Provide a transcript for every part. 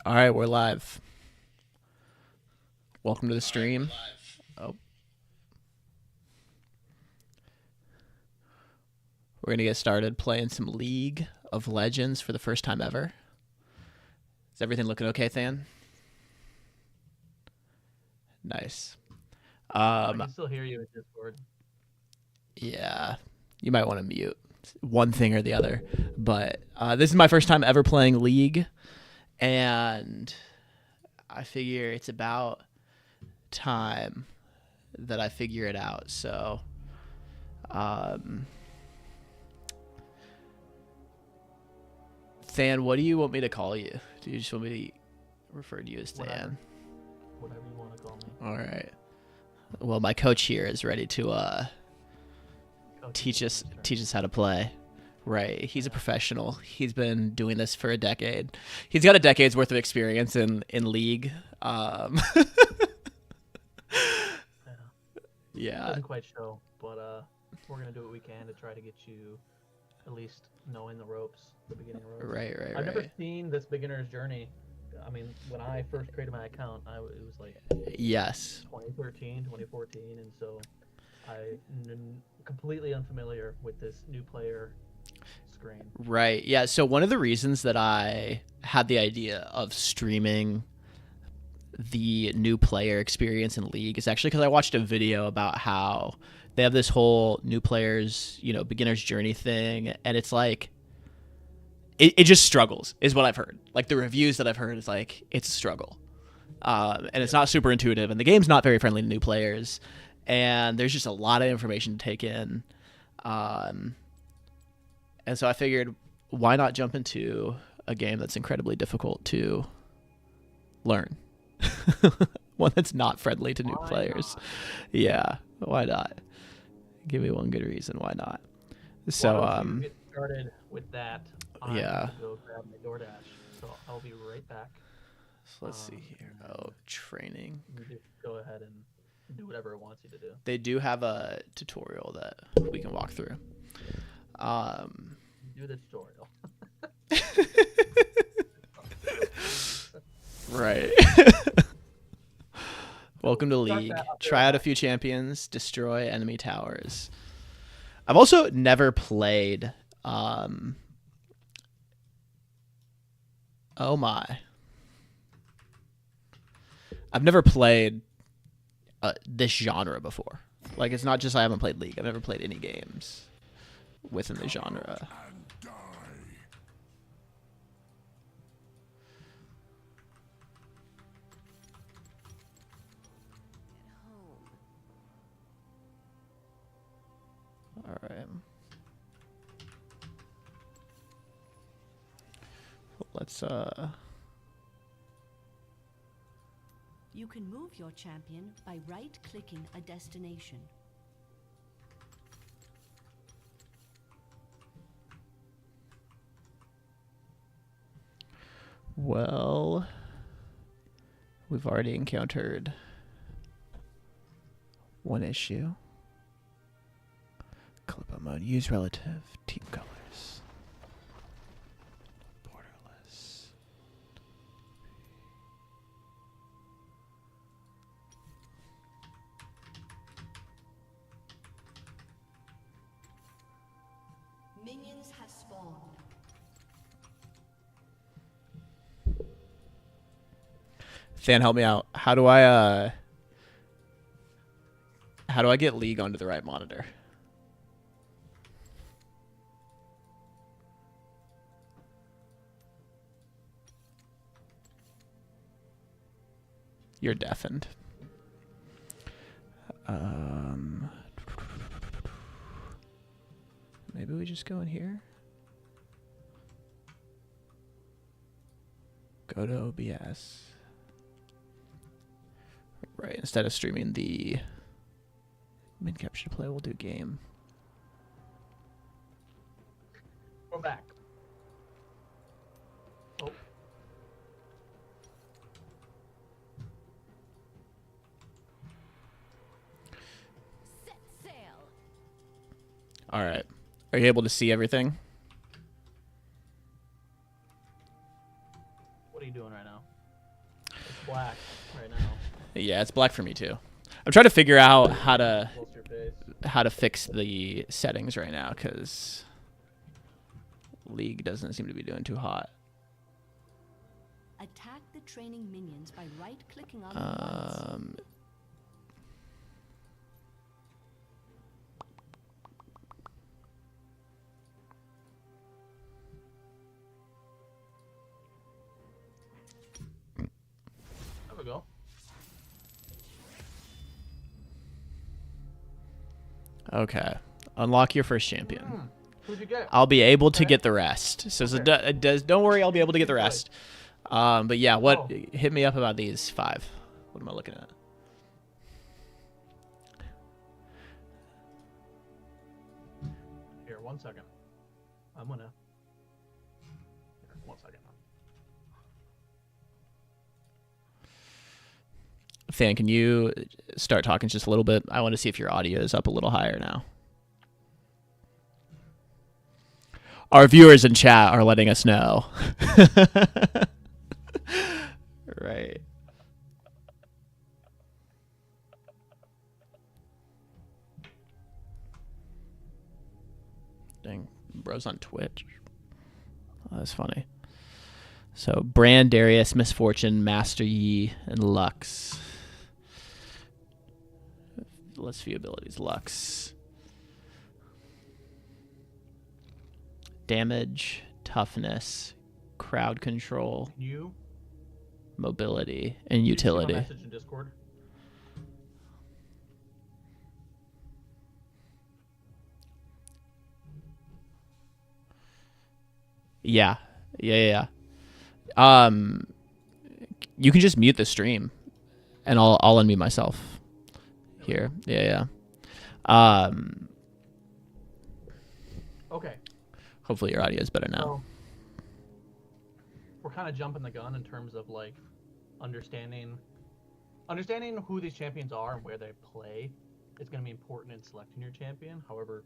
All right, we're live. Welcome to the stream. Oh, we're gonna get started playing some League of Legends for the first time ever. Is everything looking okay, Than? Nice. I can still hear you in Discord. Yeah, you might want to mute one thing or the other. But this is my first time ever playing League, and I figure it's about time that I figure it out. So, Than, what do you want me to call you? Do you just want me to refer to you as Than? Whatever you want to call me. All right. Well, my coach here is ready to teach us how to play. Right. He's a professional. He's been doing this for a decade. He's got a decade's worth of experience in League. Yeah. Doesn't quite show, but we're gonna do what we can to try to get you at least knowing the ropes, the beginning ropes. Right. I've never seen this beginner's journey. I mean, when I first created my account, it was like yes, 2013, 2014, and so I'm completely unfamiliar with this new player screen. Right. Yeah. So one of the reasons that I had the idea of streaming the new player experience in League is actually because I watched a video about how they have this whole new players, beginner's journey thing, and it's like it just struggles, is what I've heard. Like the reviews that I've heard is like it's a struggle, and it's not super intuitive, and the game's not very friendly to new players, and there's just a lot of information to take in, and so I figured, why not jump into a game that's incredibly difficult to learn, one that's not friendly to new players. Yeah, why not? Give me one good reason why not. So why don't you get started with that. Yeah. Go grab my DoorDash, so I'll be right back. So let's see here. Oh, training. You just go ahead and do whatever it wants you to do. They do have a tutorial that we can walk through. Do the tutorial. Right. Welcome to League. Try out a few champions. Destroy enemy towers. I've also never played. Oh my. I've never played this genre before. Like, it's not just I haven't played League. I've never played any games within the genre. All right. Let's You can move your champion by right-clicking a destination. Well, we've already encountered one issue. Clip mode. Use relative team colors. Borderless. Minions have spawned. Fan, help me out. How do I get League onto the right monitor? You're deafened. Maybe we just go in here. Go to OBS. Right, instead of streaming the min capture play, we'll do game. We're back. Oh. Set sail. All right. Are you able to see everything? What are you doing right now? Yeah, it's black for me too. I'm trying to figure out how to Close to your face. fix the settings right now because League doesn't seem to be doing too hot. Attack the training minions by right-clicking on them once. There we go. Okay. Unlock your first champion. Who'd you get? I'll be able to get the rest. So it does. Don't worry, I'll be able to get the rest. But yeah, what hit me up about these 5? What am I looking at? Here, 1 second. I'm gonna. 1 second. Fan, can you start talking just a little bit? I want to see if your audio is up a little higher now. Our viewers in chat are letting us know. Right. Dang, bro's on Twitch. Oh, that's funny. So, Brand, Darius, Misfortune, Master Yi, and Lux. Let's view abilities. Lux. Damage, toughness, crowd control, You mobility, and Did you see my utility. message in Discord? Yeah. You can just mute the stream, and I'll unmute myself here. Yeah. Okay. Hopefully your audio is better now. So, we're kind of jumping the gun in terms of like understanding who these champions are and where they play. It's going to be important in selecting your champion. However,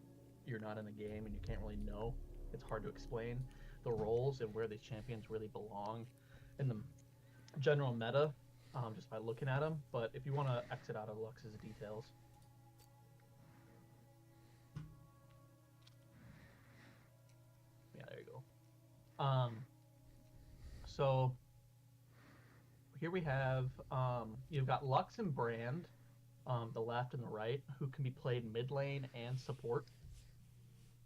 you're not in the game and you can't really know. It's hard to explain the roles and where these champions really belong in the general meta, just by looking at them. But if you want to exit out of Lux's details. Yeah, there you go. So here we have, you've got Lux and Brand, the left and the right, who can be played mid lane and support.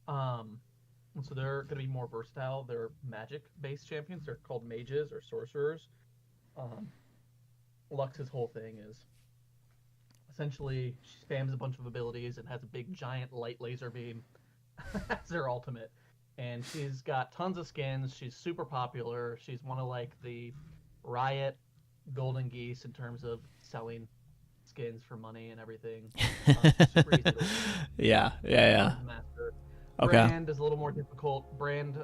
And so they're going to be more versatile. They're magic-based champions. They're called mages or sorcerers. Lux's whole thing is essentially she spams a bunch of abilities and has a big giant light laser beam as her ultimate. And she's got tons of skins. She's super popular. She's one of like the Riot golden geese in terms of selling skins for money and everything. Super easy to win. Yeah. Master. Okay. Brand is a little more difficult. Brand,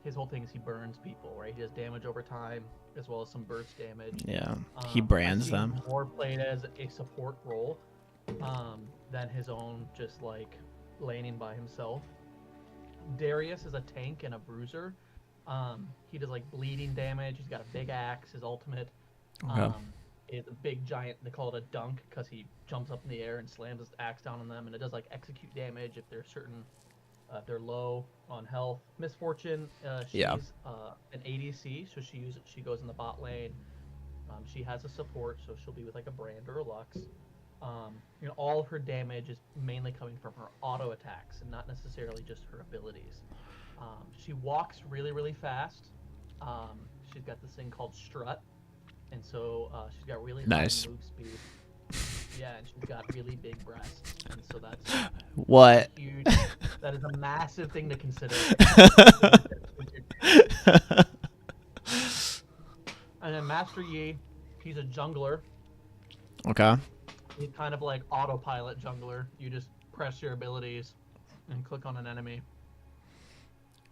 his whole thing is he burns people, right? He does damage over time as well as some burst damage. Yeah. He brands I've seen them. More played as a support role than his own just like laning by himself. Darius is a tank and a bruiser. He does like bleeding damage. He's got a big axe. His ultimate is a big giant. They call it a dunk because he jumps up in the air and slams his axe down on them, and it does like execute damage if they're certain, if they're low on health. Misfortune, she's an ADC, so she goes in the bot lane. She has a support, so she'll be with like a Brand or a Lux. All of her damage is mainly coming from her auto attacks and not necessarily just her abilities. She walks really, really fast. She's got this thing called strut, and so she's got really high move speed. Yeah, and she's got really big breasts, and so that's what huge. That is a massive thing to consider. And then Master Yi, he's a jungler. Okay. He's kind of like autopilot jungler. You just press your abilities and click on an enemy,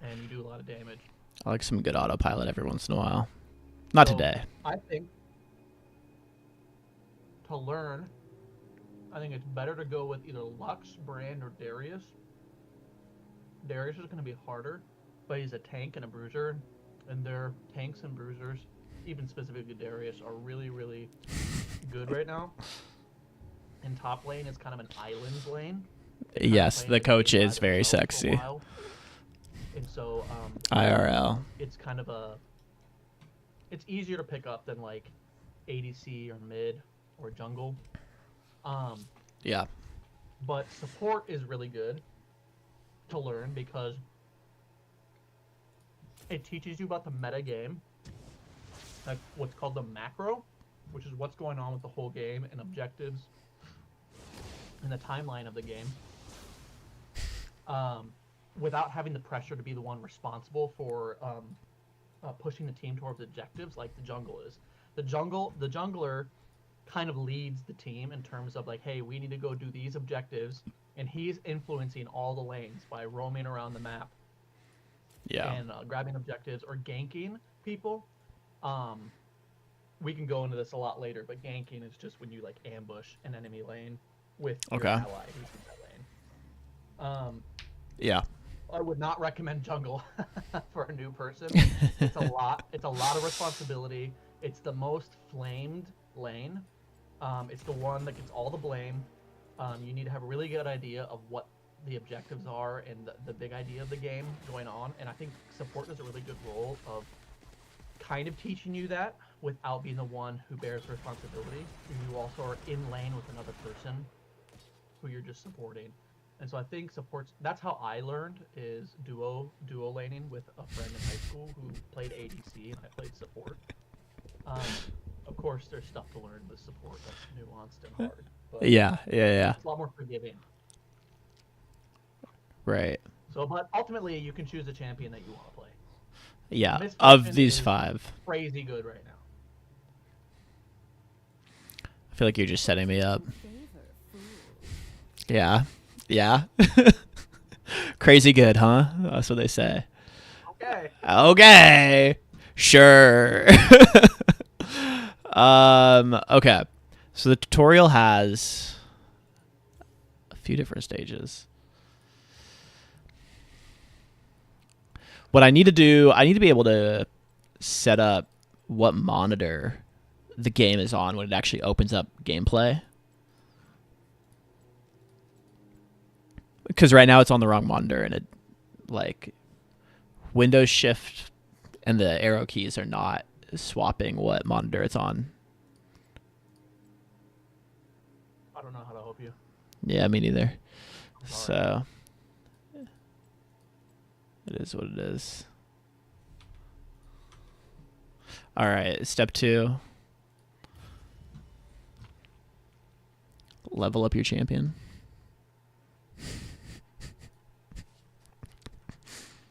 and you do a lot of damage. I like some good autopilot every once in a while. Not today. I think to learn, I think it's better to go with either Lux, Brand, or Darius. Darius is going to be harder, but he's a tank and a bruiser, and their tanks and bruisers, even specifically Darius, are really, really good right now. And top lane is kind of an islands lane. Yes, the coach is very For a sexy. while. And so IRL. it's kind of it's easier to pick up than like ADC or mid or jungle. Yeah. But support is really good to learn because it teaches you about the meta game, like what's called the macro, which is what's going on with the whole game and objectives and the timeline of the game, without having the pressure to be the one responsible for pushing the team towards objectives like the jungle is. The jungler kind of leads the team in terms of like, hey, we need to go do these objectives, and he's influencing all the lanes by roaming around the map. Yeah. And grabbing objectives or ganking people. We can go into this a lot later, but ganking is just when you like ambush an enemy lane with your ally who's in that lane. Yeah. I would not recommend jungle for a new person. It's a lot. It's a lot of responsibility. It's the most flamed lane. It's the one that gets all the blame. You need to have a really good idea of what the objectives are and the big idea of the game going on. And I think support does a really good role of kind of teaching you that without being the one who bears the responsibility. You also are in lane with another person who you're just supporting. And so I think supports, that's how I learned, is duo laning with a friend in high school who played ADC and I played support. Of course, there's stuff to learn with support that's nuanced and hard. But Yeah. it's a lot more forgiving. Right. So, but ultimately, you can choose a champion that you want to play. Yeah. Misfortune Of these is 5. Crazy good right now. I feel like you're just setting me up. Yeah. Yeah. Crazy good, huh? That's what they say. Okay. Okay. Sure. Okay. So the tutorial has a few different stages. What I need to do, I need to be able to set up what monitor the game is on when it actually opens up gameplay. Because right now it's on the wrong monitor and it, like, Windows Shift and the arrow keys are not swapping what monitor it's on. I don't know how to help you. Yeah, me neither. Sorry. So it is what it is. All right, step 2. Level up your champion.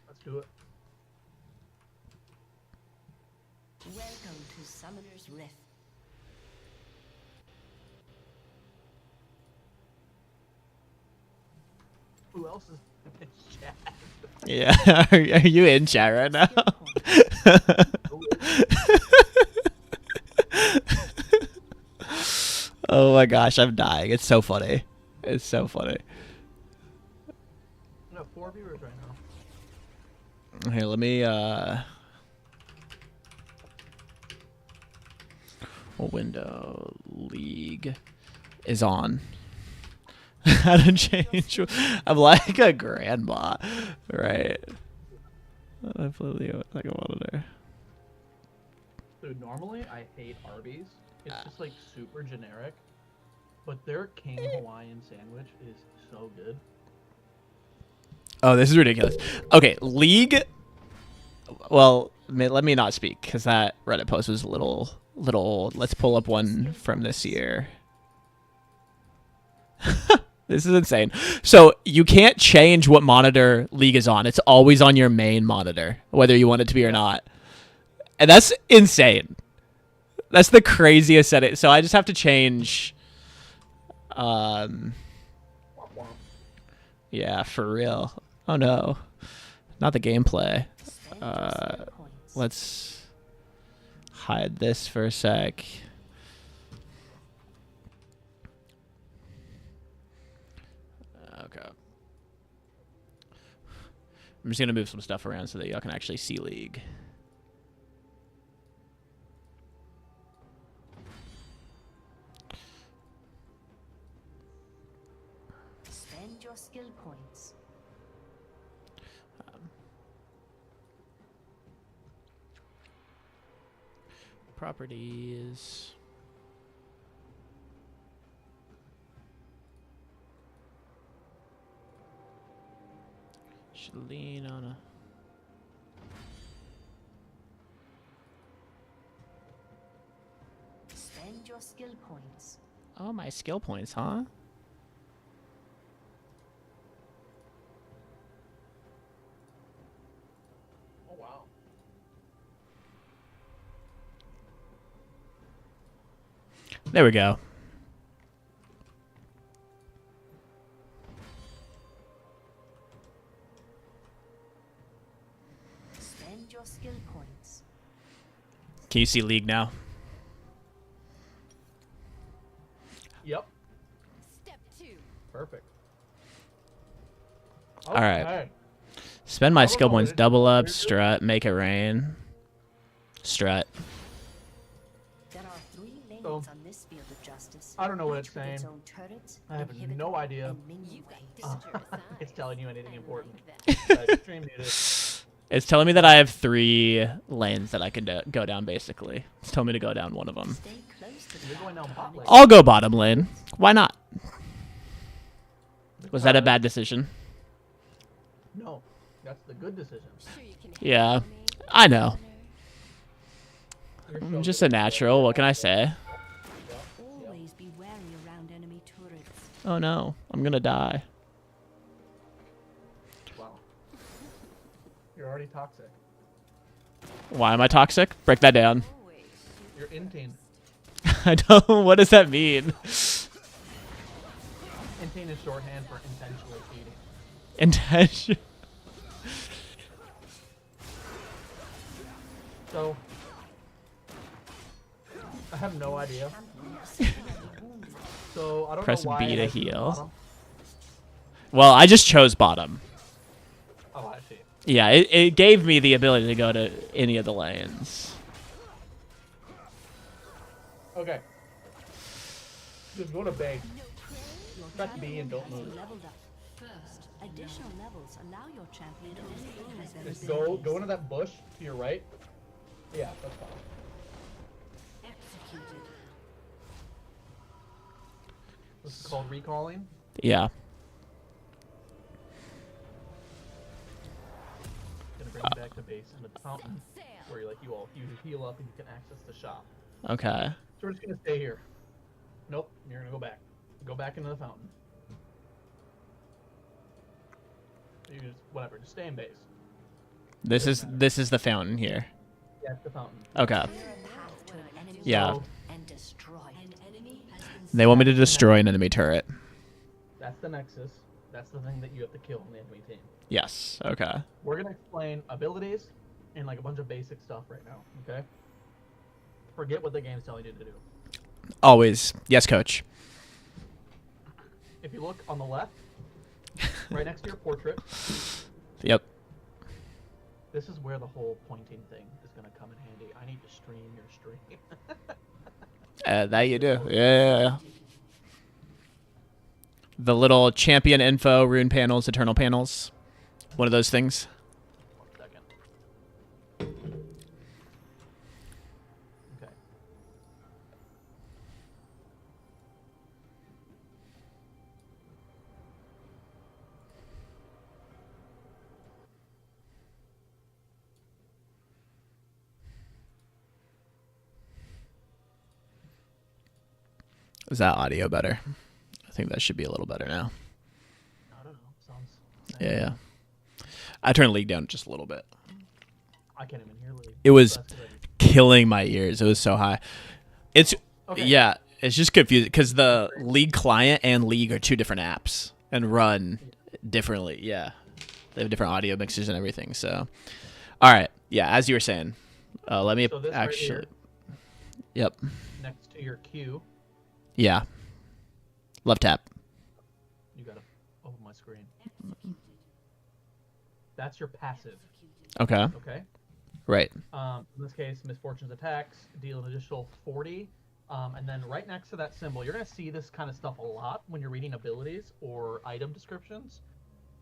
Let's do it. Welcome to Summoner's Rift. Who else is in chat? Yeah, are you in chat right now? Oh my gosh, I'm dying. It's so funny. It's so funny. I have 4 viewers right now. Here, let me window league is on. How to change? I'm like a grandma, right? I play Leo like a monitor. Dude, normally I hate Arby's. It's just like super generic, but their King Hawaiian sandwich is so good. Oh, this is ridiculous. Okay, League. Well, let me not speak because that Reddit post was a little old. Let's pull up one from this year. This is insane. So you can't change what monitor League is on. It's always on your main monitor, whether you want it to be or not. And that's insane. That's the craziest setting. So I just have to change. Yeah, for real. Oh no, not the gameplay. Let's hide this for a sec. Okay. I'm just gonna move some stuff around so that y'all can actually see League. your skill points. Properties. Should lean on a. Spend your skill points. Oh, my skill points, huh? Oh wow. There we go. Spend your skill points. Can you see League now? Yep. Step 2. Perfect. All right. Okay. Spend my I don't skill know, points. it- Double up, it- strut, make it rain. Strut. There are 3 lanes So, on this field of justice. I don't know what each it's with its saying. own turrets, I have inhibitor, no idea. and minion waves. It's telling you anything important. That. Stream muted. It's telling me that I have 3 lanes that I can go down, basically. It's telling me to go down one of them. Stay close to the You're going down bot lane. I'll go bottom lane. Why not? Was that a bad decision? No, that's the good decision. Yeah, I know. You're I'm so just good. a natural. What can I say? Yep. Always be wary around enemy turrets. Oh no, I'm gonna die. Wow. You're already toxic. Why am I toxic? Break that down. You're inting. I don't. What does that mean? Inting is shorthand for intentionally cheating. Intention. So, I have no idea. So I don't Press know why. B it to has you heal. bottom. Well, I just chose bottom. Oh, I see. Yeah, it gave me the ability to go to any of the lanes. Okay. Just go to base. Your Press B champion and don't has move. leveled up. First, additional levels allow your champion to improve their Just abilities. go into that bush to your right. Yeah, that's fine. Executed. This is called recalling. Yeah. Gonna bring you back to base into the fountain, where you heal up and you can access the shop. Okay. So we're just gonna stay here. Nope, you're gonna go back. Go back into the fountain. You just whatever, just stay in base. This is the fountain here. Yeah, it's the fountain. Okay. Clear a path to an enemy Yeah. So, and destroy it. An enemy has been They want me to destroy an enemy turret. that's the nexus. That's the thing that you have to kill in the enemy team. Yes. Okay. We're gonna explain abilities and like a bunch of basic stuff right now. Okay. Forget what the game's telling you to do. Always. Yes, coach. If you look on the left, right next to your portrait, Yep. this is where the whole pointing thing is gonna come in handy. I need to stream your stream. That you do. Yeah. The little champion info, rune panels, eternal panels. One of those things. 1 second. Okay. Is that audio better? I think that should be a little better now. I don't know. Sounds. Yeah. I turned League down just a little bit. I can't even hear Lee. It was That's good. killing my ears. It was so high. It's Okay. yeah. It's just confusing because the League client and League are 2 different apps and run differently. Yeah, they have different audio mixers and everything. So, all right. Yeah, as you were saying, let me So this right actually. here. Yep. Next to your Q, Yeah. Left tap. you gotta open my screen. That's your passive. Okay. Okay. Right. In this case, Misfortune's attacks deal an additional 40 And then right next to that symbol, you're going to see this kind of stuff a lot when you're reading abilities or item descriptions,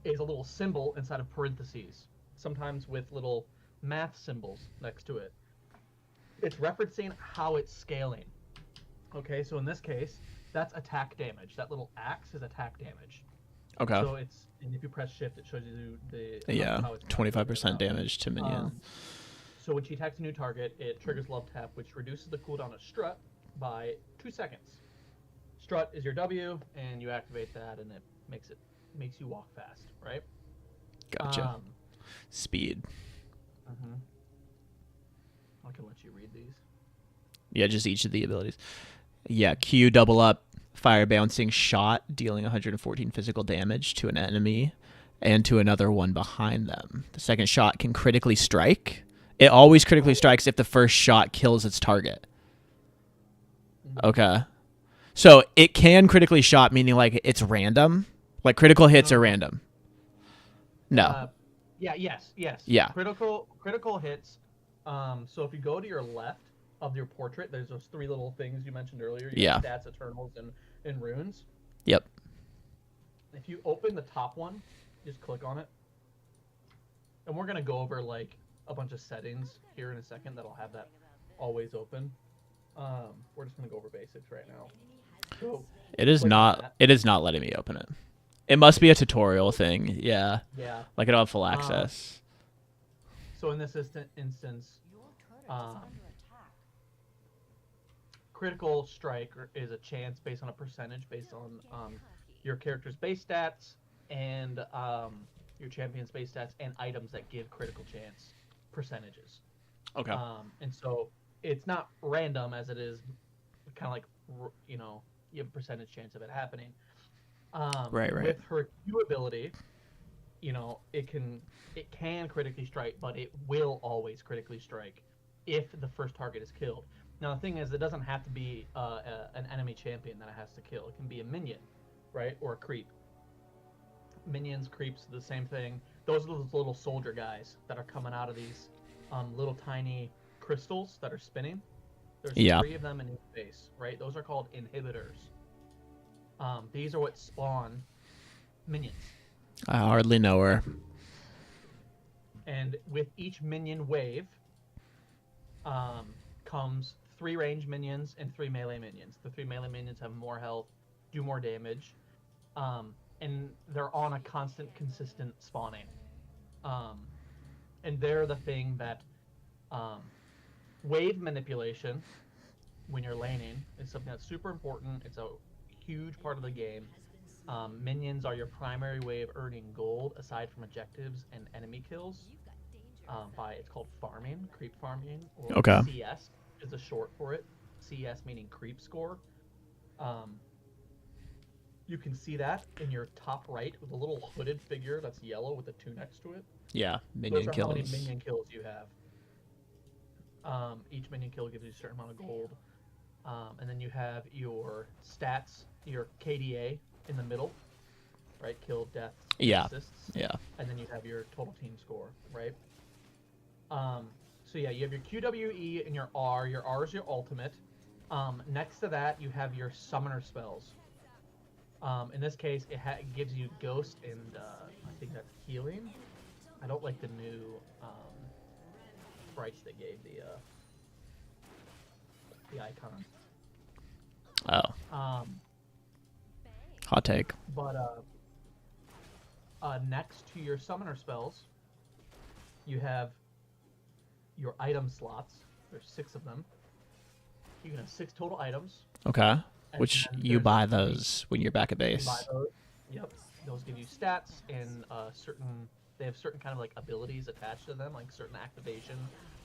is a little symbol inside of parentheses, sometimes with little math symbols next to it. It's referencing how it's scaling. Okay, so in this case, that's attack damage. That little axe is attack damage. Okay. So and if you press shift, it shows you the how it's 25% damage to minions. So when she attacks a new target, it triggers Love Tap, which reduces the cooldown of Strut by 2 seconds. Strut is your W, and you activate that, and it makes you walk fast, right? Gotcha. Speed. I can let you read these. Yeah, just each of the abilities. Yeah, Q double up, fire bouncing shot, dealing 114 physical damage to an enemy and to another one behind them. The second shot can critically strike. It always critically strikes if the first shot kills its target. Okay. So it can critically shot, meaning like it's random? Like critical hits are random? No. Yes. Yeah. Critical hits. So if you go to your left of your portrait, there's those 3 little things you mentioned earlier. Stats, Eternals, and Runes. Yep. If you open the top one, just click on it. And we're going to go over like a bunch of settings here in a second that'll have that always open. We're just going to go over basics right now. So, it is not letting me open it. It must be a tutorial thing. Yeah. Yeah. Like I don't have full access. So in this instance, critical strike is a chance based on a percentage based on your character's base stats and your champion's base stats and items that give critical chance percentages. Okay. And so it's not random as it is kind of like, you have a percentage chance of it happening. Right. With her Q ability, it can critically strike, but it will always critically strike if the first target is killed. Now the thing is, it doesn't have to be an enemy champion that it has to kill. It can be a minion, right, or a creep. Minions, creeps, the same thing. Those are those little soldier guys that are coming out of these little tiny crystals that are spinning. There's 3 of them in each base, right? Those are called inhibitors. These are what spawn minions. I hardly know her. And with each minion wave comes 3 range minions and 3 melee minions. The 3 melee minions have more health, do more damage, and they're on a consistent spawning. And they're the thing that wave manipulation, when you're laning, is something that's super important. It's a huge part of the game. Minions are your primary way of earning gold aside from objectives and enemy kills. It's called farming, creep farming, or CS is a short for it. CS meaning creep score. You can see that in your top right with a little hooded figure that's yellow with a 2 next to it. Yeah, minion Those are kills. how many minion kills you have. Each minion kill gives you a certain amount of gold. And then you have your stats, your KDA in the middle, right? Kill, death, assists. Yeah. And then you have your total team score, right? So yeah, you have your QWE and your R. Your R is your ultimate. Next to that, you have your summoner spells. In this case, it gives you ghost and I think that's healing. I don't like the new sprites they gave the icon. Oh. Hot take. But next to your summoner spells, you have your item slots. There's 6 of them. You can have 6 total items. Okay. Which you buy those when you're back at base. You buy those. Yep. Those give you stats and they have certain kind of like abilities attached to them, like certain activation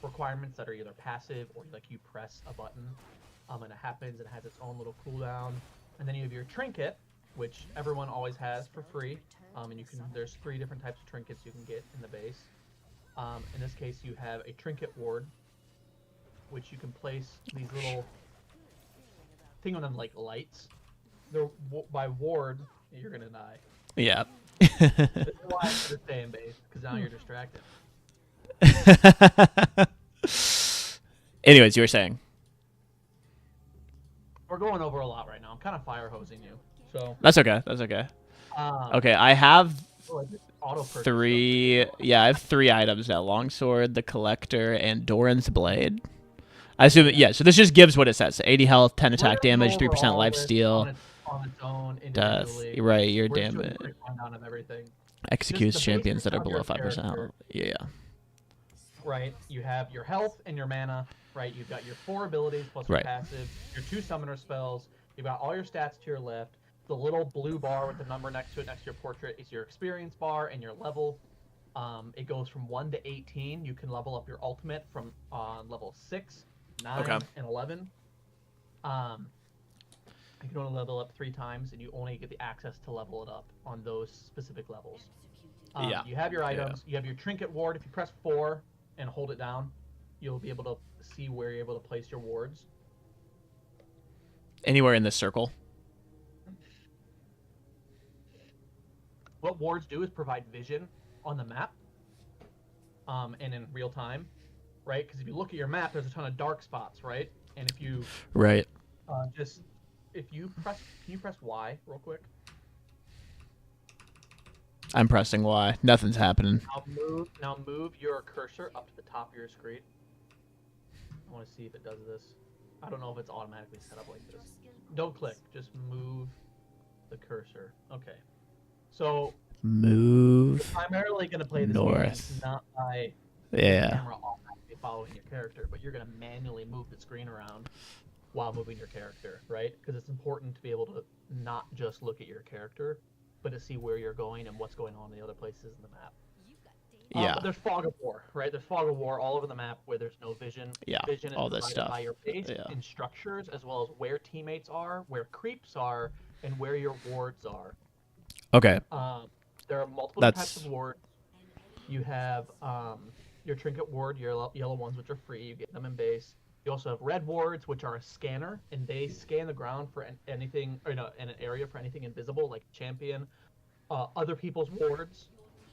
requirements that are either passive or like you press a button and it happens. It has its own little cooldown. And then you have your trinket, which everyone always has for free. And there's 3 different types of trinkets you can get in the base. In this case, you have a trinket ward, which you can place these little think of them like lights. They're by ward, you're gonna die. Yeah. This is why I should stay in base, because now you're distracted. Anyways, you were saying. we're going over a lot right now. I'm kind of fire hosing you. So That's okay. That's okay. um, Okay, I have like auto purchase 3. stuff. Yeah, I have 3 items now: longsword, the collector, and Doran's blade. I assume. Yeah. So this just gives what it says: 80 health, 10 We're attack gonna go damage, over 3% all life this steal, on its own death. individually. Right, your We're just doing a damage. quick rundown of everything. Executes the champions basics that are of below your 5% character. health. Yeah. Right, you have your health and your mana. Right, you've got your 4 abilities plus your Right. passive, your 2 summoner spells. You've got all your stats to your left. The little blue bar with the number next to it, next to your portrait, is your experience bar and your level. It goes from 1 to 18. You can level up your ultimate from level 6, 9, Okay. and 11. You can only level up 3 times, and you only get the access to level it up on those specific levels. Yeah. You have your items. You have your trinket ward. If you press 4 and hold it down, you'll be able to see where you're able to place your wards. Anywhere in this circle. What wards do is provide vision on the map, and in real time, right? Because if you look at your map, there's a ton of dark spots, right? And if you Right. if you press, can you press Y real quick? I'm pressing Y. Nothing's happening. Now move your cursor up to the top of your screen. I want to see if it does this. I don't know if it's automatically set up like this. Don't click. Just move the cursor. Okay. So Move. you're primarily going to play this North. game not by the Yeah. camera automatically following your character, but you're going to manually move the screen around while moving your character, right? Because it's important to be able to not just look at your character, but to see where you're going and what's going on in the other places in the map. Yeah. But there's fog of war, right? There's fog of war all over the map where there's no vision. Yeah, Vision is all this provided stuff. by your base Yeah. and structures, as well as where teammates are, where creeps are, and where your wards are. Okay. There are multiple That's- types of wards. You have your trinket ward, your yellow ones, which are free. You get them in base. You also have red wards, which are a scanner, and they scan the ground for anything, or no, in an area for anything invisible, like champion. Other people's wards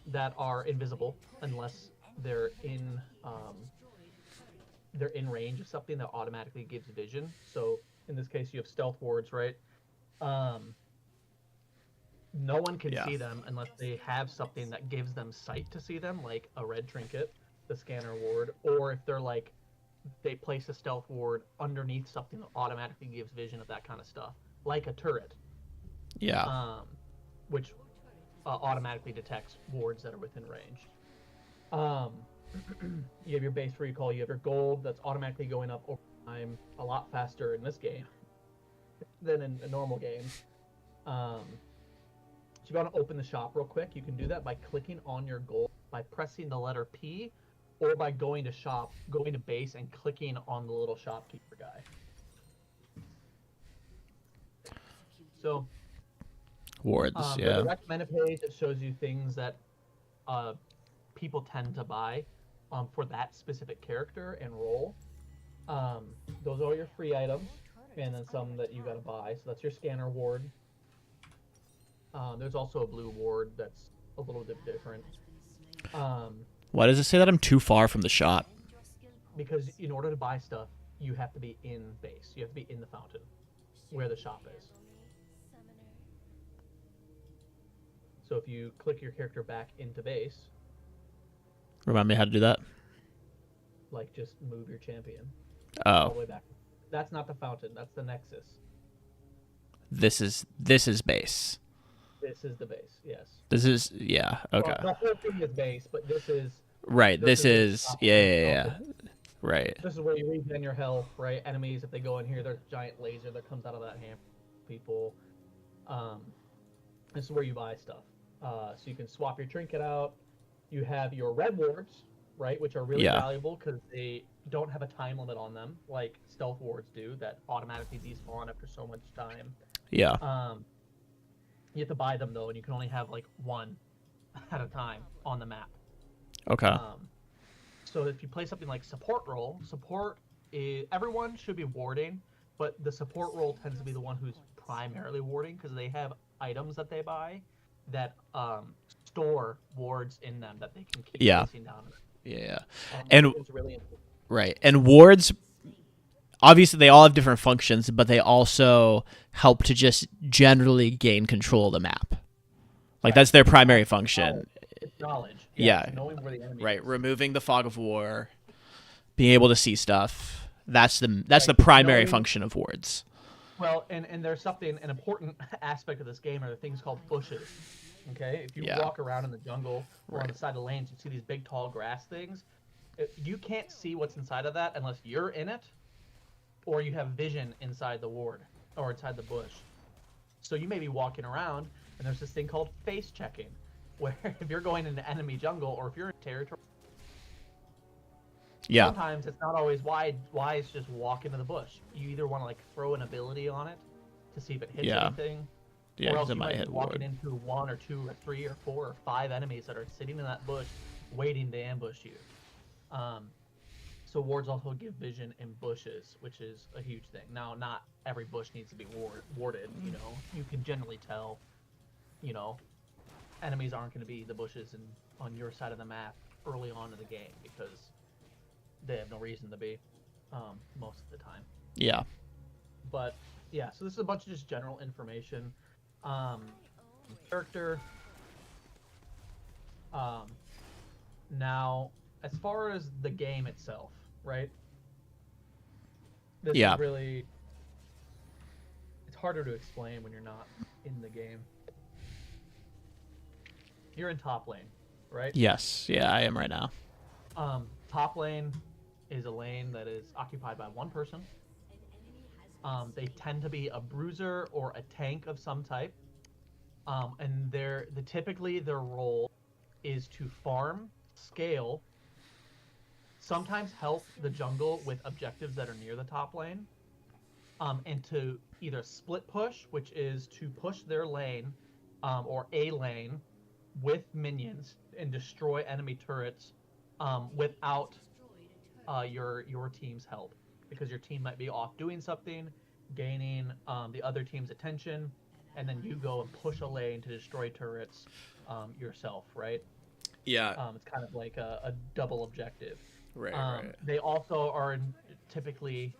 that are invisible unless they're in range of something that automatically gives vision. So in this case, you have stealth wards, right? No one can Yeah. see them unless they have something that gives them sight to see them, like a red trinket, the scanner ward, or if they're like they place a stealth ward underneath something that automatically gives vision of that kind of stuff, like a turret, Yeah. which automatically detects wards that are within range. You have your base recall, you have your gold that's automatically going up over time a lot faster in this game than in a normal game. So if you want to open the shop real quick, you can do that by clicking on your gold, by pressing the letter P, or by going to shop, going to base, and clicking on the little shopkeeper guy. So Wards. there's Yeah. a recommended page that shows you things that people tend to buy for that specific character and role. Those are your free items, and then some that you gotta buy. So that's your scanner ward. There's also a blue ward that's a little bit different. Why does it say that I'm too far from the shop? Because in order to buy stuff, you have to be in base. You have to be in the fountain, where the shop is. So if you click your character back into base, Remind me how to do that. like just move your champion all the Oh, way back. That's not the fountain. That's the nexus. this is base. This is the base. Yes. This is yeah. Okay. Well, the whole thing is base, but this is Right. This the is top yeah, of yeah, the yeah. fountain. Right. This is where you regen your health, right? Enemies, if they go in here, there's a giant laser that comes out of that hammer. People. This is where you buy stuff. So you can swap your trinket out. You have your red wards, right, which are really Yeah. valuable because they don't have a time limit on them, like stealth wards do, that automatically despawn after so much time. Yeah. You have to buy them though, and you can only have like one at a time on the map. Okay. So if you play something like support role, everyone should be warding, but the support role tends to be the one who's primarily warding because they have items that they buy that store wards in them that they can keep Yeah. placing down. Yeah. Which And is really important. right. And wards, obviously they all have different functions, but they also help to just generally gain control of the map. Like that's their primary function. It's knowledge. Yeah. It's knowing where the enemy Right, is. removing the fog of war, being able to see stuff. That's the primary function of wards. Well, and there's an important aspect of this game are the things called bushes. Okay, if you walk around in the jungle or on the side of lanes, you see these big tall grass things. You can't see what's inside of that unless you're in it, or you have vision inside the ward or inside the bush. So you may be walking around, and there's this thing called face checking, where if you're going into enemy jungle or if you're in territory, sometimes it's not always wise just walk into the bush. You either want to like throw an ability on it to see if it hits anything, or else you might be walking into 1 or 2 or 3 or 4 or 5 enemies that are sitting in that bush waiting to ambush you. So wards also give vision in bushes, which is a huge thing. Now, not every bush needs to be warded. You know, you can generally tell. You know, enemies aren't going to be the bushes on your side of the map early on in the game because they have no reason to be most of the time. Yeah. But yeah, so this is a bunch of just general information. Character. Now, as far as the game itself, right? This is really... It's harder to explain when you're not in the game. You're in top lane, right? Yes. Yeah, I am right now. Top lane is a lane that is occupied by one person. They tend to be a bruiser or a tank of some type. And typically their role is to farm, scale, sometimes help the jungle with objectives that are near the top lane, and to either split push, which is to push their lane or a lane with minions and destroy enemy turrets without your team's help, because your team might be off doing something, gaining the other team's attention, and then you go and push a lane to destroy turrets yourself, right? Yeah. It's kind of like a double objective. Right, right. They also are typically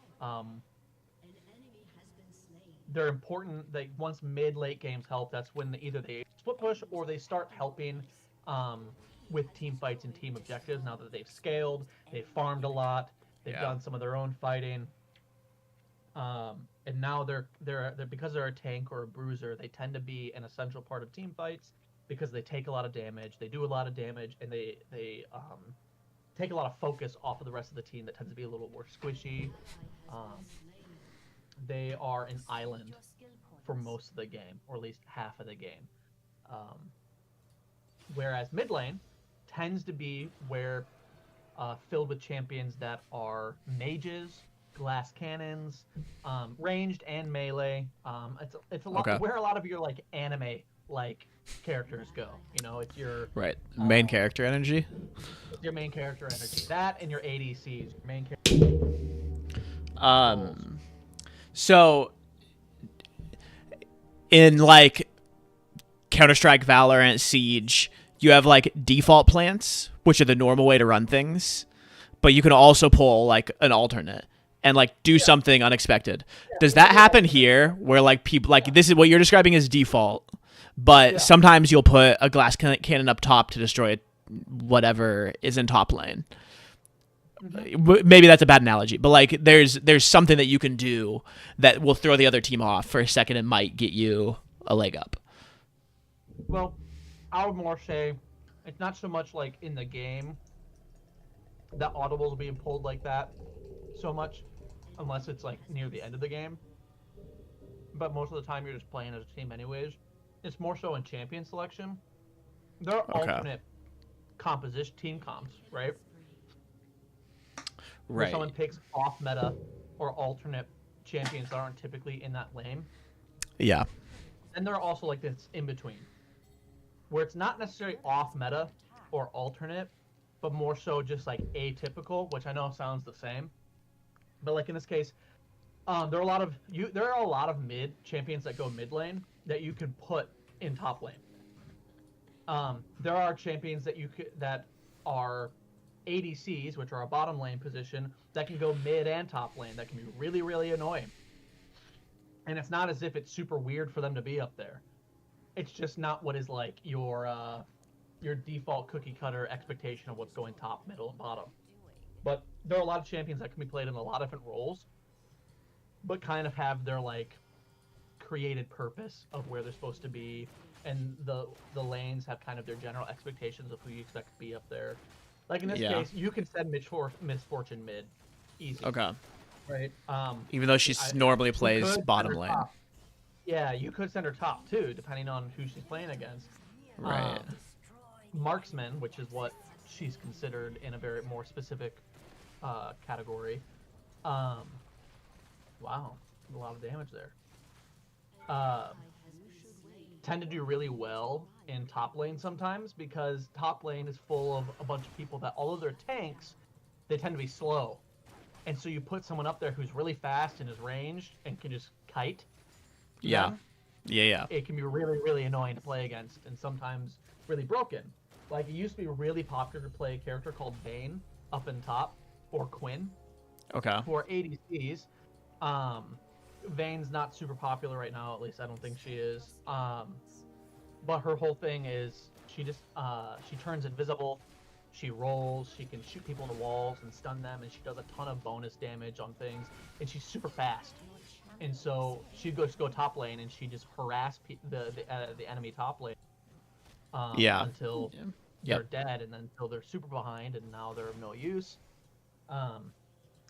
they're important. Like once mid-late games help, that's when either they split push or they start helping with team fights and team objectives. Now that they've scaled, they've farmed a lot, they've done some of their own fighting, and now they're because they're a tank or a bruiser, they tend to be an essential part of team fights because they take a lot of damage, they do a lot of damage, and they take a lot of focus off of the rest of the team that tends to be a little more squishy. They are an island for most of the game, or at least half of the game. Whereas mid lane tends to be where filled with champions that are mages, glass cannons, ranged and melee. It's a lot where a lot of your like anime like characters go. You know, it's your main character energy. Your main character energy. That and your ADCs. Your main character. So in like Counter-Strike, Valorant, Siege, you have like default plants, which are the normal way to run things, but you can also pull like an alternate and like do something unexpected. Does that happen here where like people like this is what you're describing as default, but sometimes you'll put a glass cannon up top to destroy whatever is in top lane? Maybe that's a bad analogy, but like there's something that you can do that will throw the other team off for a second and might get you a leg up. Well, I would more say it's not so much like in the game that audibles are being pulled like that so much, unless it's like near the end of the game. But most of the time you're just playing as a team anyways. It's more so in champion selection. There are alternate composition team comps, right? Where someone picks off meta or alternate champions that aren't typically in that lane. Yeah. And there are also like this in between, where it's not necessarily off meta or alternate, but more so just like atypical, which I know sounds the same. But like in this case, there are a lot of mid champions that go mid lane that you can put in top lane. There are champions that that are ADCs, which are a bottom lane position, that can go mid and top lane. That can be really, really annoying. And it's not as if it's super weird for them to be up there. It's just not what is like your default cookie cutter expectation of what's going top, middle, and bottom. But there are a lot of champions that can be played in a lot of different roles, but kind of have their like created purpose of where they're supposed to be, and the lanes have kind of their general expectations of who you expect to be up there. Like in this case, you can send Misfortune mid, easy. Okay. Right. Even though she normally plays bottom lane. Top. Yeah, you could send her top too, depending on who she's playing against. Right. Marksman, which is what she's considered in a very more specific category. Wow, a lot of damage there. Tend to do really well in top lane sometimes, because top lane is full of a bunch of people that, although they're tanks, they tend to be slow. And so you put someone up there who's really fast and is ranged and can just kite. Yeah. Yeah. It can be really, really annoying to play against, and sometimes really broken. Like, it used to be really popular to play a character called Vayne up in top, or Quinn. Okay. For ADCs. Vayne's not super popular right now, at least I don't think she is. But her whole thing is she just she turns invisible, she rolls, she can shoot people in the walls and stun them, and she does a ton of bonus damage on things, and she's super fast. And so she goes to go top lane, and she just harass the enemy top lane. Until they're dead, and then until they're super behind, and now they're of no use.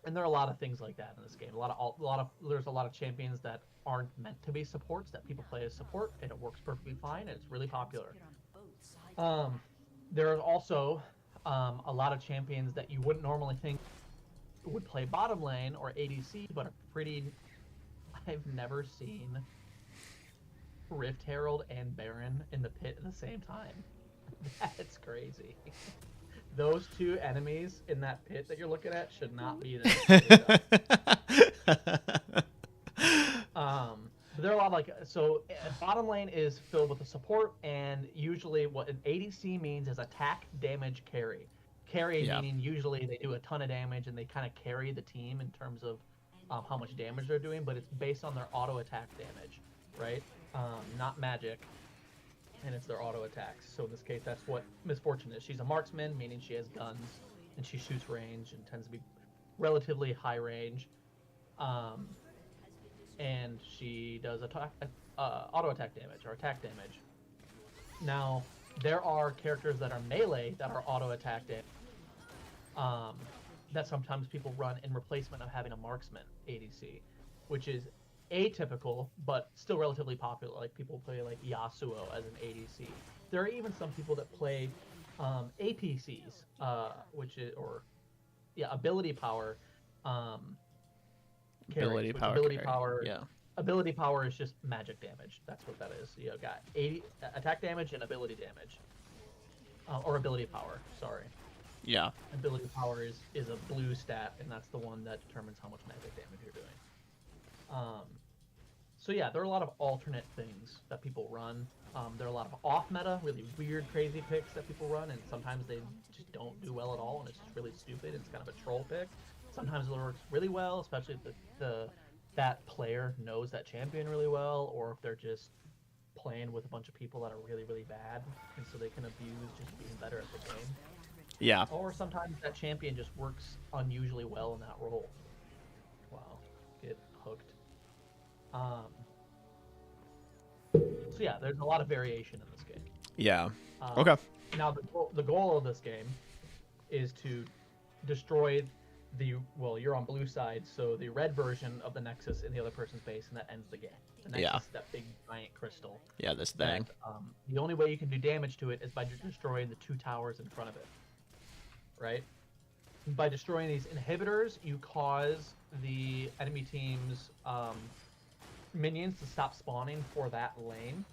And there are a lot of things like that in this game. There's a lot of champions that aren't meant to be supports that people play as support, and it works perfectly fine, and it's really popular. There are also a lot of champions that you wouldn't normally think would play bottom lane or ADC, but are pretty. I've never seen Rift Herald and Baron in the pit at the same time. That's crazy. Those two enemies in that pit that you're looking at should not be there. There are a lot of bottom lane is filled with a support, and usually what an ADC means is attack, damage, carry. Carry meaning usually they do a ton of damage and they kind of carry the team in terms of how much damage they're doing, but it's based on their auto attack damage, right? Not magic. And it's their auto attacks. So in this case, that's what Misfortune is. She's a marksman, meaning she has guns, and she shoots range and tends to be relatively high range. And she does auto attack damage or attack damage. Now, there are characters that are melee that are auto attack damage. That sometimes people run in replacement of having a marksman ADC, which is atypical, but still relatively popular. Like, people play like Yasuo as an ADC. There are even some people that play APCs, which is ability power. Ability power. Yeah. Ability power is just magic damage. That's what that is. You got 80 attack damage and ability damage, or ability power. Sorry. Yeah. Ability power is a blue stat, and that's the one that determines how much magic damage you're doing. So yeah, there are a lot of alternate things that people run. There are a lot of off-meta, really weird, crazy picks that people run, and sometimes they just don't do well at all, and it's just really stupid. It's kind of a troll pick. Sometimes it works really well, especially if that player knows that champion really well, or if they're just playing with a bunch of people that are really, really bad, and so they can abuse just being better at the game. Yeah. Or sometimes that champion just works unusually well in that role. Wow. Get hooked. So yeah, there's a lot of variation in this game. Yeah. Okay. Now the goal of this game is to destroy you're on blue side, so the red version of the Nexus in the other person's base, and that ends the game. The Nexus is that big giant crystal. Yeah, this thing. The only way you can do damage to it is by destroying the two towers in front of it. Right? By destroying these inhibitors, you cause the enemy team's minions to stop spawning for that lane.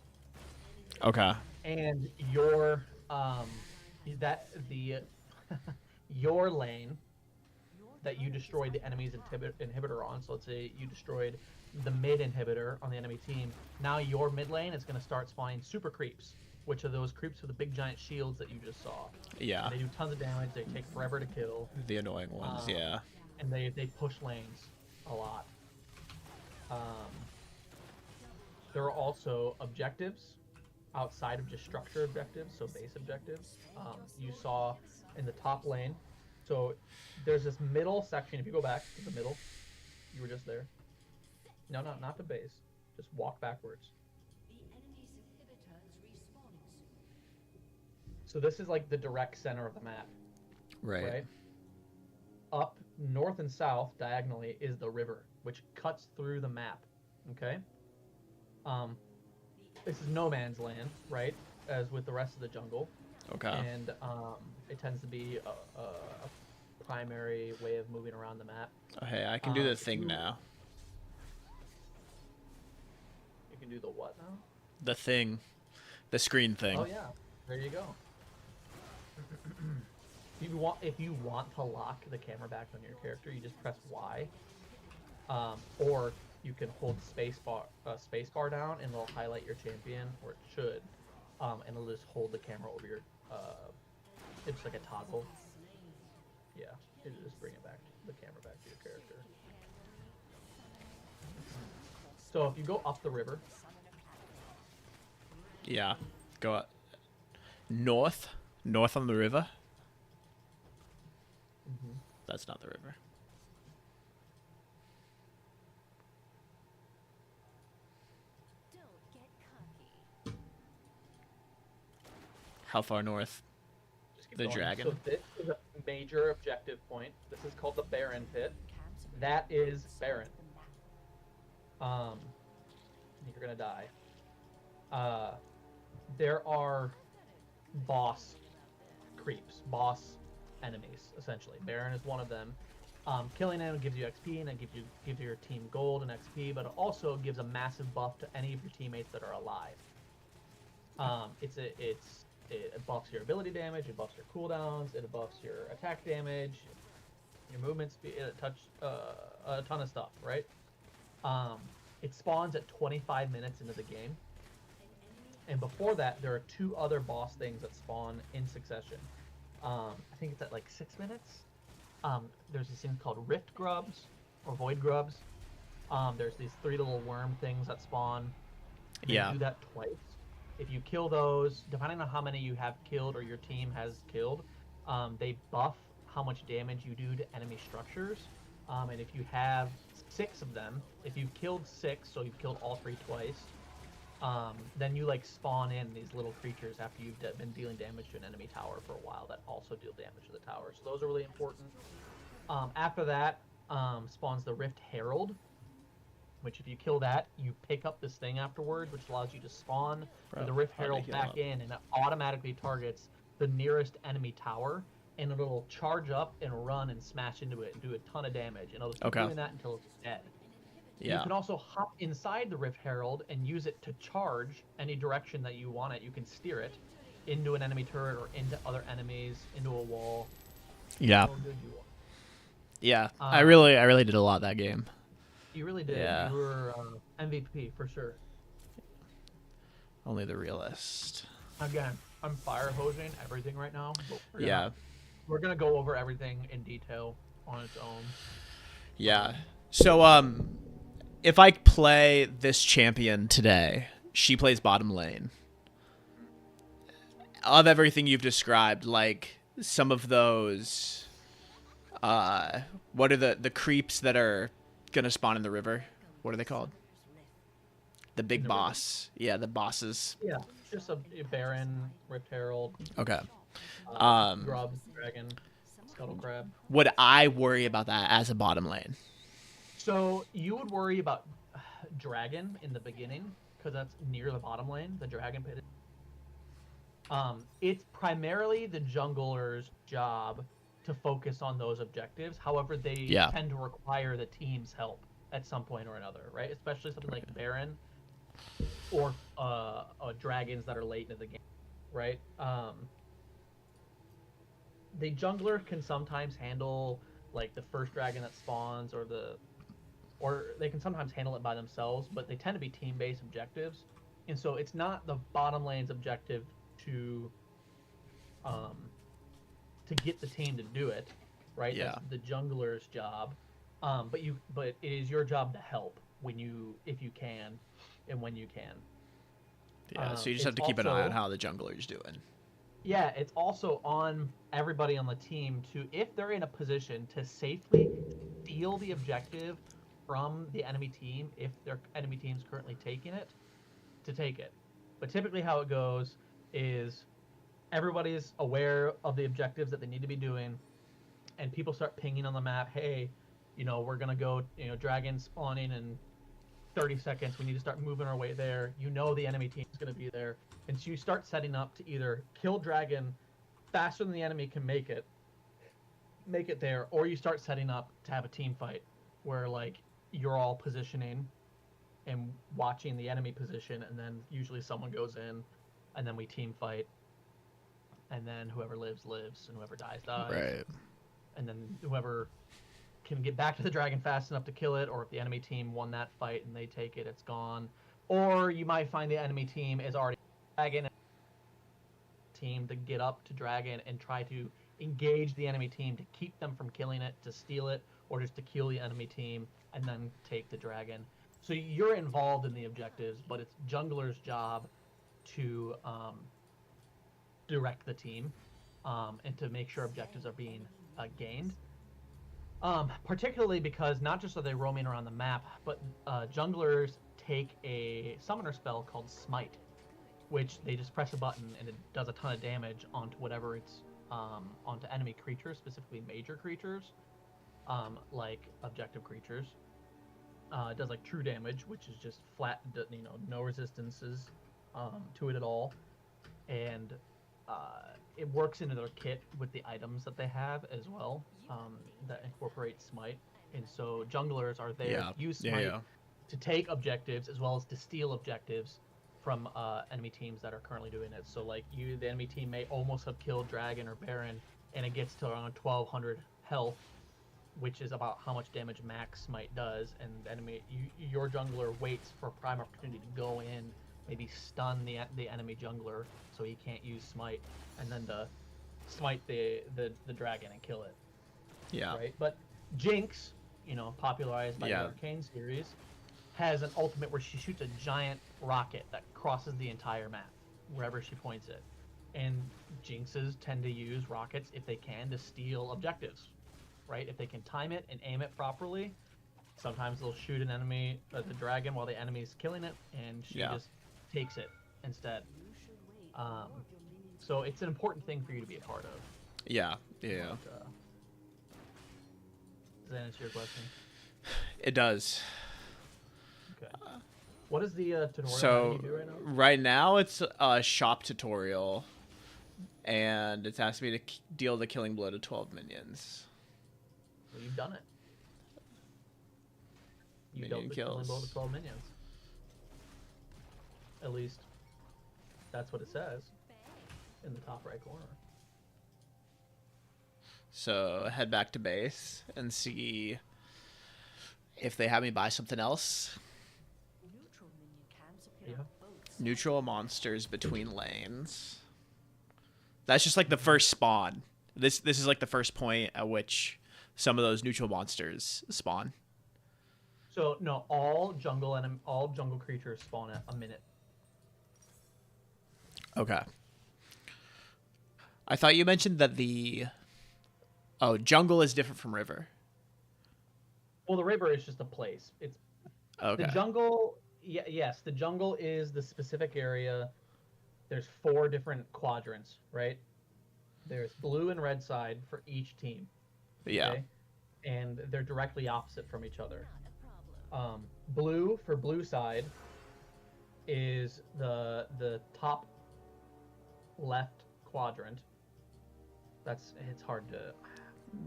Okay. And your your lane that you destroyed the enemy's inhibitor on. So let's say you destroyed the mid inhibitor on the enemy team. Now your mid lane is going to start spawning super creeps. which are those creeps with the big giant shields that you just saw. Yeah. They do tons of damage. They take forever to kill. The annoying ones, yeah. And they push lanes a lot. There are also objectives outside of just structure objectives, so base objectives. You saw in the top lane. So there's this middle section. If you go back to the middle, you were just there. No, not the base. Just walk backwards. So this is like the direct center of the map. Right? Up north and south diagonally is the river, which cuts through the map. Okay? This is no man's land, right? As with the rest of the jungle. Okay. And it tends to be a primary way of moving around the map. Oh, hey, I can do the thing now. You can do the what now? The thing. The screen thing. Oh yeah, there you go. If you want to lock the camera back on your character, you just press Y. Or you can hold space bar down, and it'll highlight your champion, or it should, and it'll just hold the camera over your. It's like a toggle. Yeah, it'll just bring the camera back to your character. So if you go up the river. Yeah, go up. North on the river. Mm-hmm. That's not the river. How far north? Just keep The going. dragon. So this is a major objective point. This is called the Baron Pit. That is Baron. You're gonna die. There are boss creeps, boss enemies, essentially. Baron is one of them. Killing him gives you XP, and it gives your team gold and XP, but it also gives a massive buff to any of your teammates that are alive. It buffs your ability damage, it buffs your cooldowns, it buffs your attack damage, your movement speed, it a ton of stuff, right? It spawns at 25 minutes into the game. And before that, there are 2 other boss things that spawn in succession. I think it's at like 6 minutes. There's these things called Rift Grubs, or Void Grubs. There's these 3 little worm things that spawn. Yeah. You do that twice. If you kill those, depending on how many you have killed or your team has killed, they buff how much damage you do to enemy structures. And if you have 6 of them, if you've killed 6, so you've killed all 3 twice, then you like spawn in these little creatures after you've been dealing damage to an enemy tower for a while that also deal damage to the tower. So those are really important. After that, spawns the Rift Herald, which if you kill that, you pick up this thing afterwards, which allows you to spawn the Rift Herald back in, and it automatically targets the nearest enemy tower, and it'll charge up and run and smash into it and do a ton of damage, and it'll keep doing that until it's dead. Yeah. You can also hop inside the Rift Herald and use it to charge any direction that you want it. You can steer it into an enemy turret or into other enemies, into a wall. Yeah. How good you are. Yeah. I really did a lot that game. You really did. Yeah. You were MVP for sure. Only the realist. Again, I'm fire hosing everything right now. But we're gonna go over everything in detail on its own. Yeah. So if I play this champion today, she plays bottom lane. Of everything you've described, like some of those, what are the creeps that are gonna spawn in the river? What are they called? The big boss. Yeah, the bosses. Yeah, just a Baron, Rift Herald. Okay. Grub, Dragon, Scuttle Crab. Would I worry about that as a bottom lane? So you would worry about Dragon in the beginning because that's near the bottom lane, the Dragon Pit. It's primarily the jungler's job to focus on those objectives. However, they tend to require the team's help at some point or another, right? Especially something like Baron or dragons that are late into the game, right? The jungler can sometimes handle like the first dragon that spawns, or they can sometimes handle it by themselves, but they tend to be team-based objectives. And so it's not the bottom lane's objective to um, to get the team to do it, right? Yeah. That's the jungler's job. But it is your job to help if you can, and when you can. Yeah, so you just have It's to keep an eye on also- how the jungler's doing. Yeah, it's also on everybody on the team to, if they're in a position to safely steal the objective from the enemy team, if their enemy team's currently taking it, to take it. But typically how it goes is everybody's aware of the objectives that they need to be doing, and people start pinging on the map, hey, we're going to go, dragon spawning in 30 seconds. We need to start moving our way there. The enemy team is going to be there. And so you start setting up to either kill dragon faster than the enemy can make it there, or you start setting up to have a team fight where like you're all positioning and watching the enemy position, and then usually someone goes in, and then we team fight, and then whoever lives, and whoever dies. Right. And then whoever can get back to the dragon fast enough to kill it, or if the enemy team won that fight and they take it, it's gone. Or you might find the enemy team is already dragon team to get up to dragon and try to engage the enemy team to keep them from killing it, to steal it, or just to kill the enemy team and then take the dragon. So you're involved in the objectives, but it's jungler's job to direct the team and to make sure objectives are being gained. Particularly because not just are they roaming around the map, but junglers take a summoner spell called Smite, which they just press a button and it does a ton of damage onto whatever it's onto enemy creatures, specifically major creatures, like objective creatures. It does like true damage, which is just flat, no resistances to it at all, and it works into their kit with the items that they have as well, that incorporate Smite. And so junglers are there to use Smite to take objectives as well as to steal objectives from enemy teams that are currently doing it. So like the enemy team may almost have killed Dragon or Baron, and it gets to around 1200 health, which is about how much damage max Smite does, and your jungler waits for a prime opportunity to go in, maybe stun the enemy jungler so he can't use Smite, and then to smite the dragon and kill it. Yeah. Right? But Jinx, popularized by the Arcane series, has an ultimate where she shoots a giant rocket that crosses the entire map, wherever she points it. And Jinxes tend to use rockets, if they can, to steal objectives. Right? If they can time it and aim it properly, sometimes they'll shoot an enemy, the dragon, while the enemy's killing it, and she just takes it instead. So it's an important thing for you to be a part of. Yeah. But, does that answer your question? It does. Okay. What is the tutorial So you do right now? right now it's a shop tutorial, and it's asked me to deal the killing blow to 12 minions. Well, you've done it. You Minion dealt the kills. killing blow to 12 minions. At least that's what it says in the top right corner. So head back to base and see if they have me buy something else. Neutral minion camps appear Yeah. on both Neutral monsters between lanes. That's just like the first spawn. This is like the first point at which some of those neutral monsters spawn. So no, all jungle creatures spawn at a minute. Okay. I thought you mentioned that jungle is different from river. Well, the river is just a place. It's Okay. the jungle. Yes, the jungle is the specific area. There's 4 different quadrants, right? There's blue and red side for each team. Yeah. Okay? And they're directly opposite from each other. Blue for blue side is the top left quadrant. It's hard to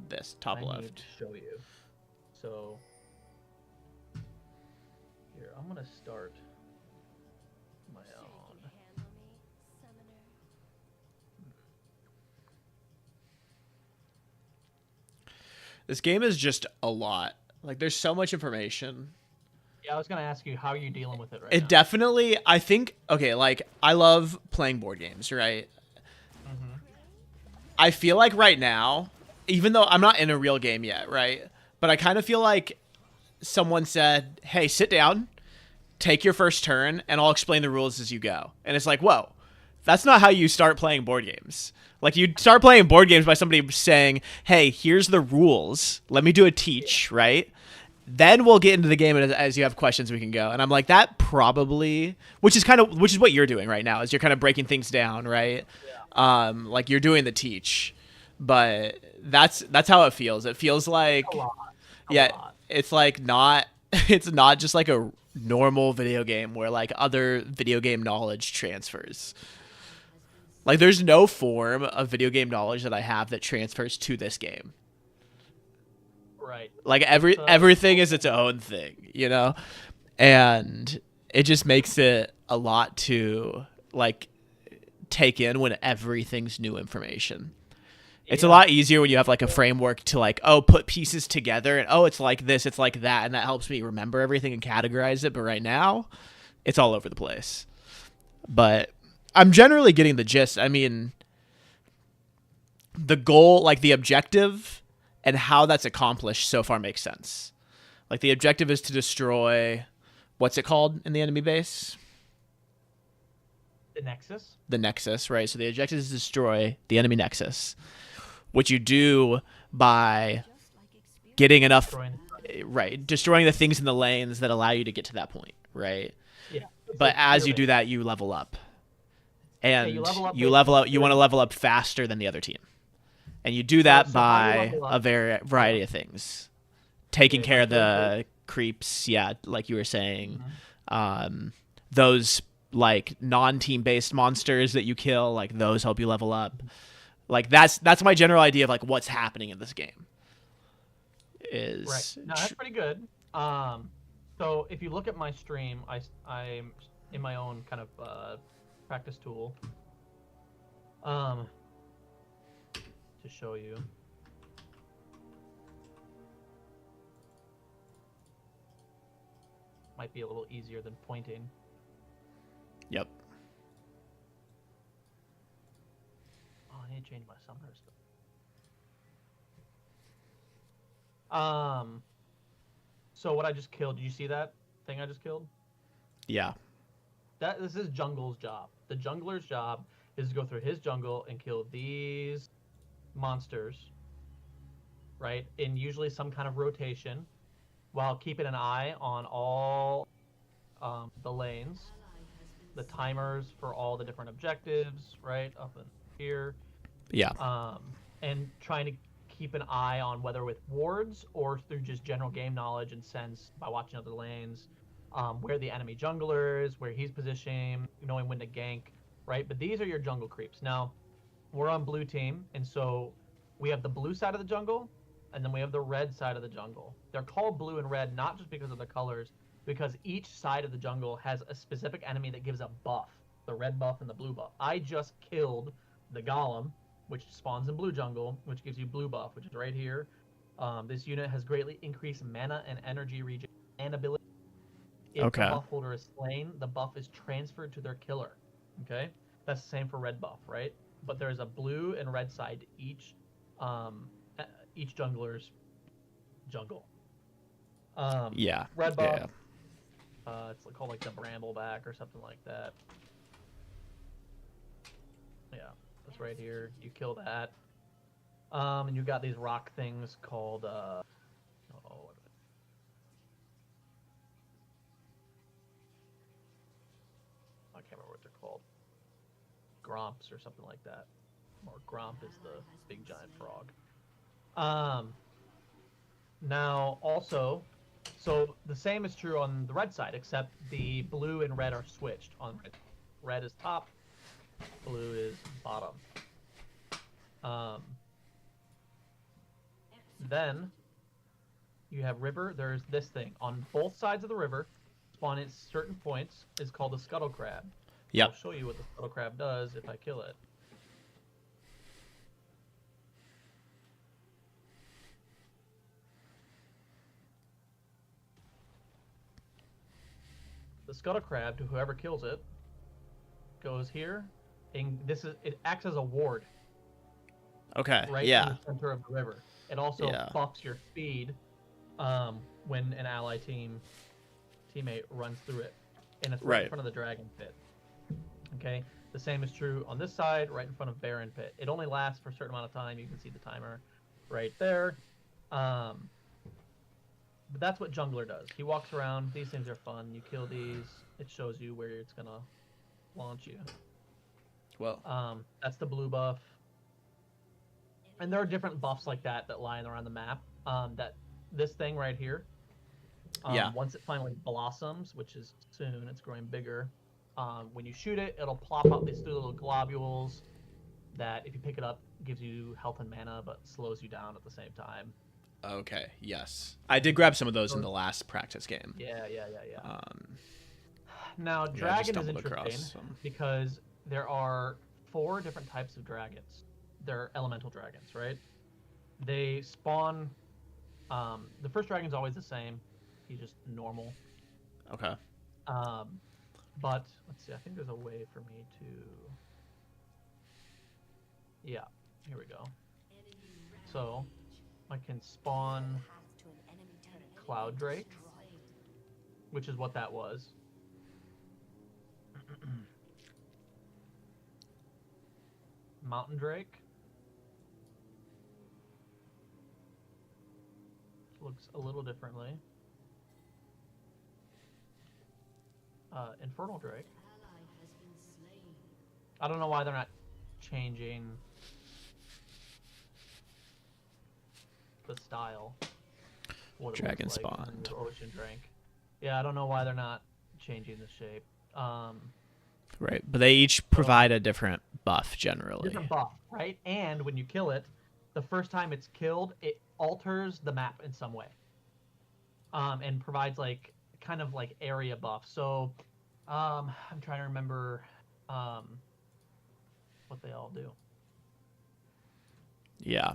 This top I need left. to show you. So here, I'm gonna start my own. This game is just a lot. Like there's so much information. Yeah, I was gonna ask you how are you dealing with it right It now? definitely, I think, okay, like, I love playing board games, right? Mm-hmm. I feel like right now, even though I'm not in a real game yet, right? But I kind of feel like someone said, hey, sit down, take your first turn, and I'll explain the rules as you go. And it's like, whoa, that's not how you start playing board games. Like, you start playing board games by somebody saying, hey, here's the rules. Let me do a teach, right? Then we'll get into the game, and as you have questions, we can go. And I'm like, that probably, which is what you're doing right now, is you're kind of breaking things down, right? Like you're doing the teach, but that's how it feels. It feels A like, lot. A yeah, lot. it's like not, it's not just like a normal video game where like other video game knowledge transfers. Like there's no form of video game knowledge that I have that transfers to this game. Right. Like It's everything is its own thing, you know? And it just makes it a lot to like take in when everything's new information. It's a yeah. lot easier when you have like a framework to like, oh, put pieces together and oh, it's like this, it's like that, and that helps me remember everything and categorize it. But right now, it's all over the place. But I'm generally getting the gist. I mean, the goal, like the objective and how that's accomplished so far makes sense. Like the objective is to destroy what's it called in the enemy base? The Nexus. The Nexus, right? So the objective is to destroy the enemy Nexus, which you do by getting enough, Destroying. right? Destroying the things in the lanes that allow you to get to that point, right? Yeah. But as you do that, you level up, and you level up you with- level up. You want to level up faster than the other team, and you do that So how do you by level a up? variety of things, taking Okay, care of like the creeps. Yeah, like you were saying, those like non-team based monsters that you kill, like those help you level up. Like that's my general idea of like what's happening in this game. Is Right. No, that's pretty good. So if you look at my stream, I'm in my own kind of practice tool. To show you. Might be a little easier than pointing. Yep. Oh, I need to change my summoner stuff. So what I just killed, did you see that thing I just killed? Yeah. This is Jungle's job. The jungler's job is to go through his jungle and kill these monsters, right? In usually some kind of rotation, while keeping an eye on all the lanes, the timers for all the different objectives, right? Up in here. Yeah. And trying to keep an eye on whether with wards or through just general game knowledge and sense by watching other lanes, where the enemy jungler is, where he's positioning, knowing when to gank, right? But these are your jungle creeps. Now, we're on blue team, and so we have the blue side of the jungle, and then we have the red side of the jungle. They're called blue and red not just because of the colors, because each side of the jungle has a specific enemy that gives a buff, the red buff and the blue buff. I just killed the golem, which spawns in blue jungle, which gives you blue buff, which is right here. This unit has greatly increased mana and energy regen and ability. If Okay. the buff holder is slain, the buff is transferred to their killer. Okay? That's the same for red buff, right? But there's a blue and red side to each jungler's jungle. Yeah. Red buff. Yeah. It's called like the Brambleback or something like that. Yeah, that's right here. You kill that. And you got these rock things called I can't remember what they're called. Gromps or something like that. Or Gromp is the big giant frog. Now also, so the same is true on the red side, except the blue and red are switched. On red, red is top, blue is bottom. Then you have river. There's this thing on both sides of the river. Spawn at certain points is called the scuttle crab. Yep. I'll show you what the scuttle crab does if I kill it. the scuttle crab, to whoever kills it, goes here, and it acts as a ward Okay. right Yeah. in the center of the river. It also buffs your speed when an ally teammate runs through it, and it's right in front of the dragon pit. Okay, the same is true on this side, right in front of Baron Pit. It only lasts for a certain amount of time. You can see the timer right there. But that's what Jungler does. He walks around. These things are fun. You kill these. It shows you where it's going to launch you. Well, that's the blue buff. And there are different buffs like that lie around the map. That this thing right here, once it finally blossoms, which is soon, it's growing bigger. When you shoot it, it'll plop out these three little globules that, if you pick it up, gives you health and mana, but slows you down at the same time. Okay, yes. I did grab some of those in the last practice game. Yeah. Now, dragon is interesting because there are 4 different types of dragons. They're elemental dragons, right? They spawn... the first dragon's always the same. He's just normal. Okay. But, let's see, I think there's a way for me to... Yeah, here we go. So, I can spawn Cloud Drake, which is what that was. Mountain Drake. Looks a little differently. Infernal Drake. I don't know why they're not changing the style. Dragon spawned. Ocean Drake. Yeah, I don't know why they're not changing the shape. Right, but they each provide a different buff generally. Different buff, right? And when you kill it, the first time it's killed, it alters the map in some way. And provides like kind of like area buff. So I'm trying to remember what they all do. Yeah.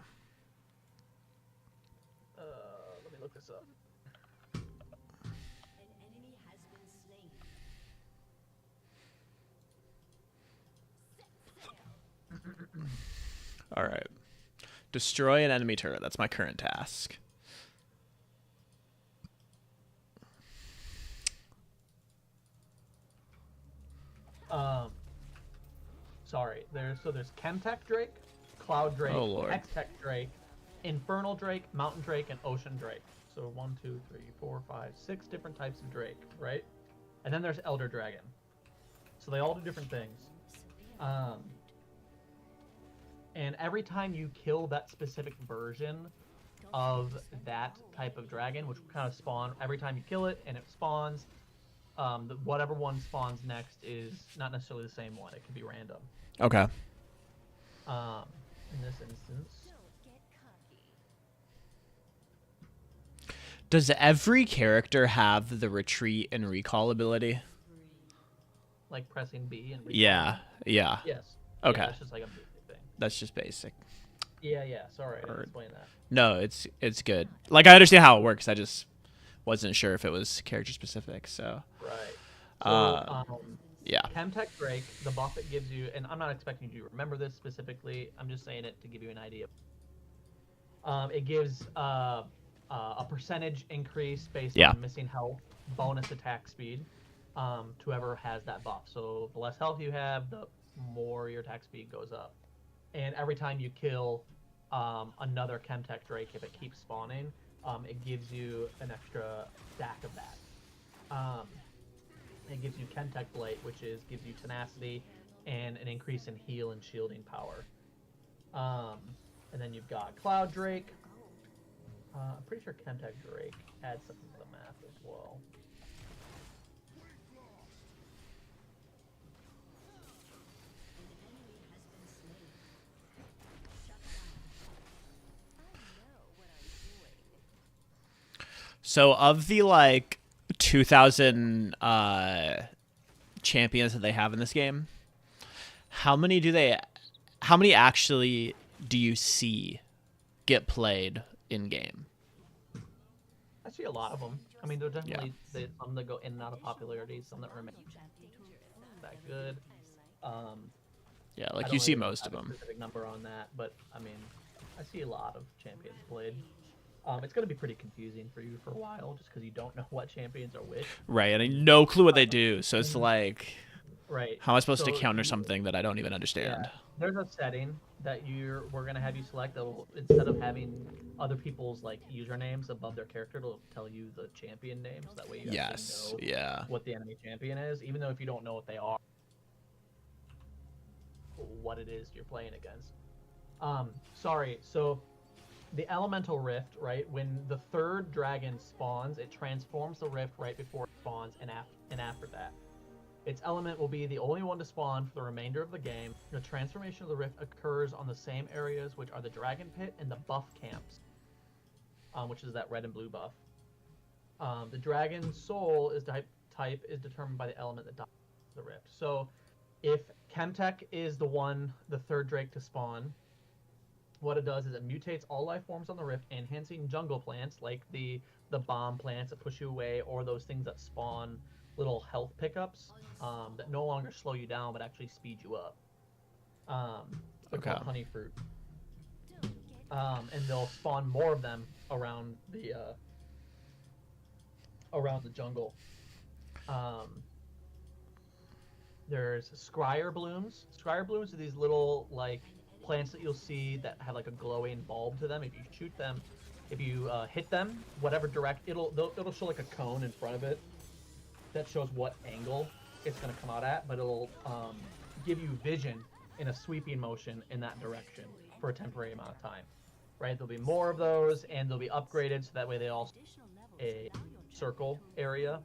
Let me look this up. An enemy has been slain. All right. Destroy an enemy turret. That's my current task. Sorry. There's Chemtech Drake, Cloud Drake, Hextech Drake, Infernal Drake, Mountain Drake, and Ocean Drake. So 1, 2, 3, 4, 5, 6 different types of Drake, right? And then there's Elder Dragon. So they all do different things. And every time you kill that specific version of that type of dragon, which will kind of spawn every time you kill it, and it spawns, whatever one spawns next is not necessarily the same one. It can be random. Okay. In this instance. Does every character have the retreat and recall ability? Like pressing B and recall? Yeah. Yes. Okay. Yeah, that's just like a basic thing. That's just basic. Yeah. Sorry, I didn't explain that. No, it's good. Like, I understand how it works. I just wasn't sure if it was character specific. So. Right. So, yeah. Chemtech Drake, the buff it gives you, and I'm not expecting you to remember this specifically. I'm just saying it to give you an idea. It gives a percentage increase based on missing health, bonus attack speed, to whoever has that buff. So the less health you have, the more your attack speed goes up. And every time you kill another Chemtech Drake, if it keeps spawning, it gives you an extra stack of that. It gives you Chemtech Blade, which gives you tenacity and an increase in heal and shielding power. And then you've got Cloud Drake. I'm pretty sure Chemtech Drake adds something to the map as well. So of the like 2,000 champions that they have in this game, how many actually do you see get played in game? I see a lot of them. I mean, there are definitely some that go in and out of popularity, some that remain that good. Yeah, I like don't you see really most have of a them. specific number on that, but I mean, I see a lot of champions played. It's going to be pretty confusing for you for a while, just because you don't know what champions are which. Right, and I no clue what they do. So it's and- like, Right. how am I supposed to So counter something that I don't even yeah, understand? there's a setting that we're gonna have you select that will, instead of having other people's like usernames above their character, it'll tell you the champion names. That way you Yes. actually know Yeah. what the enemy champion is, even though if you don't know what they are, what it is you're playing against. Sorry. So the elemental rift, right? When the third dragon spawns, it transforms the rift right before it spawns, and after that. Its element will be the only one to spawn for the remainder of the game. The transformation of the rift occurs on the same areas, which are the dragon pit and the buff camps, which is that red and blue buff. The dragon soul is type is determined by the element that dominates the rift. So, if Chemtech is the third drake to spawn, what it does is it mutates all life forms on the rift, enhancing jungle plants like the bomb plants that push you away, or those things that spawn little health pickups that no longer slow you down but actually speed you up. They're Okay. called honey fruit, and they'll spawn more of them around the jungle. There's scryer blooms. Scryer blooms are these little like plants that you'll see that have like a glowing bulb to them. If you shoot them, if you hit them, whatever it'll show like a cone in front of it that shows what angle it's going to come out at, but it'll give you vision in a sweeping motion in that direction for a temporary amount of time. Right? There'll be more of those, and they'll be upgraded so that way they all a circle area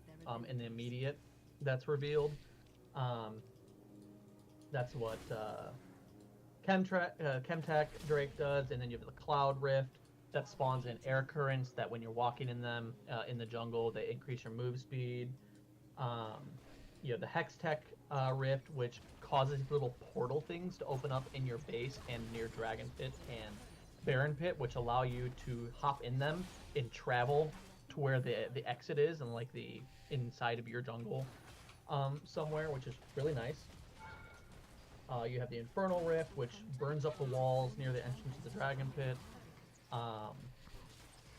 in the immediate that's revealed. That's what Chemtech Drake does, and then you have the Cloud Rift that spawns in air currents that when you're walking in them in the jungle, they increase your move speed. You have the Hextech Rift, which causes little portal things to open up in your base and near Dragon Pit and Baron Pit, which allow you to hop in them and travel to where the exit is and like the inside of your jungle somewhere, which is really nice. You have the Infernal Rift, which burns up the walls near the entrance to the Dragon Pit.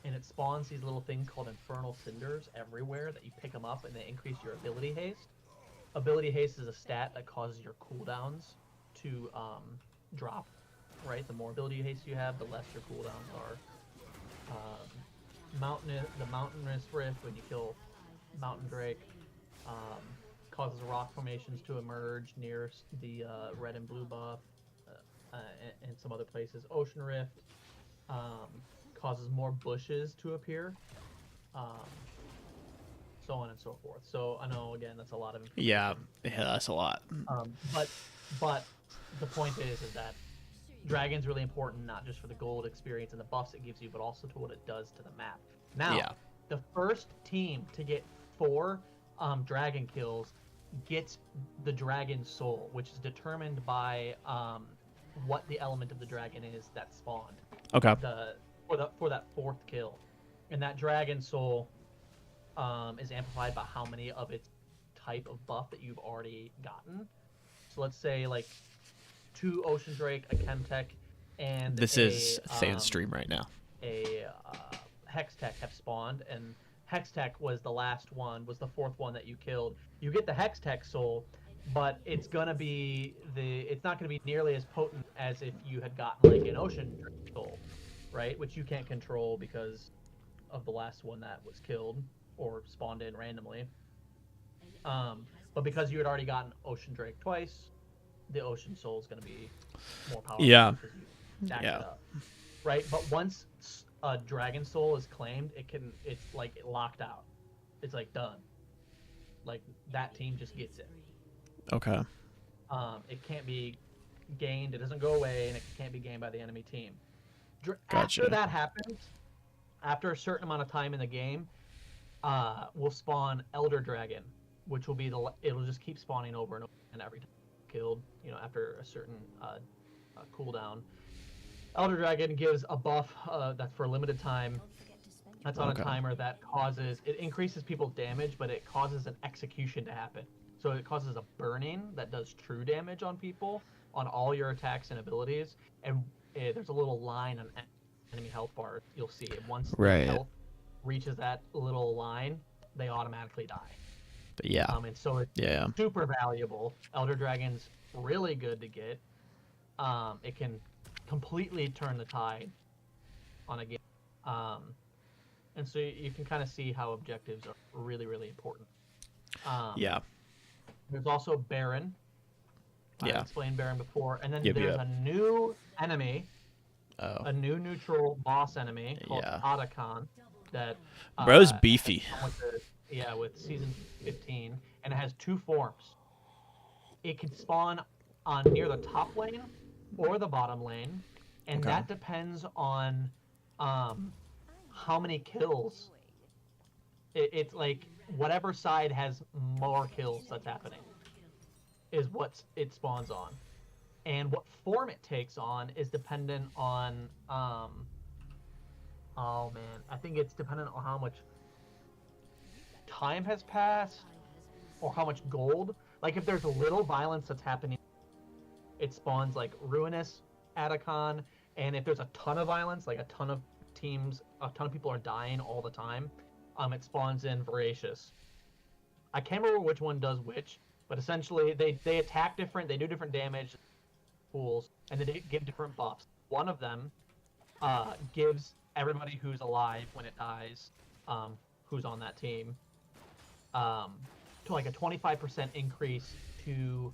And it spawns these little things called Infernal Cinders everywhere that you pick them up and they increase your ability haste. Ability haste is a stat that causes your cooldowns to drop, right? The more ability haste you have, the less your cooldowns are. The Mountainous Rift, when you kill Mountain Drake, causes rock formations to emerge near the red and blue buff and some other places. Ocean Rift causes more bushes to appear, so on and so forth. So I know, again, that's a lot of information. Yeah, that's a lot. But the point is that Dragon's really important, not just for the gold experience and the buffs it gives you, but also to what it does to the map. Now, the first team to get 4 dragon kills gets the dragon soul, which is determined by what the element of the dragon is that spawned. Okay. For that 4th kill, and that dragon soul is amplified by how many of its type of buff that you've already gotten. So let's say like 2 Ocean Drake, a Chemtech, and this is Thane's stream right now. A Hextech have spawned, and Hextech was the last one, was the 4th one that you killed. You get the Hextech soul, but it's not gonna be nearly as potent as if you had gotten like an Ocean Drake soul, right? Which you can't control because of the last one that was killed or spawned in randomly. But because you had already gotten Ocean Drake twice, the Ocean Soul is going to be more powerful. Yeah. Because you stacked it up, right? But once a Dragon Soul is claimed, it's like locked out. It's like done. Like that team just gets it. Okay. It can't be gained. It doesn't go away, and it can't be gained by the enemy team. Gotcha. After that happens, after a certain amount of time in the game, we'll spawn Elder Dragon, which will be it'll just keep spawning over and over and every time killed, after a certain cooldown. Elder Dragon gives a buff that's for a limited time That's on Okay. a timer that it increases people's damage, but it causes an execution to happen. So it causes a burning that does true damage on people, on all your attacks and abilities. And there's a little line on enemy health bar. You'll see it. Once their Right. health reaches that little line, they automatically die. But yeah. And so it's Yeah. super valuable. Elder Dragon's really good to get. It can completely turn the tide on a game. And so you can kind of see how objectives are really, really important. Yeah. There's also Baron. Yeah. I explained Baron before. And then Yep, there's yep. a new enemy, Oh. a new neutral boss enemy called Yeah. Otacon that Bro's beefy. with season 15, and it has 2 forms. It can spawn on near the top lane or the bottom lane, and Okay. that depends on how many kills. It's like whatever side has more kills that's happening is what it spawns on, and what form it takes on is dependent on oh man, I think it's dependent on how much time has passed or how much gold. Like if there's a little violence that's happening, it spawns like Ruinous Atacon, and if there's a ton of violence, like a ton of people are dying all the time, it spawns in Voracious. I can't remember which one does which, but essentially they attack different, they do different damage pools, and they give different buffs. One of them gives everybody who's alive when it dies, who's on that team, to like a 25% increase to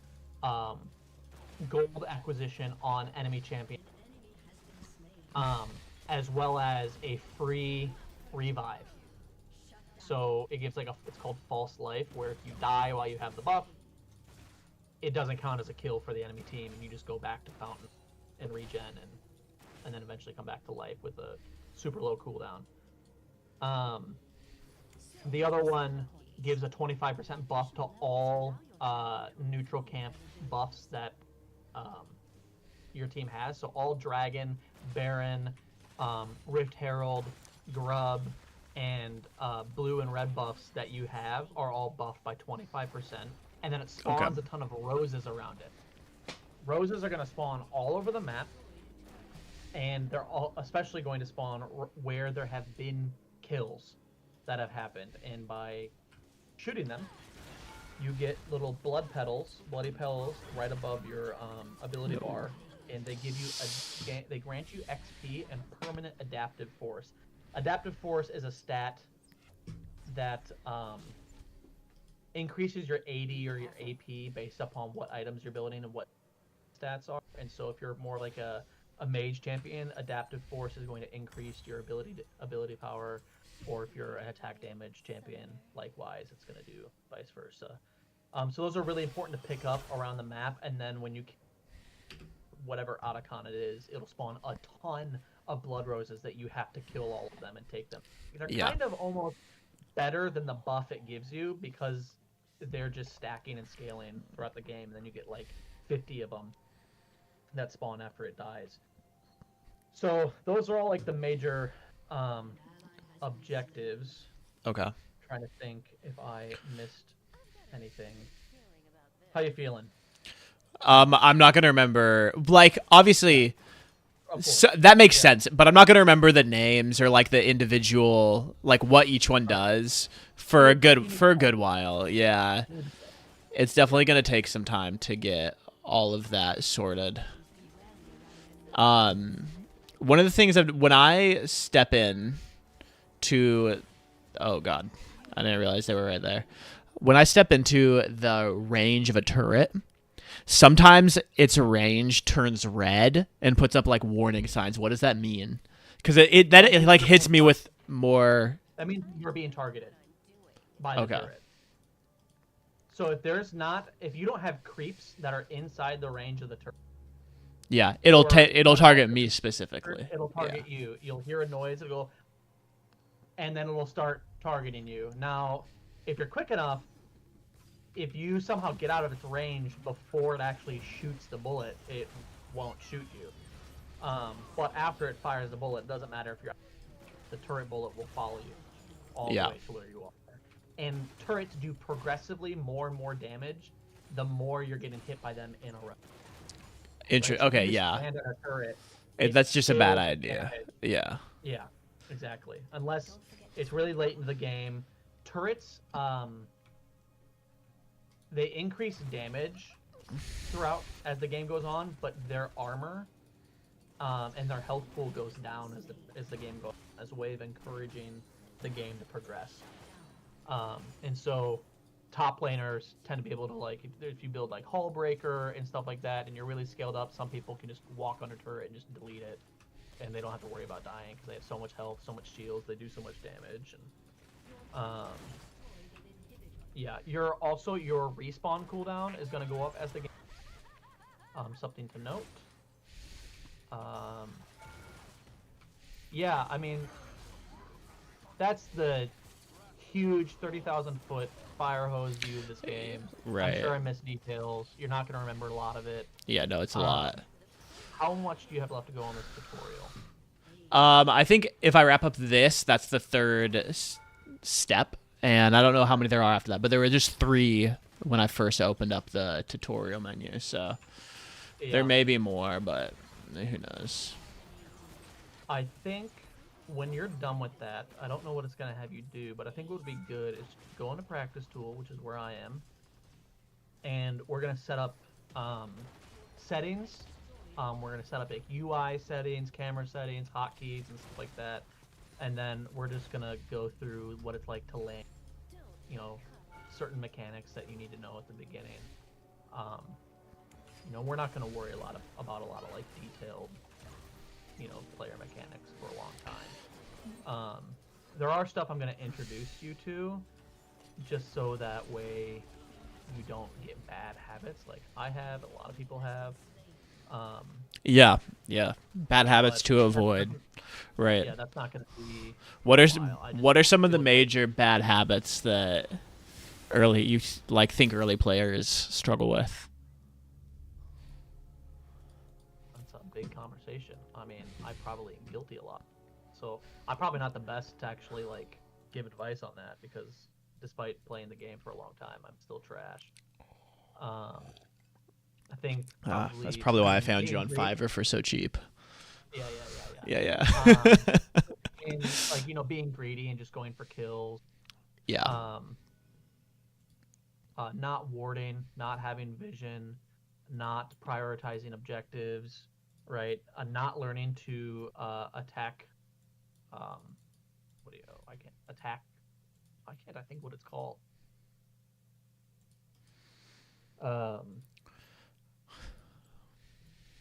gold acquisition on enemy champion, as well as a free revive. So it gives it's called false life, where if you die while you have the buff, it doesn't count as a kill for the enemy team, and you just go back to fountain and regen, and then eventually come back to life with a super low cooldown. The other one gives a 25% buff to all neutral camp buffs that your team has. So all Dragon, Baron, Rift Herald, Grub, and blue and red buffs that you have are all buffed by 25%. And then it spawns a ton of roses around it. Roses are going to spawn all over the map, and they're all especially going to spawn where there have been kills that have happened. And by shooting them, you get little bloody petals right above your ability bar, and they give you they grant you XP and permanent adaptive force. Adaptive force is a stat that increases your AD or your AP based upon what items you're building and what stats are. And so if you're more like a mage champion, adaptive force is going to increase your ability power, or if you're an attack damage champion, likewise, it's going to do vice versa. So those are really important to pick up around the map, and then when you whatever Otacon it is, it'll spawn a ton of blood roses that you have to kill all of them and take them. They're kind of almost better than the buff it gives you, because they're just stacking and scaling throughout the game, and then you get like 50 of them that spawn after it dies. So those are all like the major objectives. Okay. I'm trying to think if I missed anything. How you feeling? I'm not gonna remember. Like, obviously, so, that makes sense. But I'm not gonna remember the names or like the individual, like what each one does for a good while. Yeah, it's definitely gonna take some time to get all of that sorted. One of the things when I step in to, oh god, I didn't realize they were right there. When I step into the range of a turret, sometimes its range turns red and puts up like warning signs. What does that mean? Because it like hits me with more. That means you're being targeted by the turret. So if you don't have creeps that are inside the range of the turret. Yeah, it'll target me specifically. It'll target you. You'll hear a noise. It'll go, and then it'll start targeting you. Now, if you're quick enough, if you somehow get out of its range before it actually shoots the bullet, it won't shoot you. But after it fires the bullet, it doesn't matter if you're the turret bullet will follow you all Yeah. the way to where you are. And turrets do progressively more and more damage the more you're getting hit by them in a row. Right? So if Okay, you just yeah. land on a turret, That's just a bad still idea. damage. Yeah. Yeah, exactly. Unless it's really late into the game. Turrets, they increase damage throughout as the game goes on, but their armor and their health pool goes down as the game goes on, as a way of encouraging the game to progress. And so top laners tend to be able to, like, if you build like Hull Breaker and stuff like that, and you're really scaled up, some people can just walk under turret and just delete it, and they don't have to worry about dying because they have so much health, so much shields, they do so much damage. And yeah, your respawn cooldown is going to go up as the game. Something to note. Yeah, I mean, that's the huge 30,000 foot fire hose view of this game. Right. I'm sure I missed details. You're not going to remember a lot of it. Yeah, no, it's a lot. How much do you have left to go on this tutorial? I think if I wrap up this, that's the third step, and I don't know how many there are after that, but there were just 3 when I first opened up the tutorial menu, so there may be more, but who knows. I think when you're done with that, I don't know what it's going to have you do, but I think what would be good is go into practice tool, which is where I am, and we're going to set up settings. We're going to set up like UI settings, camera settings, hotkeys, and stuff like that. And then we're just going to go through what it's like to land, certain mechanics that you need to know at the beginning. We're not going to worry about a lot of like detailed, player mechanics for a long time. There are stuff I'm going to introduce you to, just so that way you don't get bad habits like I have, a lot of people have. Yeah. Bad habits to avoid. Right. Yeah, that's not going to be. What are some of the major bad habits that early players struggle with? That's a big conversation. I mean, I probably am guilty a lot, so I'm probably not the best to actually like give advice on that, because despite playing the game for a long time, I'm still trash. I think that's probably why I found you on Fiverr for so cheap. Yeah. And like, being greedy and just going for kills. Yeah. Not warding, not having vision, not prioritizing objectives, right? Not learning to attack. I think what it's called.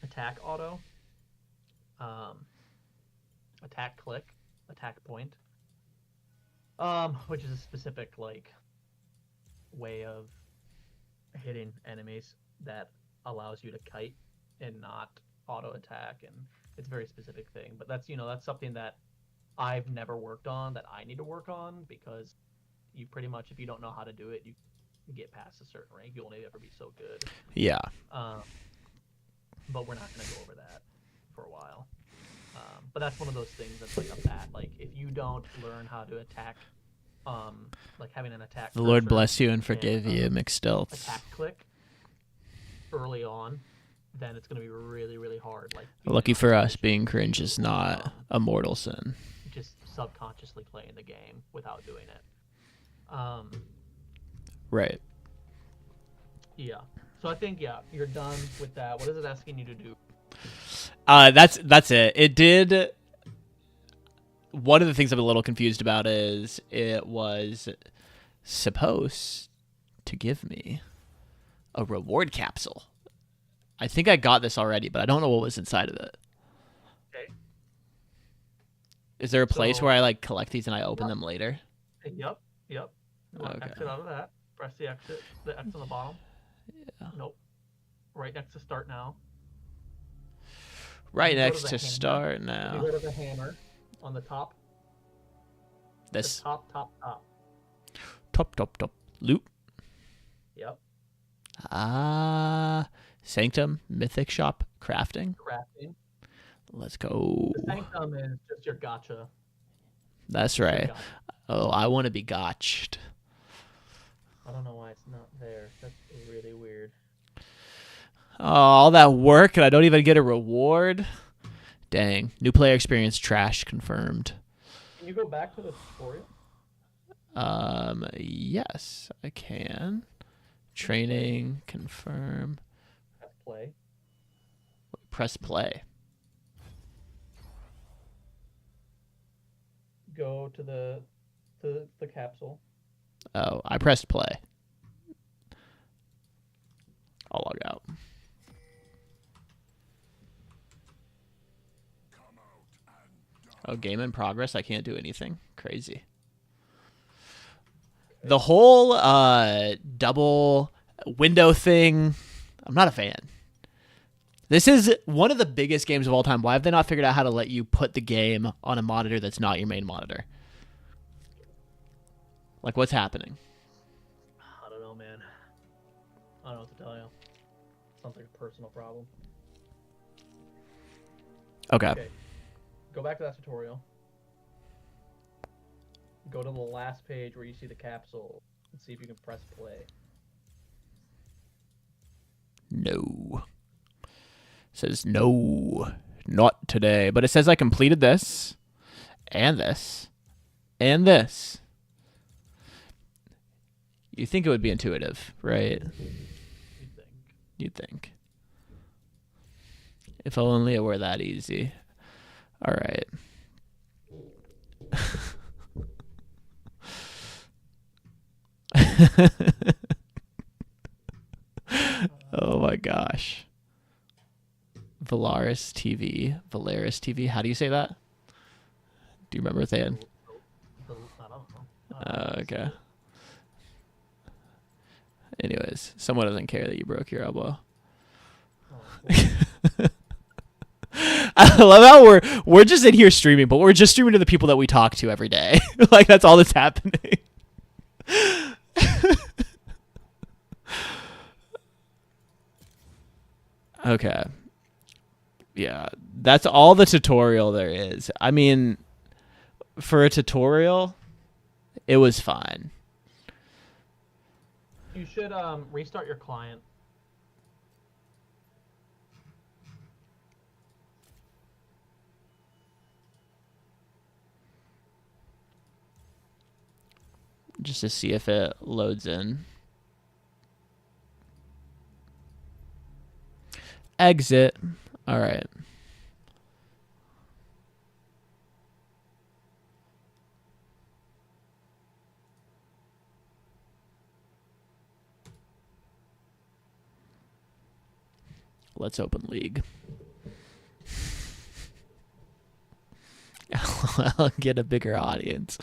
Attack auto, attack click, attack point, which is a specific like way of hitting enemies that allows you to kite and not auto attack, and it's a very specific thing. But that's something that I've never worked on, that I need to work on, because you pretty much, if you don't know how to do it, you get past a certain rank, you'll only ever be so good. Yeah. But we're not going to go over that for a while. But that's one of those things that's like a bad, like if you don't learn how to attack, like having an attack. The Lord bless you and forgive you, McStilts. Attack click early on, then it's going to be really, really hard. Like lucky for us, being cringe is not a mortal sin. Just subconsciously playing the game without doing it. Right. Yeah. So I think, you're done with that. What is it asking you to do? That's it. It did. One of the things I'm a little confused about is it was supposed to give me a reward capsule. I think I got this already, but I don't know what was inside of it. Okay. Is there a place where I like collect these and I open them later? Yep. Okay. Exit out of that. Press the X on the bottom. Yeah. Nope. Right next to start now. Right next to start now. You go to the hammer on the top. This. The top. Top. Loot. Yep. Sanctum, Mythic Shop, Crafting. Crafting. Let's go. The Sanctum is just your gacha. That's right. Oh, I want to be gotched. I don't know why it's not there. That's really weird. Oh, all that work and I don't even get a reward? Dang. New player experience trash confirmed. Can you go back to the tutorial? Yes, I can. Training, confirm. Press play. Press play. Go to the capsule. Oh, I pressed play. I'll log out. Oh, game in progress. I can't do anything. Crazy. The whole double window thing, I'm not a fan. This is one of the biggest games of all time. Why have they not figured out how to let you put the game on a monitor that's not your main monitor? Like, what's happening? I don't know, man. I don't know what to tell you. Sounds like a personal problem. Okay. Go back to that tutorial. Go to the last page where you see the capsule and see if you can press play. No. It says no, not today. But it says I completed this, and this, and this. You think it would be intuitive, right? You'd think. If only it were that easy. All right. Oh my gosh. Valaris TV. How do you say that? Do you remember saying? I don't know. Okay. Anyways, someone doesn't care that you broke your elbow. I love how we're just in here streaming, but we're just streaming to the people that we talk to every day. Like, that's all that's happening. Okay. Yeah, that's all the tutorial there is. I mean, for a tutorial, it was fine. You should restart your client. Just to see if it loads in. Exit. All right. Let's open League. I'll get a bigger audience.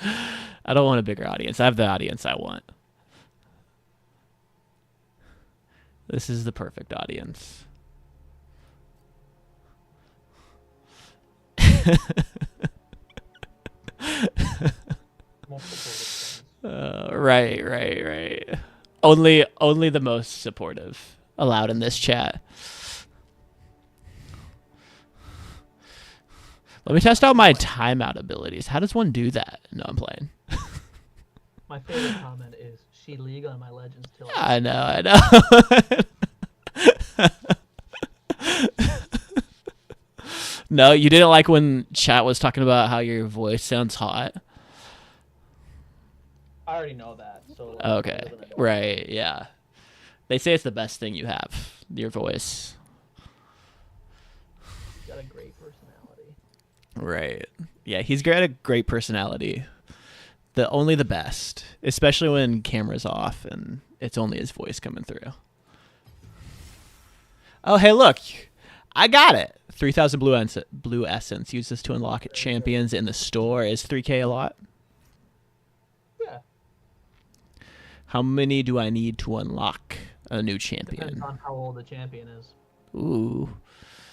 I don't want a bigger audience. I have the audience I want. This is the perfect audience. Right. Only the most supportive allowed in this chat. Let me test out my timeout abilities. How does one do that? No, I'm playing. My favorite comment is, she legal in my Legends till. I know. No, you didn't like when chat was talking about how your voice sounds hot? I already know that. So like, Okay. Right, yeah. They say it's the best thing you have, your voice. He's got a great personality. Right. Yeah, he's got a great personality. Only the best, especially when camera's off and it's only his voice coming through. Oh, hey, look. I got it. 3,000 blue essence. Use this to unlock champions in the store. Is 3K a lot? Yeah. How many do I need to unlock a new champion? Depends on how old the champion is. Ooh.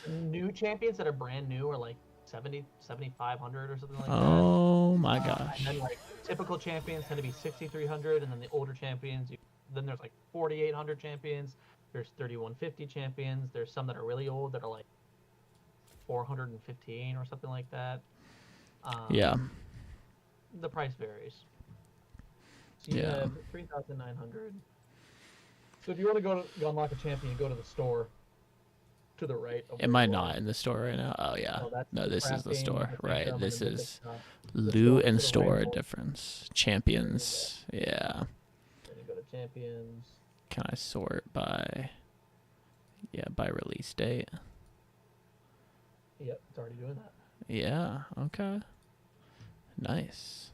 New champions that are brand new are like 7,500 or something like that. Oh my gosh. And then like typical champions tend to be 6,300, and then the older champions, then there's like 4,800 champions. There's 3,150 champions. There's some that are really old that are like 415 or something like that. Yeah. the price varies. So you Yeah. have 3,900. So if you want to go unlock a champion, go to the store to the right of Am where I you not are. in the store right now? Oh yeah. No, that's No, the this is the crafting, store. the Right. sanctum, and the This mythic is stuff. The loot store to and the right store of difference. there you go. Champions. Yeah. Then you go to champions. Can I sort by by release date? Yep, it's already doing that. Yeah. Okay. Nice.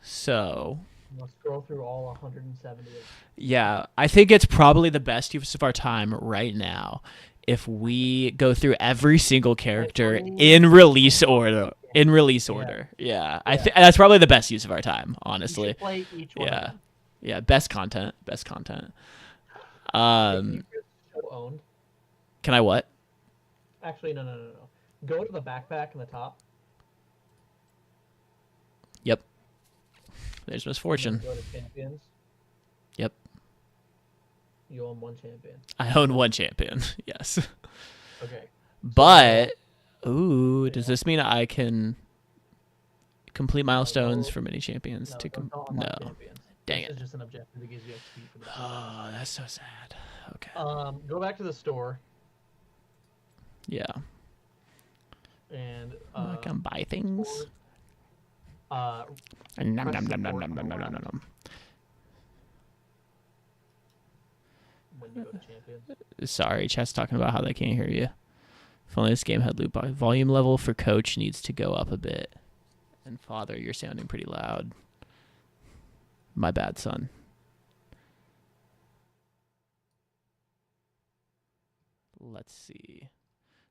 So, I'm gonna scroll through all 170 of them. yeah, I think it's probably the best use of our time right now if we go through every single character in release order. In release Yeah. order. Yeah. Yeah. That's probably the best use of our time, You honestly. should play each one of Yeah. them. Yeah, best content. Best content. Can you just show owned? Can I what? Actually, no. Go to the backpack in the top. Yep. There's And misfortune. then go to champions. Yep. You own one champion. I own one champion. Yes. Okay. But does this mean I can complete milestones no. for mini champions No, to don't unlock champions. Dang This it. is just an objective that gives you XP for the backpack. Oh, that's so sad. Okay. Go back to the store Yeah. and I can buy things. store, Nom, press nom, nom, nom, support nom, on nom, the nom, nom, left nom. when you go to champions. Sorry, chat's talking about how they can't hear you. If only this game had loop volume level for coach needs to go up a bit. And father, you're sounding pretty loud. My bad, son. Let's see.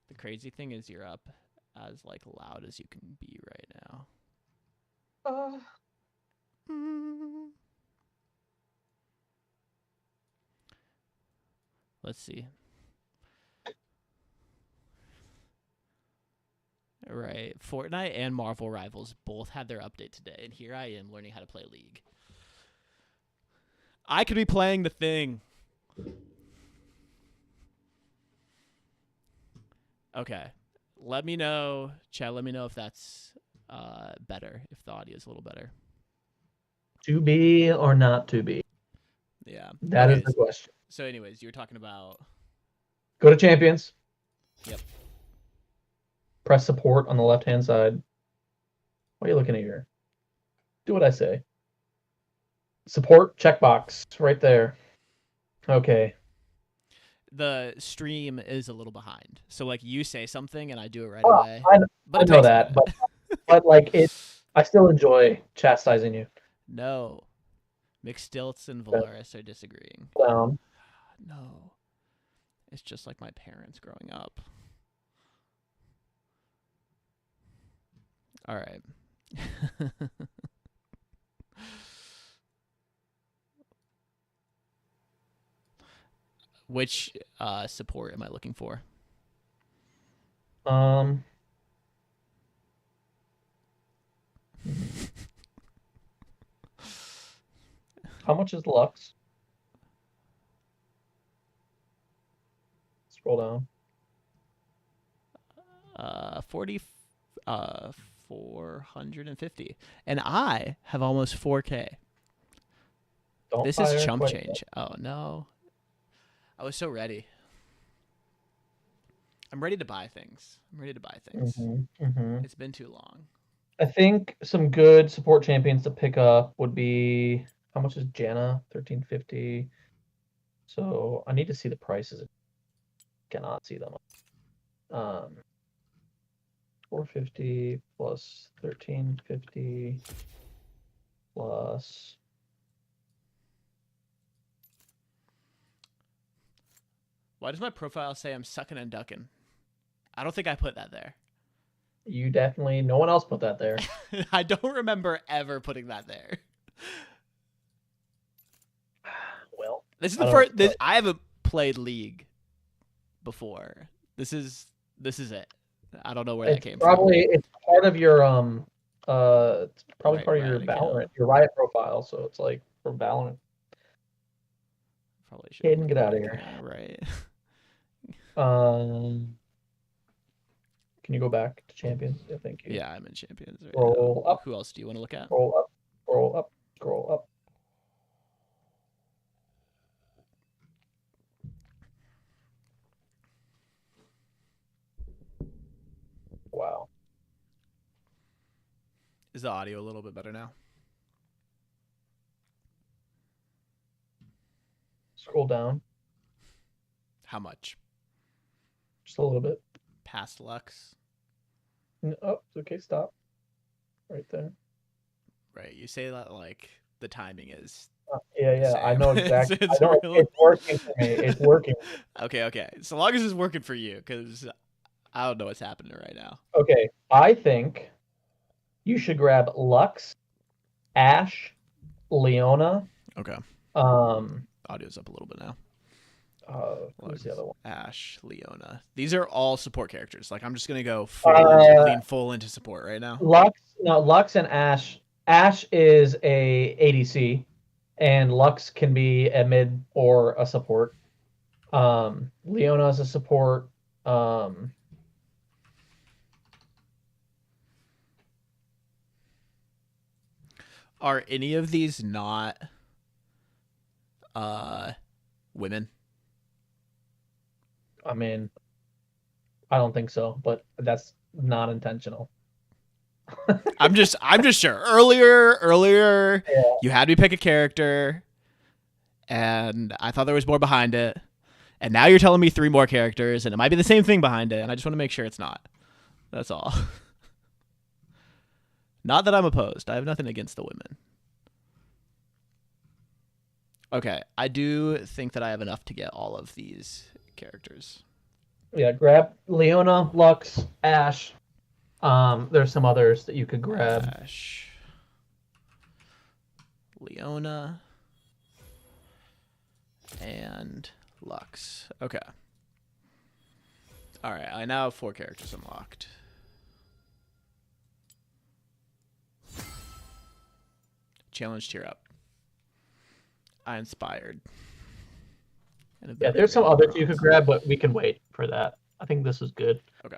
The crazy thing is you're up as like loud as you can be right now. Let's see. Right. Fortnite and Marvel Rivals both had their update today, and here I am learning how to play League. I could be playing the thing. Okay. Let me know, chat, let me know if that's better, if the audio is a little better. To be or not to be? Yeah. That is the question. So anyways, you were talking about... Go to champions. Yep. Press support on the left-hand side. What are you looking at here? Do what I say. Support checkbox right there. Okay. The stream is a little behind. So like you say something and I do it right Well, away. I But know that, but like I still enjoy chastising you. No. McStilts and Valaris are disagreeing. Clown. No. It's just like my parents growing up. All right. Which support am I looking for? How much is Lux? Scroll down. 450. And I have almost 4K. This is chump change. Oh no. I was so ready. I'm ready to buy things. It's been too long. I think some good support champions to pick up would be, how much is Janna? 1350. So I need to see the prices. Cannot see them. 450 plus 1350 plus. Why does my profile say I'm sucking and ducking? I don't think I put that there. You definitely, no one else put that there. I don't remember ever putting that there. Well, This is the first. I haven't played League before. This is it. I don't know where that came from. It's part of your it's probably part of your Riot Valorant, account. your Riot profile. So it's like for Valorant. Probably should. Caden, get out of here. Right. Can you go back to champions? Yeah, thank you. Yeah, I'm in champions right Scroll now. up. Who else do you want to look at? Scroll up. Scroll up. Scroll up. Wow. Is the audio a little bit better now? Scroll down How much? just a little bit. Past Lux? Oh, okay, stop. Right there. Right. You say that like the timing is. Yeah, I Same. know exactly. It's I know really- it's working for me. It's working. Okay. So long as it's working for you, because I don't know what's happening right now. Okay, I think you should grab Lux, Ash, Leona. Okay. Audio's up a little bit now. Who's the other one? Ash, Leona. These are all support characters. Like I'm just gonna go full, lean full into support right now. Lux and Ash. Ash is a ADC, and Lux can be a mid or a support. Leona is a support. Are any of these not women? I mean, I don't think so, but that's not intentional. I'm just sure. Earlier, Yeah. you had me pick a character, and I thought there was more behind it. And now you're telling me 3 more characters, and it might be the same thing behind it, and I just want to make sure it's not. That's all. Not that I'm opposed. I have nothing against the women. Okay, I do think that I have enough to get all of these characters. Yeah, grab Leona, Lux, Ash. There's some others that you could grab. Ash, Leona, and Lux. Okay. All right, I now have 4 characters unlocked. Challenge tier up. I inspired. Yeah, there's some others you could grab, but we can wait for that. I think this is good. Okay.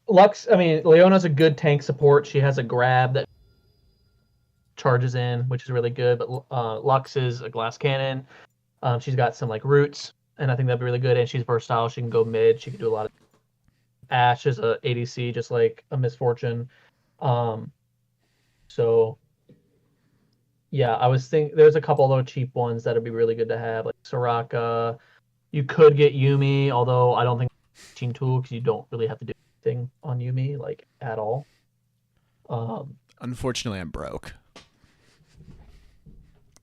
Leona's a good tank support. She has a grab that charges in, which is really good. But Lux is a glass cannon. She's got some like roots, and I think that'd be really good. And she's versatile. She can go mid. She can do a lot of. Ash is a ADC, just like a Misfortune. So yeah, I was thinking there's a couple of little cheap ones that'd be really good to have, like Soraka. You could get Yumi, although I don't think it's a team tool because you don't really have to do anything on Yumi like at all. Unfortunately, I'm broke.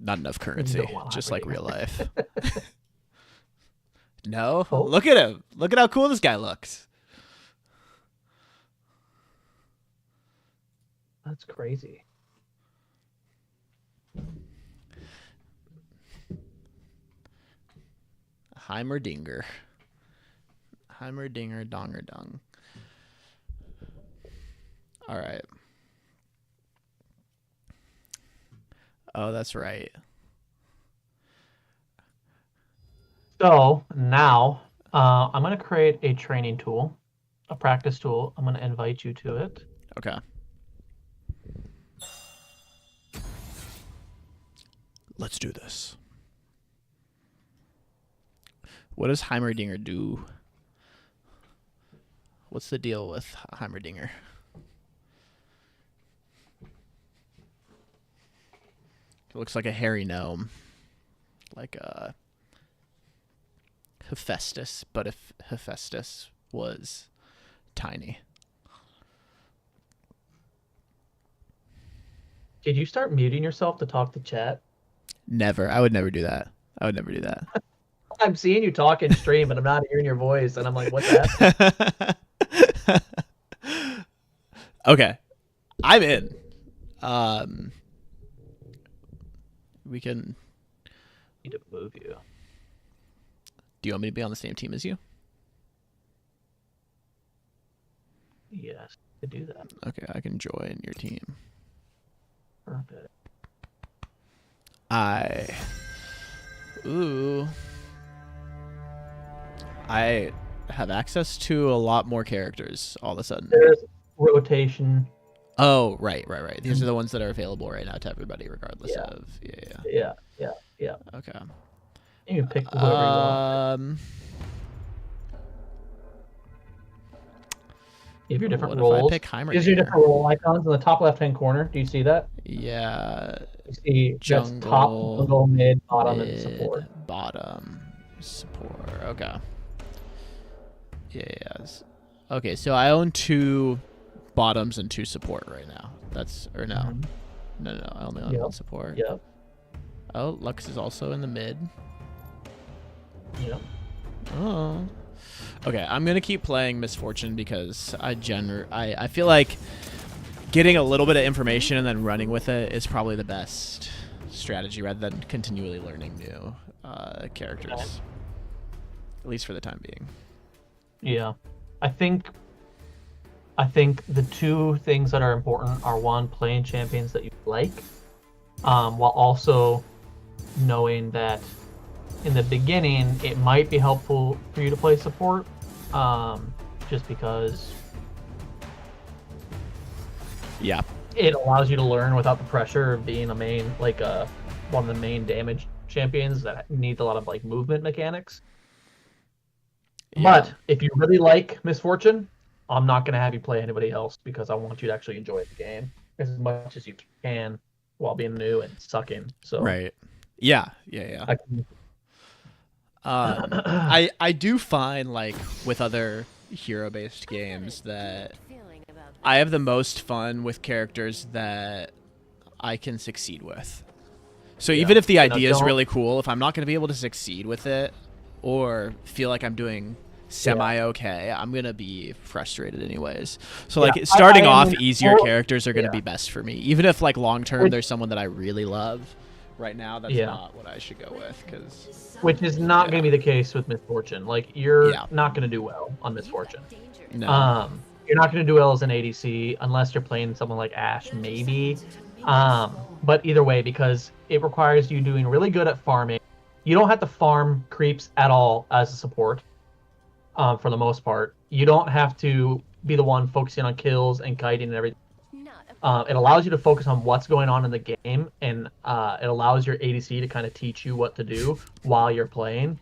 Not enough currency, just like real life. No, Oh. Look at him. Look at how cool this guy looks. That's crazy. Heimerdinger. Heimerdinger, donger dung. All right. Oh, that's right. So now I'm going to create a training tool, a practice tool. I'm going to invite you to it. Okay. Let's do this. What does Heimerdinger do? What's the deal with Heimerdinger? It looks like a hairy gnome. Like a Hephaestus, but if Hephaestus was tiny. Did you start muting yourself to talk to chat? Never. I would never do that. I would never do that. I'm seeing you talk in stream, and I'm not hearing your voice, and I'm like, what's that? Okay. I'm in. We can. Need to move you. Do you want me to be on the same team as you? Yes, to do that. Okay, I can join your team. Perfect. Ooh. I have access to a lot more characters all of a sudden? There's rotation. Oh, right. These are the ones that are available right now to everybody, regardless Yeah. of. Yeah. Okay. You can pick whoever you want. You have your different What roles. if I pick Heimer These are your here? different role icons in the top left-hand corner. Do you see that? Yeah. You see that's Jungle, top, jungle, mid, bottom, and mid, support. Bottom, support. Okay. Yes. Okay, so I own 2 bottoms and 2 support right now. That's or no. Mhm. No. I only own 1 support. Yep. Oh, Lux is also in the mid. Yep. Oh. Okay, I'm gonna keep playing Misfortune because I feel like getting a little bit of information and then running with it is probably the best strategy rather than continually learning new characters. Okay. At least for the time being. Yeah. I think the 2 things that are important are, 1, playing champions that you like, while also knowing that in the beginning it might be helpful for you to play support, just because it allows you to learn without the pressure of being a main, like one of the main damage champions that needs a lot of like movement mechanics. But if you really like Misfortune, I'm not going to have you play anybody else because I want you to actually enjoy the game as much as you can while being new and sucking. So Right. Yeah. I do find, like, with other hero-based games that I have the most fun with characters that I can succeed with. So even if the idea is really cool, if I'm not going to be able to succeed with it or feel like I'm doing semi-okay, I'm going to be frustrated anyways. So, like, starting off, easier characters are going to be best for me. Even if, like, long-term there's someone that I really love. Right now, that's not what I should go with. Which is not going to be the case with Misfortune. Like, you're not going to do well on Misfortune. No. You're not going to do well as an ADC unless you're playing someone like Ashe, maybe. But either way, because it requires you doing really good at farming. You don't have to farm creeps at all as a support, for the most part. You don't have to be the one focusing on kills and kiting and everything. It allows you to focus on what's going on in the game, and it allows your ADC to kind of teach you what to do while you're playing,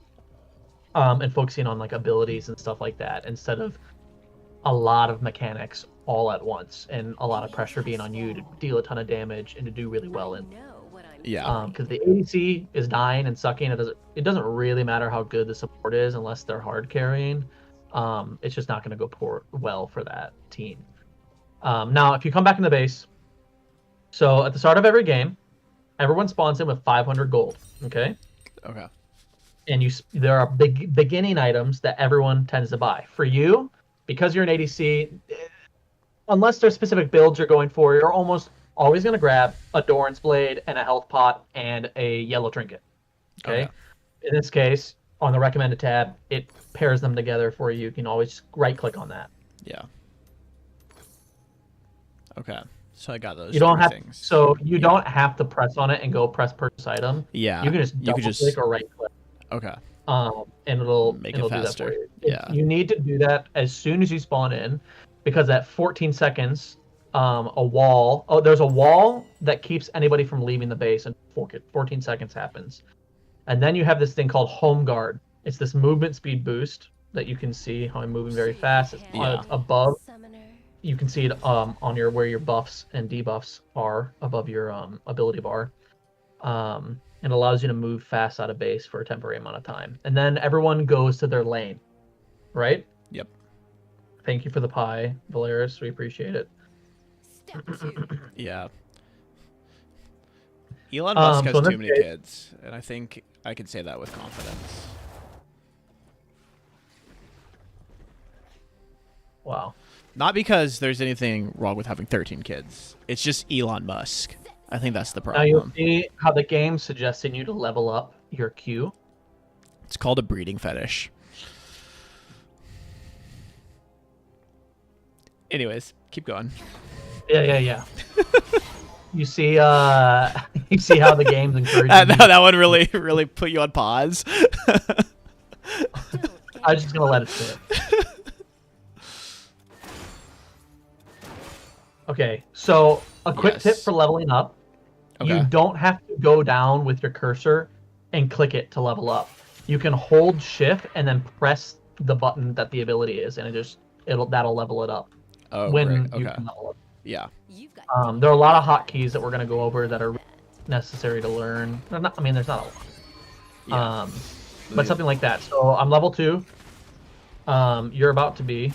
and focusing on like abilities and stuff like that instead of a lot of mechanics all at once and a lot of pressure being on you to deal a ton of damage and to do really well in. Because the ADC is dying and sucking. It doesn't really matter how good the support is unless they're hard carrying. It's just not going to go well for that team. Now, if you come back in the base, so at the start of every game, everyone spawns in with 500 gold. Okay. And there are beginning items that everyone tends to buy. For you, because you're an ADC, unless there's specific builds you're going for, you're almost always going to grab a Doran's Blade and a health pot and a yellow trinket. Okay. In this case, on the recommended tab, it pairs them together for you. You can always right-click on that. Okay. So I got those. You don't have things. So you don't have to press on it and go press purchase item. Yeah. You can just double-click or right-click. Okay. And it'll Make do it faster. that for you. Yeah. You need to do that as soon as you spawn in, because at 14 seconds, there's a wall that keeps anybody from leaving the base, and 14 seconds happens. And then you have this thing called Home Guard. It's this movement speed boost that you can see how I'm moving very fast. It's above. You can see it on where your buffs and debuffs are above your ability bar. It allows you to move fast out of base for a temporary amount of time. And then everyone goes to their lane, right? Yep. Thank you for the pie, Valeris. We appreciate it. Yeah. Elon Musk has so too many kids, and I think I can say that with confidence. Wow. Not because there's anything wrong with having 13 kids. It's just Elon Musk. I think that's the problem. Now you'll see how the game's suggesting you to level up your Q. It's called a breeding fetish. Anyways, keep going. Yeah. You see you see how the game's encouraging that one really put you on pause. I was just gonna let it sit. Okay, so a quick tip Yes. for leveling up. Okay. You don't have to go down with your cursor and click it to level up. You can hold shift and then press the button that the ability is, and that'll level it up Oh, when great. you Okay. can level up. Yeah. You've got There are a lot of hotkeys that we're gonna go over that are necessary to learn. There's not a lot. Yeah. But something like that. So I'm level 2. You're about to be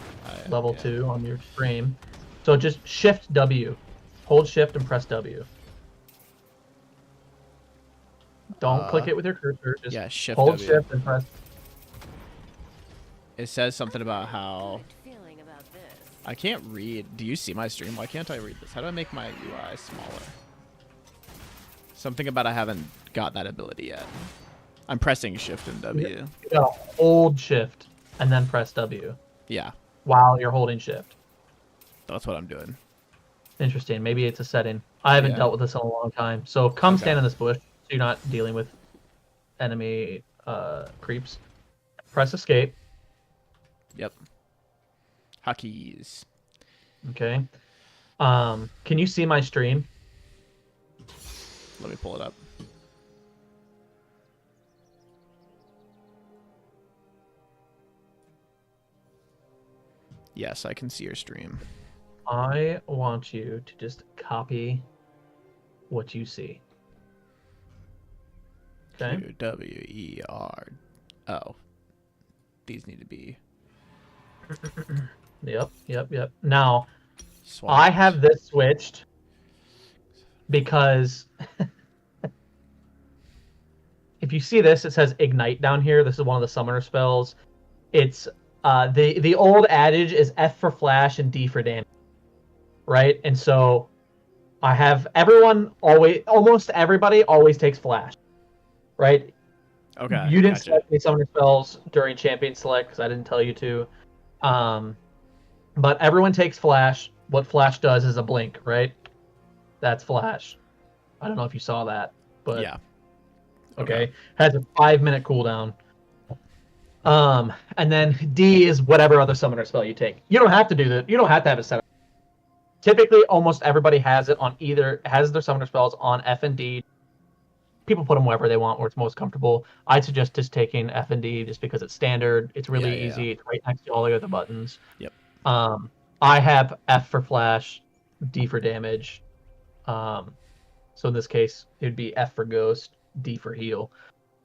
level 2 on your stream. So just shift W. Hold shift and press W. Don't click it with your cursor. Just yeah, shift hold W. shift and press. It says something about how good feeling about this. I can't read. Do you see my stream? Why can't I read this? How do I make my UI smaller? Something about I haven't got that ability yet. I'm pressing shift and W. You gotta hold shift and then press W Yeah, while you're holding shift. that's what I'm doing. Interesting. Maybe it's a setting. I haven't Yeah. dealt with this in a long time. So come Okay. stand in this bush so you're not dealing with enemy creeps. Press escape. Yep. Hotkeys. Okay. Can you see my stream? Let me pull it up. Yes, I can see your stream. I want you to just copy what you see. Okay. QWER. Oh. These need to be Yep. Now, swapped. I have this switched because if you see this, it says ignite down here. This is one of the summoner spells. It's the old adage is F for flash and D for damage, right? And so I have almost everybody always takes flash, right? Okay. You didn't gotcha. select any summoner spells during champion select because I didn't tell you to. But everyone takes flash. What flash does is a blink, right? That's flash. I don't know if you saw that, but Yeah. okay. Has a 5-minute cooldown. And then D is whatever other summoner spell you take. You don't have to do that. You don't have to have it set up. Typically, almost everybody has their summoner spells on F and D. People put them wherever they want, where it's most comfortable. I'd suggest just taking F and D just because it's standard. It's really Yeah. easy. It's right next to all the other buttons. Yep. I have F for flash, D for damage. So in this case, it'd be F for ghost, D for heal.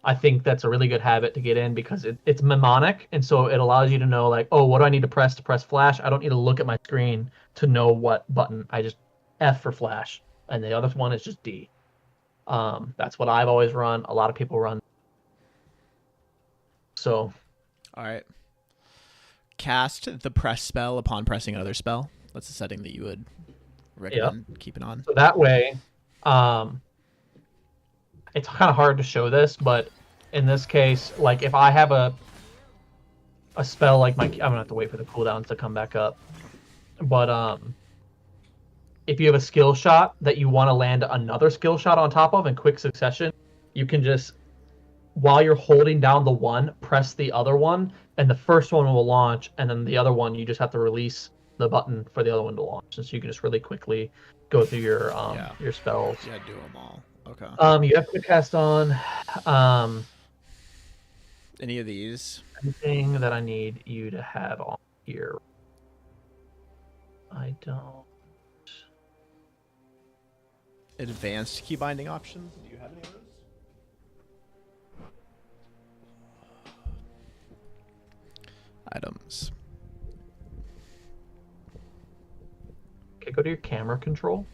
I think that's a really good habit to get in because it's mnemonic, and so it allows you to know, like, oh, what do I need to press flash? I don't need to look at my screen to know what button. I just F for flash, and the other one is just D. That's what I've always run. A lot of people run. So. All right. Cast the press spell upon pressing another spell. That's a setting that you would recommend keeping on. So that way, it's kind of hard to show this, but in this case, like if I have a spell like I'm gonna have to wait for the cooldowns to come back up. But if you have a skill shot that you want to land another skill shot on top of in quick succession, you can just, while you're holding down the one, press the other one, and the first one will launch, and then the other one you just have to release the button for the other one to launch. So you can just really quickly go through your spells. Yeah, do them all. Okay. You have quick cast on. Any of these? Anything that I need you to have on here? I don't. Advanced key binding options. Do you have any of those? Items. Okay, go to your camera control.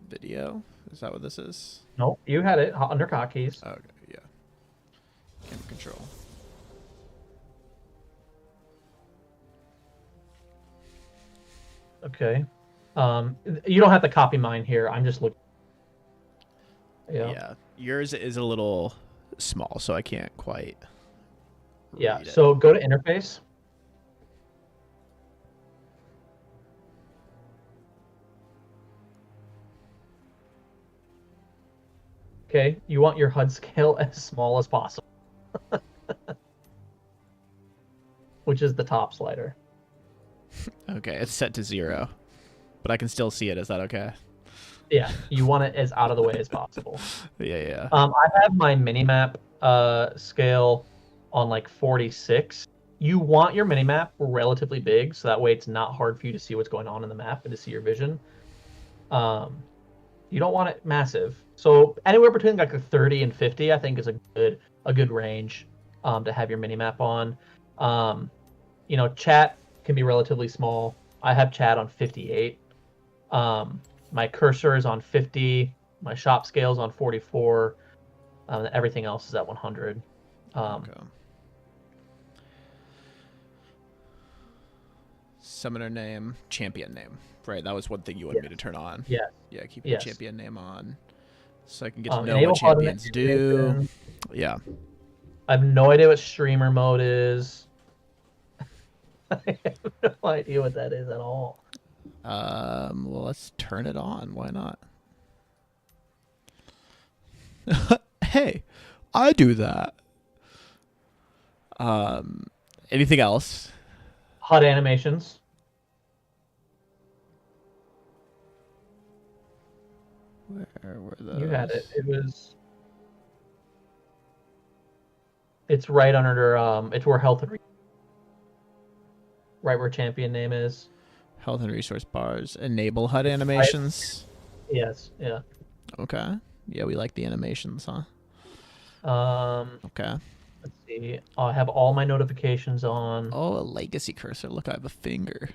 Video. Is that what this is? Nope, you had it under hotkeys. Okay, yeah. Camera control. Okay. You don't have to copy mine here. I'm just looking. Yeah. Yours is a little small, so I can't quite. Yeah. read it. So go to interface. Okay. You want your HUD scale as small as possible, which is the top slider. Okay, it's set to 0, but I can still see it. Is that okay? Yeah, you want it as out of the way as possible. Yeah. I have my minimap scale on like 46. You want your minimap relatively big, so that way it's not hard for you to see what's going on in the map and to see your vision. You don't want it massive. So anywhere between like a 30 and 50, I think is a good range to have your minimap on. Chat can be relatively small. I have chat on 58. My cursor is on 50. My shop scale is on 44. Everything else is at 100. Okay. Summoner name, champion name. Right, that was one thing you wanted me to turn on. Yeah. Yeah, keep Yes. the champion name on, so I can get to know Enable what champions do. animation. Yeah. I have no idea what streamer mode is. I have no idea what that is at all. Well, let's turn it on. Why not? Hey, I do that. Anything else? HUD animations. Where were those? You had it. It's right under it's where health and right where champion name is. Health and resource bars. Enable HUD animations. Yes, yeah. Okay. Yeah, we like the animations, huh? Okay. Let's see. I have all my notifications on. Oh, a legacy cursor. Look, I have a finger.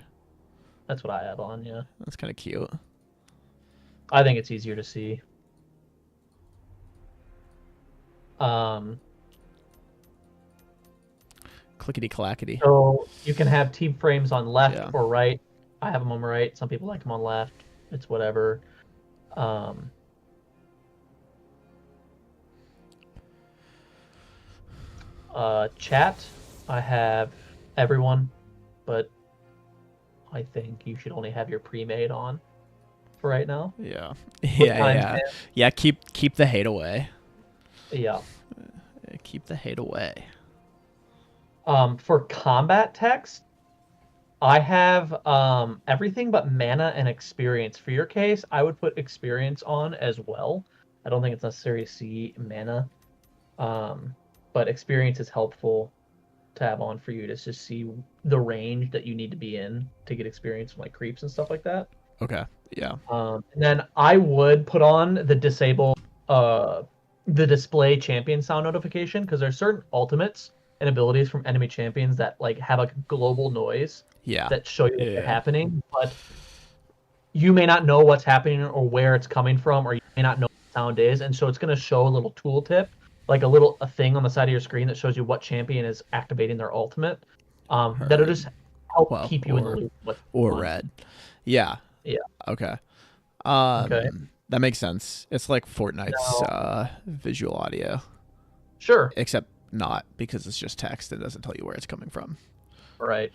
That's what I have on, yeah. That's kind of cute. I think it's easier to see. Clickety clackety. So you can have team frames on left Yeah. or right. I have them on right. Some people like them on left. It's whatever. Chat, I have everyone, but I think you should only have your pre-made on for right now. Yeah. Yeah. Yeah, keep the hate away. Yeah. Keep the hate away. For combat text, I have everything but mana and experience. For your case, I would put experience on as well. I don't think it's necessary to see mana. But experience is helpful to have on for you to just see the range that you need to be in to get experience from like creeps and stuff like that. Okay. Yeah. And then I would put on the disable the display champion sound notification, because there's certain ultimates and abilities from enemy champions that like have a global noise that show you what's happening, but you may not know what's happening or where it's coming from, or you may not know what the sound is, and so it's going to show a little tooltip, like a thing on the side of your screen that shows you what champion is activating their ultimate. That'll just help keep you in the loop. Or red. Yeah. Yeah. Okay. Okay. That makes sense. It's like Fortnite's visual audio. Sure. Except not, because it's just text. It doesn't tell you where it's coming from. Right.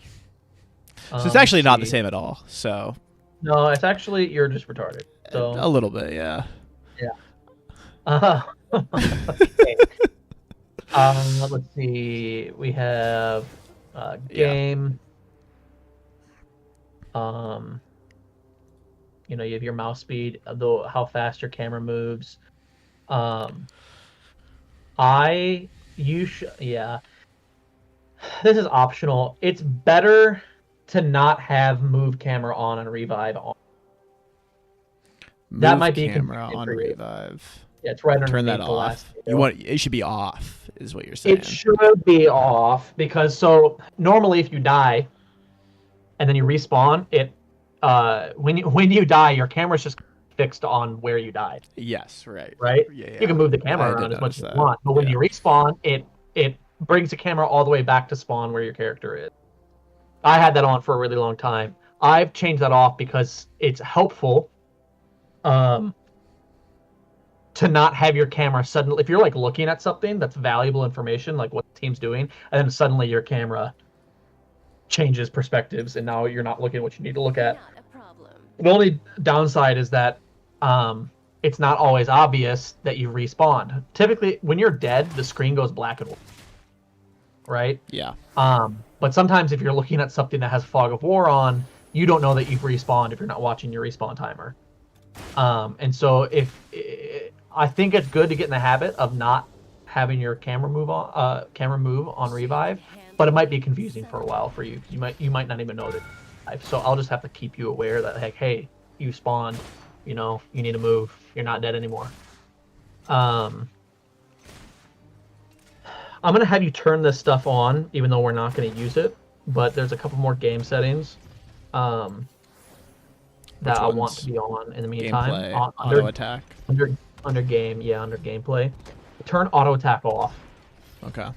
So it's actually not the same at all. So. No, it's actually, you're just retarded. So a little bit, yeah. Yeah. Okay. Let's see. We have game. You have your mouse speed, how fast your camera moves. This is optional. It's better to not have move camera on and revive on. That might be camera on for you. revive. Yeah, it's right underneath. Turn that the off. last video. It should be off, is what you're saying. It should be off, because normally if you die and then you respawn, when you die, your camera's just fixed on where you died. Yes, right. Right? Yeah. You can move the camera around as much as you want, but when you respawn, it brings the camera all the way back to spawn where your character is. I had that on for a really long time. I've changed that off because it's helpful to not have your camera suddenly, if you're like looking at something that's valuable information, like what the team's doing, and then suddenly your camera changes perspectives and now you're not looking at what you need to look at. Not a problem. The only downside is that it's not always obvious that you've respawned. Typically, when you're dead, the screen goes black and white. right? Yeah. But sometimes if you're looking at something that has Fog of War on, you don't know that you've respawned if you're not watching your respawn timer. And so I think it's good to get in the habit of not having your camera move on revive, but it might be confusing for a while for you. You might not even know that. So I'll just have to keep you aware that, like, hey, you spawned, you need to move. You're not dead anymore. I'm gonna have you turn this stuff on, even though we're not gonna use it. But there's a couple more game settings that I want to be on in the meantime. Gameplay, auto attack. Under game, under gameplay. Turn auto attack off. Okay.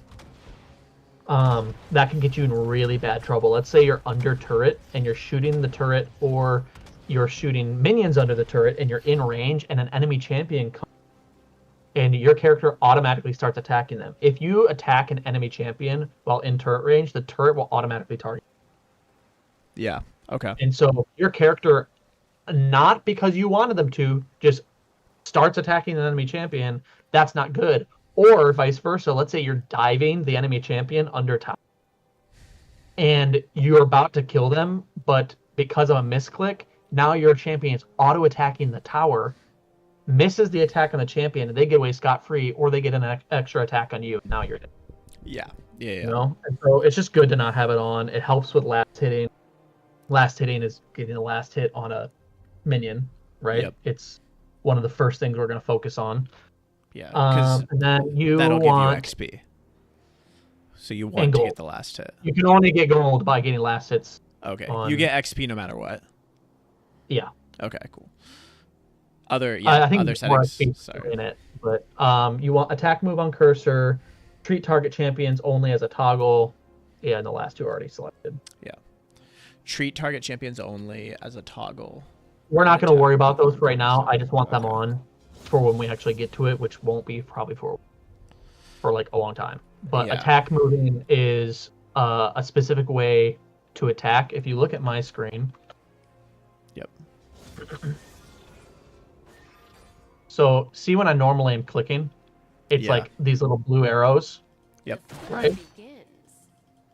That can get you in really bad trouble. Let's say you're under turret and you're shooting the turret, or you're shooting minions under the turret and you're in range and an enemy champion comes and your character automatically starts attacking them. If you attack an enemy champion while in turret range, the turret will automatically target you. Yeah. Okay. And so your character, not because you wanted them to, just starts attacking an enemy champion. That's not good. Or vice versa. Let's say you're diving the enemy champion under tower and you're about to kill them, but because of a misclick, now your champion is auto attacking the tower, misses the attack on the champion, and they get away scot-free, or they get an extra attack on you. Now you're dead. Yeah. And so it's just good to not have it on. It helps with last hitting. Last hitting is getting the last hit on a minion, right? Yep. It's one of the first things we're going to focus on. Yeah, because and then that'll give you XP. So you want to get the last hit. You can only get gold by getting last hits. Okay, you get XP no matter what. Yeah. Okay, cool. I think other settings. Sorry. In it, but you want attack move on cursor, treat target champions only as a toggle. Yeah, and the last two are already selected. Yeah. Treat target champions only as a toggle. We're not going to worry about those right now. I just want them on for when we actually get to it, which won't be probably for like a long time. But attack moving is a specific way to attack. If you look at my screen. Yep. So see when I normally am clicking, it's like these little blue arrows. Yep. Right?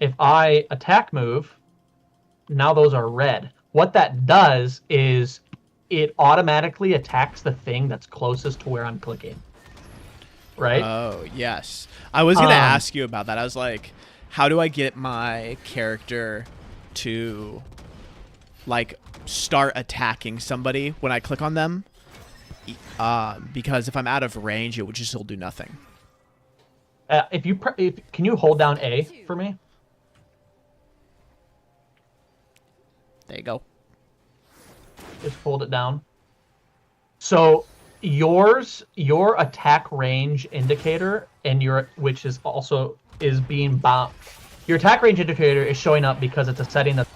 If I attack move, now those are red. What that does is it automatically attacks the thing that's closest to where I'm clicking. Right? Oh, yes. I was going to ask you about that. I was like, how do I get my character to like start attacking somebody when I click on them? Because if I'm out of range, it would just still do nothing. Can you hold down A for me? There you go. Just hold it down. So your attack range indicator and which is also being bound. Your attack range indicator is showing up because it's a setting that's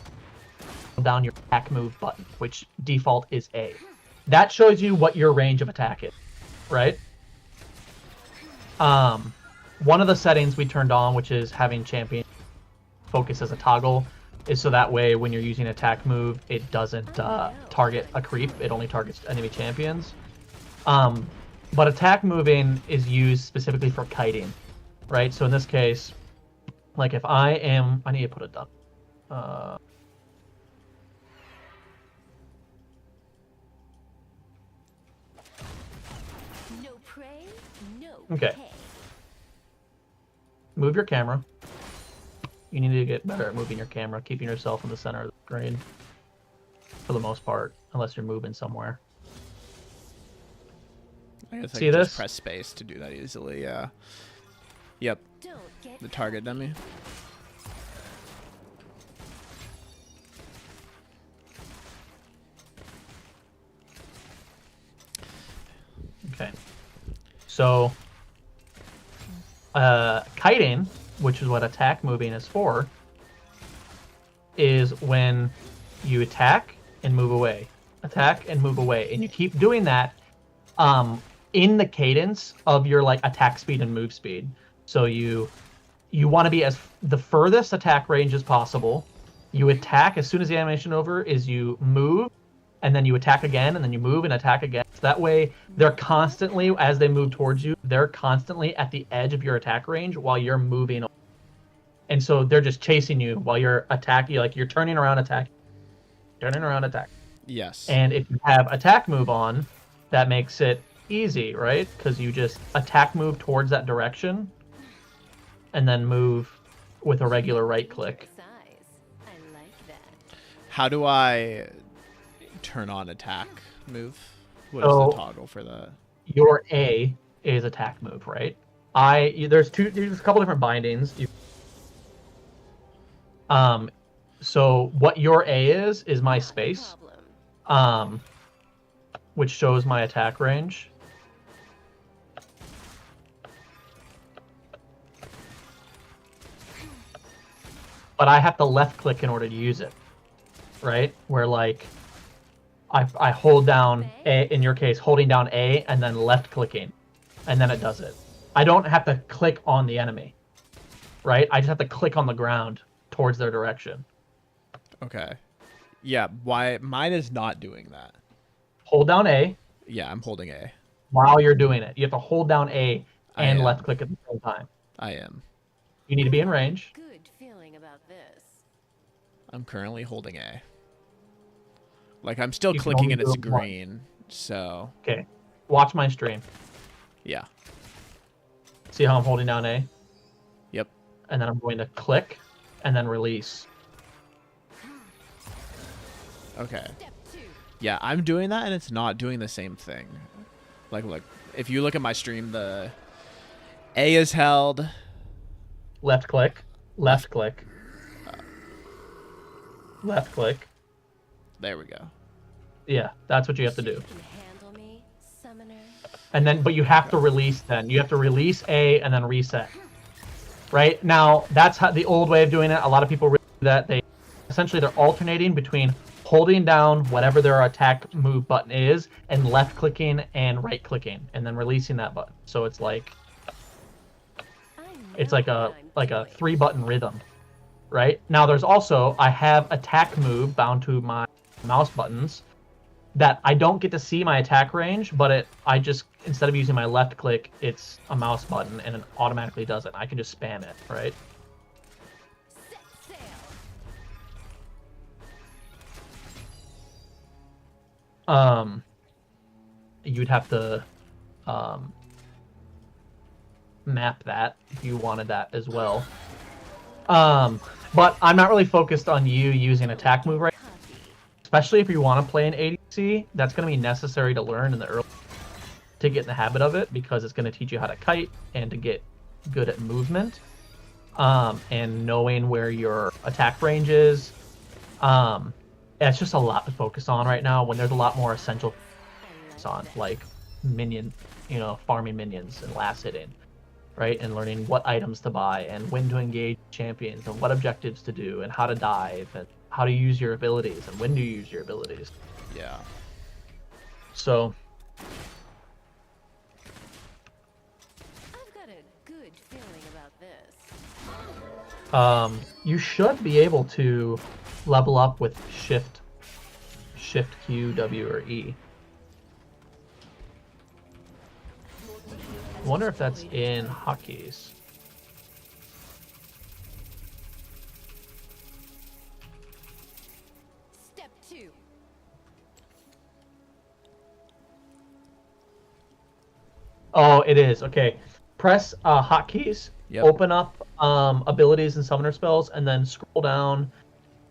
down your attack move button, which default is A. That shows you what your range of attack is, right? One of the settings we turned on, which is having champion focus as a toggle, is so that way when you're using attack move, it doesn't target a creep. It only targets enemy champions. But attack moving is used specifically for kiting, right? So in this case, like if I need to put it down. No prey, no Okay. pay. Move your camera. You need to get better at moving your camera, keeping yourself in the center of the screen for the most part, unless you're moving somewhere. I guess See I can this? just press space to do that easily, yeah. Yep. The target dummy. Okay. So, kiting, which is what attack moving is for, is when you attack and move away. Attack and move away. And you keep doing that in the cadence of your like attack speed and move speed. So you want to be the furthest attack range as possible. You attack as soon as the animation over is you move, and then you attack again, and then you move and attack again. So that way, they're constantly, as they move towards you, they're constantly at the edge of your attack range while you're moving. and so they're just chasing you while you're attacking. You're turning around, attack. Yes. And if you have attack move on, that makes it easy, right? Because you just attack move towards that direction, and then move with a regular right click. I like that. How do I turn on attack move? What is So- the toggle for that? Your A is attack move, right? There's a couple different bindings. So what your A is my space, Problem. which shows my attack range. But I have to left click in order to use it, right? Where like I hold down A, in your case, holding down A and then left clicking, and then it does it. I don't have to click on the enemy, right? I just have to click on the ground towards their direction. Okay. Yeah, why mine is not doing that. Hold down A Yeah, I'm holding A. while you're doing it. You have to hold down A I and am. left click at the same time. I am. You need to be in range. Good feeling about this. I'm currently holding A. Like I'm still You can clicking only and it's do it once. green. So, Okay. Watch my stream. yeah. See how I'm holding down A? Yep. And then I'm going to click and then release. Okay. Step 2. Yeah, I'm doing that and it's not doing the same thing. Like look, if you look at my stream, the A is held. Left click. Left click. Left click. There we go. Yeah, that's what you have to do. You can handle me, summoner. And then, but you have to release then. You have to release A and then reset. Right? Now, that's how the old way of doing it. A lot of people do that. They're alternating between holding down whatever their attack move button is and left clicking and right clicking and then releasing that button. So it's like I it's know like a what I'm doing. 3-button rhythm. Right? Now there's also I have attack move bound to my mouse buttons that I don't get to see my attack range, but I just instead of using my left click, it's a mouse button and it automatically does it. I can just spam it, right? Set sail. You'd have to map that if you wanted that as well. But I'm not really focused on you using attack move right, Copy. especially if you want to play an ADC. That's going to be necessary to learn in the early to get in the habit of it because it's going to teach you how to kite and to get good at movement, and knowing where your attack range is. It's just a lot to focus on right now when there's a lot more essential on like minion, farming minions and last hitting, right? And learning what items to buy and when to engage champions and what objectives to do and how to dive and how to use your abilities and when to use your abilities. Yeah. So I've got a good feeling about this. you should be able to level up with shift Q, W, or E. I wonder if that's in hotkeys. Step 2. Oh, it is. Okay. Press hotkeys, Yep. open up abilities and summoner spells, and then scroll down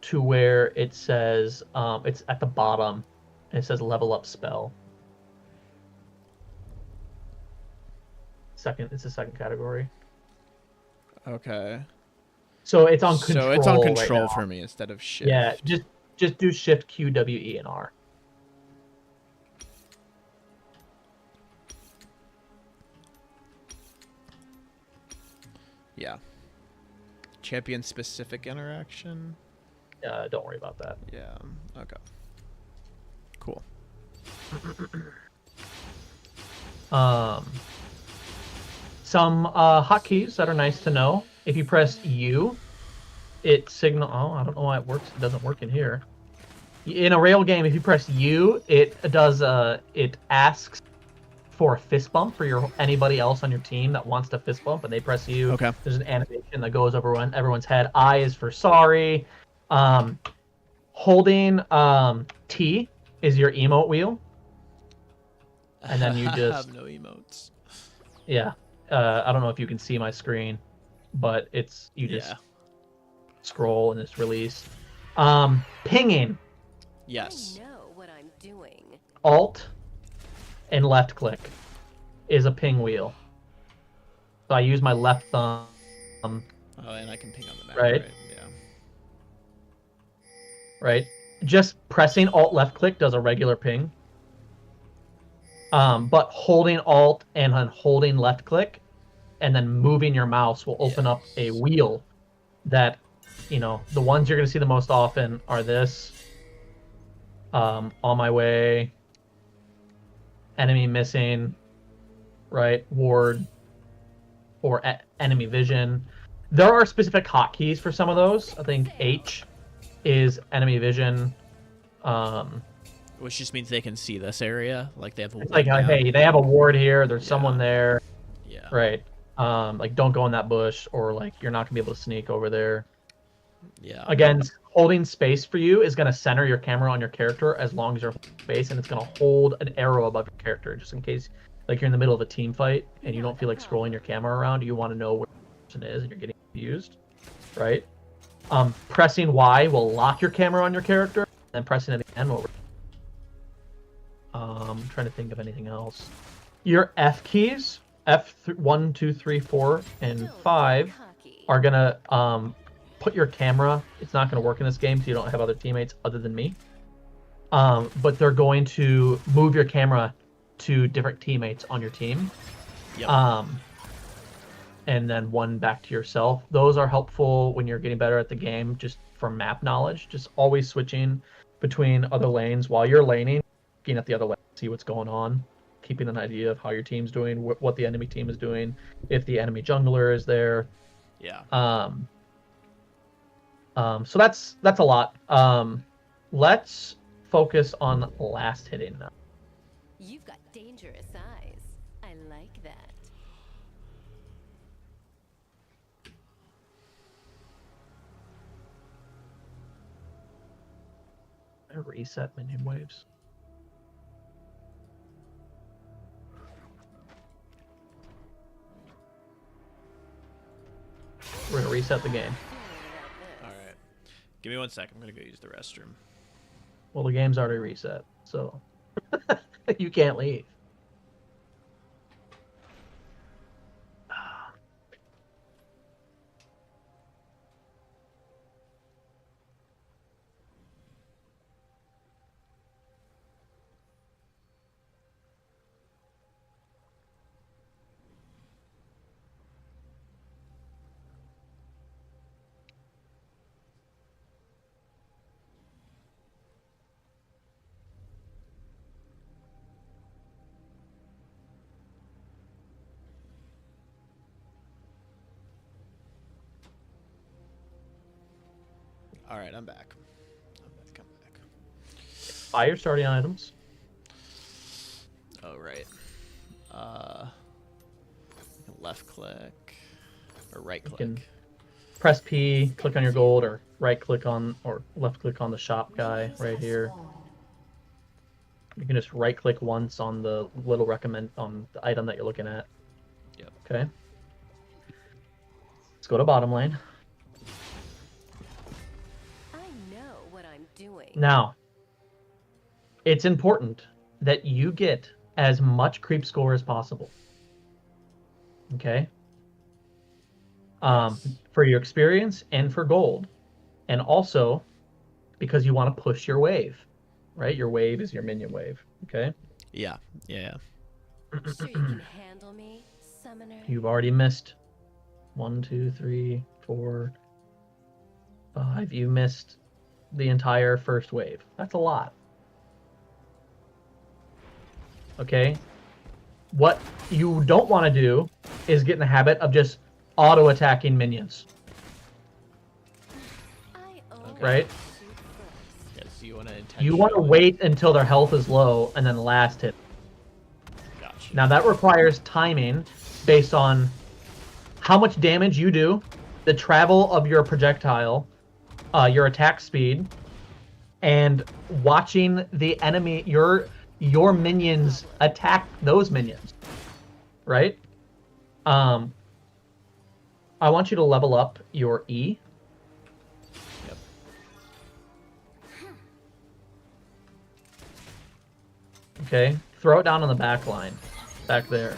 to where it says, it's at the bottom, and it says level up spell. It's the second category. Okay. So it's on control. So it's on right control now. for me instead of shift. Yeah, just do shift Q, W, E, and R. Yeah. Champion specific interaction. Don't worry about that. Yeah. Okay. Cool. Some hotkeys that are nice to know. If you press U, it signal. Oh, I don't know why it works. It doesn't work in here. In a rail game, if you press U, it does. It asks for a fist bump for anybody else on your team that wants to fist bump, and they press U. Okay. There's an animation animation that goes over everyone's head. I is for sorry. Holding T is your emote wheel. And then you I just have no emotes. yeah. I don't know if you can see my screen, but it's you just scroll and it's released. Pinging. Yes. I know what I'm doing. Alt and left click is a ping wheel. So I use my left thumb. Oh, and I can ping on the map, Right. right? Yeah. Right? Just pressing Alt left click does a regular ping. But holding Alt and then holding left click and then moving your mouse will open up a wheel that, the ones you're going to see the most often are this, on my way, enemy missing, right? Ward, or enemy vision. There are specific hotkeys for some of those. I think H is enemy vision. Which just means they can see this area, like they have a It's like, window. hey, they have a ward here. There's someone there. Yeah. Right. Like, don't go in that bush, or like you're not gonna be able to sneak over there. Yeah. Again, holding space for you is gonna center your camera on your character as long as you're holding space, and it's gonna hold an arrow above your character just in case, like, you're in the middle of a team fight and you don't feel like scrolling your camera around. You want to know where the person is, and you're getting confused, right? Pressing Y will lock your camera on your character, and pressing it again will. I'm trying to think of anything else. Your F keys, F1, 2, 3, 4, and 5, are gonna put your camera. It's not gonna work in this game, so you don't have other teammates other than me. But they're going to move your camera to different teammates on your team. Yep. And then one back to yourself. Those are helpful when you're getting better at the game, just for map knowledge. Just always switching between other lanes while you're laning, looking at the other lane, see what's going on, keeping an idea of how your team's doing, what the enemy team is doing, if the enemy jungler is there. Yeah. So that's a lot. Let's focus on last hitting now. You've got dangerous eyes. I like that. I reset minion waves. We're gonna reset the game. All right. Give me 1 second. I'm gonna go use the restroom. Well, the game's already reset, so you can't leave. All right, I'm back. I'm back. Buy your starting items. Oh, right. Left click or right click. can- Press P, click on your gold, or right click on, or left click on the shop guy right here. You can just right click once on the little recommend on the item that you're looking at. Yep. Okay. Let's go to bottom lane. I know what I'm doing. Now, it's important that you get as much creep score as possible. Okay? For your experience and for gold. And also because you want to push your wave. Right? Your wave is your minion wave. Okay? Yeah. Yeah. Sure you can handle me, summoner? You've already missed 1, 2, 3, 4, 5. You missed the entire first wave. That's a lot. Okay? What you don't want to do is get in the habit of just auto-attacking minions. I Okay. Right? shoot first. Yeah. So You want to wait until their health is low and then last hit. Gotcha. Now that requires timing based on how much damage you do, the travel of your projectile, your attack speed, and watching the enemy, your minions attack those minions, right? I want you to level up your E. Yep. Okay, throw it down on the back line, back there.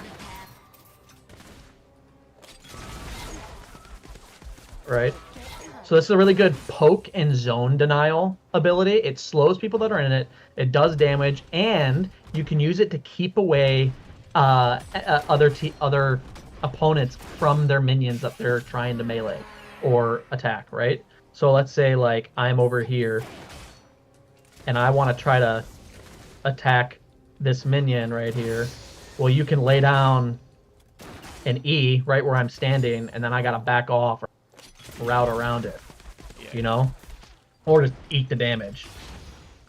Right? So this is a really good poke and zone denial ability. It slows people that are in it. It does damage, and you can use it to keep away other opponents from their minions that they're trying to melee or attack. Right? So let's say like I'm over here, and I want to try to attack this minion right here. Well, you can lay down an E right where I'm standing, and then I gotta back off. Route around it, you know, or just eat the damage,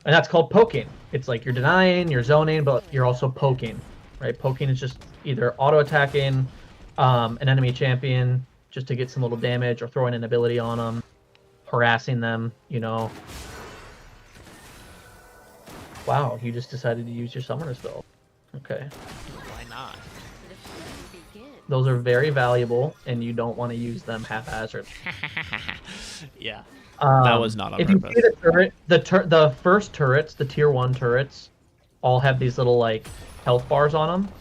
and that's called poking. It's like you're denying, you're zoning, but you're also poking, right? Poking is just either auto attacking an enemy champion just to get some little damage, or throwing an ability on them, harassing them, you know. Wow, you just decided to use your summoner spell. Okay. Why not? The fun begins. Those are very valuable, and you don't want to use them haphazard. Yeah. That was not on if purpose. you see the turret, the first turrets, the tier 1 turrets, all have these little like health bars on them.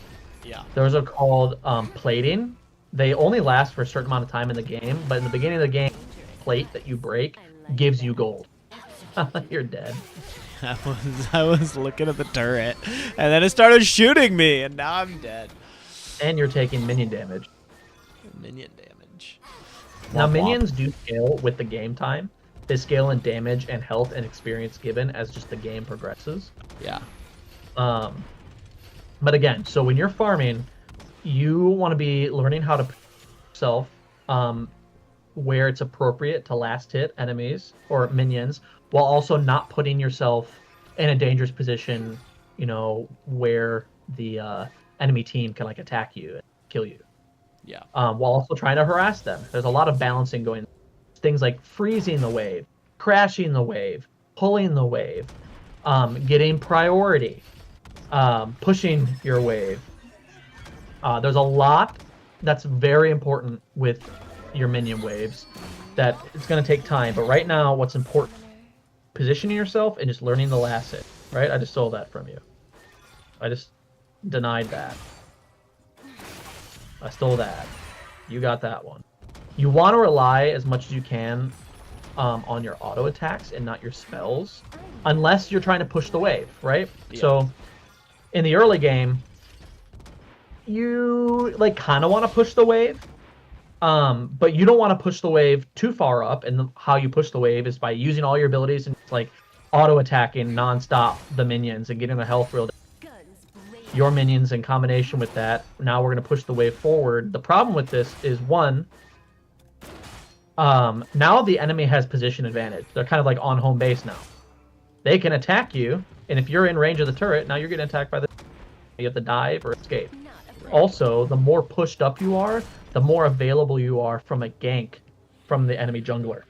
Yeah. Those are called plating. They only last for a certain amount of time in the game, but in the beginning of the game, plate that you break gives you gold. You're dead. I was looking at the turret, and then it started shooting me, and now I'm dead. And you're taking minion damage. Minion damage. Now, Womp womp. minions do scale with the game time. They scale in damage and health and experience given as just the game progresses. Yeah. But again, so when you're farming, you want to be learning how to put yourself where it's appropriate to last hit enemies or minions, while also not putting yourself in a dangerous position, you know, where the enemy team can like attack you and kill you. Yeah. While also trying to harass them. There's a lot of balancing going. Things like freezing the wave, crashing the wave, pulling the wave, getting priority, pushing your wave. There's a lot that's very important with your minion waves that it's going to take time. But right now, what's important, positioning yourself and just learning the last hit. Right? I just stole that from you. I just denied that. I stole that. You got that one. You want to rely as much as you can on your auto attacks and not your spells, unless you're trying to push the wave, right? Yeah. So in the early game, you like kind of want to push the wave, but you don't want to push the wave too far up. And how you push the wave is by using all your abilities and like auto attacking nonstop the minions and getting the health real. Your minions in combination with that. Now we're going to push the wave forward. The problem with this is one, now the enemy has position advantage. They're kind of like on home base now. They can attack you, and if you're in range of the turret, now you're getting attacked by the. You have to dive or escape. Also, the more pushed up you are, the more available you are from a gank from the enemy jungler.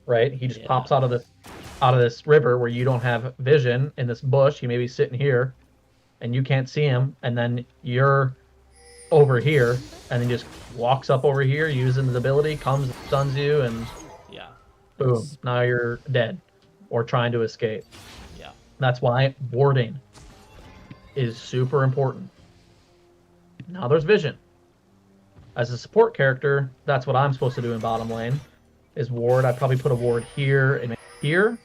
Right? He just pops out of this river where you don't have vision in this bush. He may be sitting here, and you can't see him, and then you're over here, and then just walks up over here, using his ability, comes, stuns you, and boom, now you're dead or trying to escape. Yeah. That's why warding is super important. Now there's vision. As a support character, that's what I'm supposed to do in bottom lane, is ward. I'd probably put a ward here and here,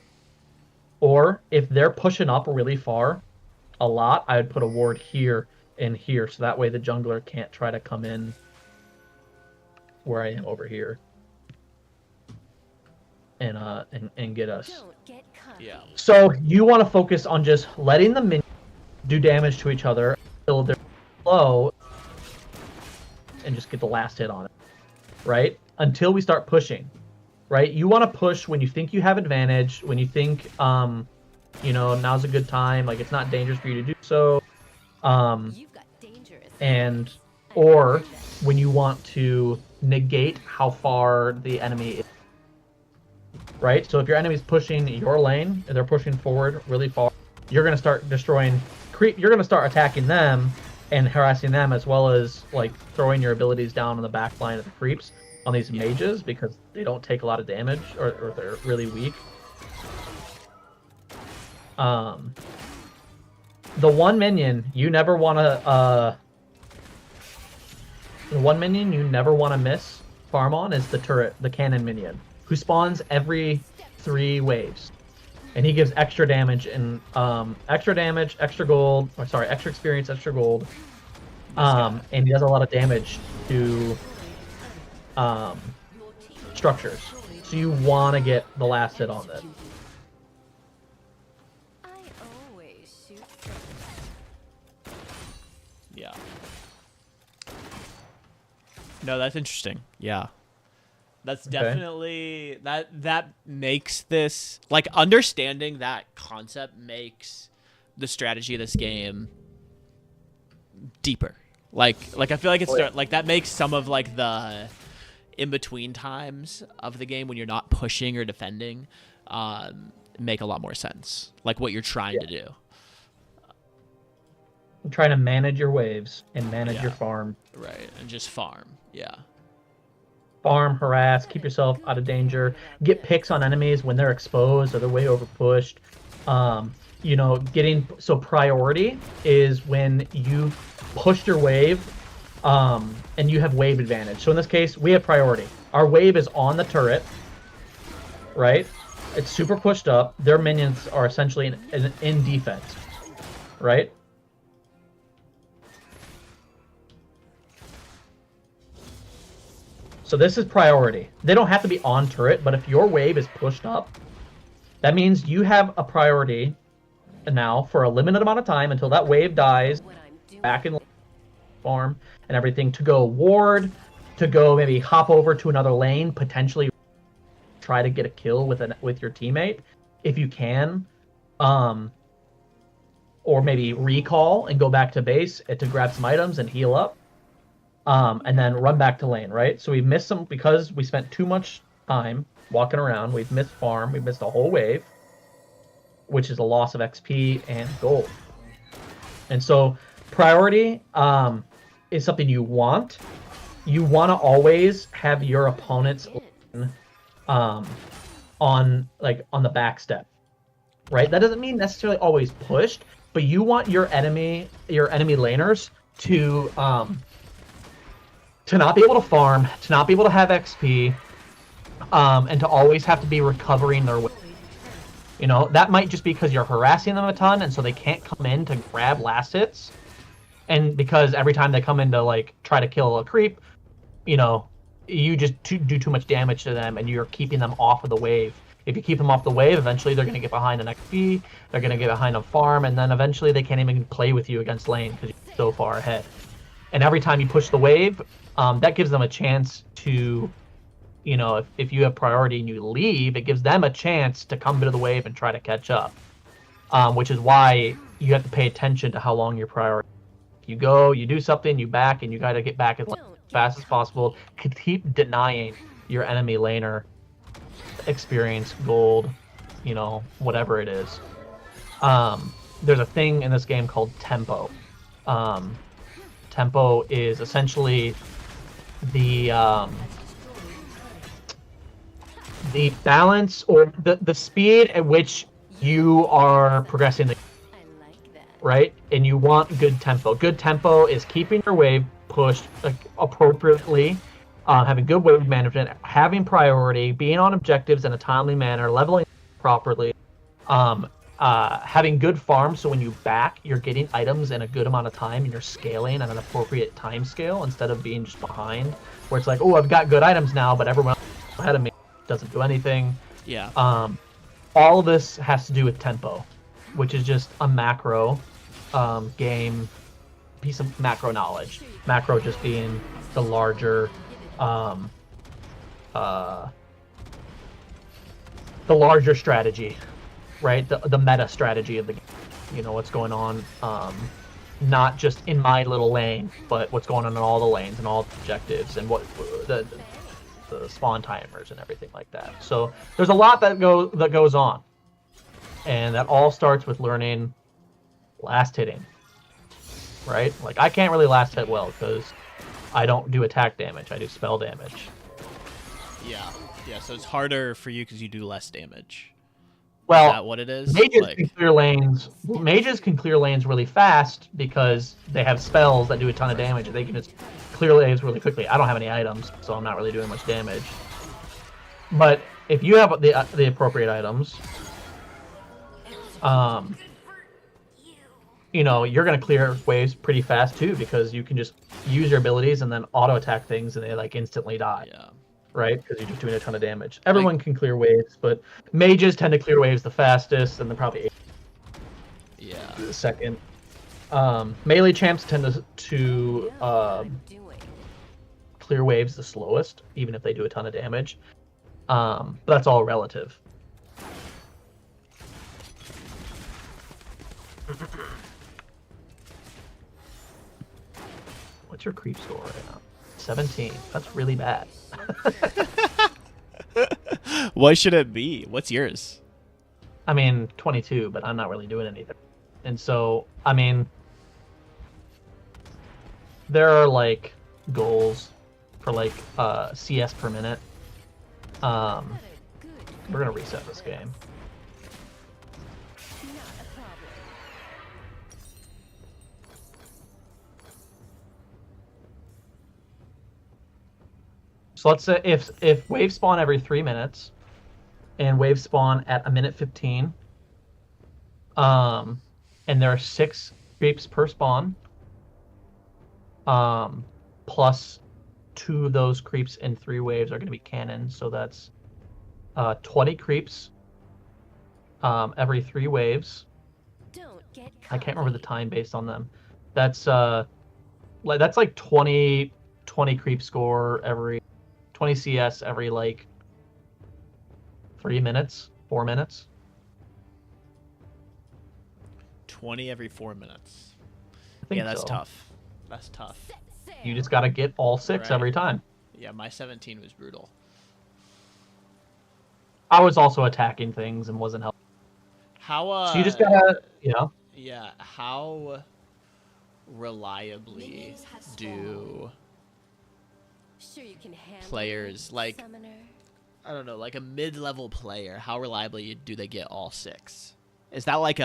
or if they're pushing up really far, a lot, I would put a ward here and here, so that way the jungler can't try to come in where I am over here and get us. Don't get cocky. Yeah. So you want to focus on just letting the minions do damage to each other until they're low, and just get the last hit on it, right? Until we start pushing, right? You want to push when you think you have advantage, when you think you know, now's a good time, like it's not dangerous for you to do so. You've got dangerous. And or when you want to negate how far the enemy is. Right? So if your enemy's pushing your lane and they're pushing forward really far, you're going to start destroying you're going to start attacking them and harassing them, as well as like throwing your abilities down on the back line of the creeps on these mages, because they don't take a lot of damage, or they're really weak. The one minion you never want to miss farm on is the turret, the cannon minion, who spawns every 3 waves, and he gives extra damage and extra damage, extra gold, or sorry, extra experience, extra gold, and he does a lot of damage to structures. So you want to get the last hit on this. I always shoot first. Yeah. No, that's interesting. Yeah. That's definitely that makes this, like, understanding that concept makes the strategy of this game deeper. Like I feel like it's like that makes some of like the in between times of the game when you're not pushing or defending make a lot more sense. Like what you're trying to do. I'm trying to manage your waves and manage your farm. Right, and just farm. Yeah. Farm, harass, keep yourself out of danger, get picks on enemies when they're exposed or they're way over pushed. You know, so priority is when you push your wave, and you have wave advantage. So in this case, we have priority. Our wave is on the turret, right? It's super pushed up. Their minions are essentially in defense, right? So this is priority. They don't have to be on turret, but if your wave is pushed up, that means you have a priority now for a limited amount of time until that wave dies, back in farm and everything, to go ward, to go maybe hop over to another lane, potentially try to get a kill with your teammate if you can, or maybe recall and go back to base to grab some items and heal up. And then run back to lane, right? So we've missed some because we spent too much time walking around. We've missed farm. We've missed a whole wave, which is a loss of XP and gold. And so priority is something you want. You want to always have your opponent's on the back step, right? That doesn't mean necessarily always pushed, but you want your enemy laners to not be able to farm, to not be able to have XP, and to always have to be recovering their wave. You know, that might just be because you're harassing them a ton, and so they can't come in to grab last hits. And because every time they come in to, like, try to kill a creep, you know, you just do too much damage to them, and you're keeping them off of the wave. If you keep them off the wave, eventually they're going to get behind an XP, they're going to get behind on farm, and then eventually they can't even play with you against lane because you're so far ahead. And every time you push the wave, that gives them a chance to, you know, if you have priority and you leave, it gives them a chance to come into the wave and try to catch up, which is why you have to pay attention to how long your priority. You go, you do something, you back, and you got to get back as fast as possible. Keep denying your enemy laner experience, gold, you know, whatever it is. There's a thing in this game called tempo. Tempo is essentially the balance or the speed at which you are progressing the right, and you want good tempo. Good tempo is keeping your wave pushed appropriately, having good wave management, having priority, being on objectives in a timely manner, leveling properly, having good farm, so when you back, you're getting items in a good amount of time and you're scaling at an appropriate time scale instead of being just behind, where it's like, oh, I've got good items now, but everyone ahead of me doesn't do anything. Yeah. All of this has to do with tempo, which is just a macro game piece of macro knowledge. Macro just being the larger strategy, right? The meta strategy of the game. You know what's going on. not just in my little lane, but what's going on in all the lanes and all the objectives and what the spawn timers and everything like that. So there's a lot that goes on, and that all starts with learning last hitting, right? Like I can't really last hit well because I don't do attack damage. I do spell damage. Yeah. So it's harder for you because you do less damage. Well, is that what it is? Mages can clear lanes. Mages can clear lanes really fast because they have spells that do a ton of damage. They can just clear lanes really quickly. I don't have any items, so I'm not really doing much damage. But if you have the appropriate items, you know, you're gonna clear waves pretty fast too because you can just use your abilities and then auto attack things and they like instantly die. Yeah. Right? Because you're just doing a ton of damage. Everyone can clear waves, but mages tend to clear waves the fastest, and they're probably the second. Melee champs tend to clear waves the slowest, even if they do a ton of damage. But that's all relative. What's your creep score right now? 17. That's really bad. What should it be? What's yours? I mean, 22, but I'm not really doing anything. And so, I mean, there are like goals for like CS per minute. We're gonna reset this game. So let's say if waves spawn every 3 minutes, and waves spawn at 1:15, and there are 6 creeps per spawn, plus 2 of those creeps in 3 waves are going to be cannon, so that's 20 creeps every 3 waves. I can't remember the time based on them. That's like 20 creep score every 20 CS every like 3 minutes, 4 minutes. 20 every 4 minutes. Yeah, that's tough. That's tough. You just gotta get all 6 every time. Yeah, my 17 was brutal. I was also attacking things and wasn't helping. How so you just gotta, you know. Yeah, how reliably do players like I don't know, like a mid-level player, how reliably do they get all 6? Is that like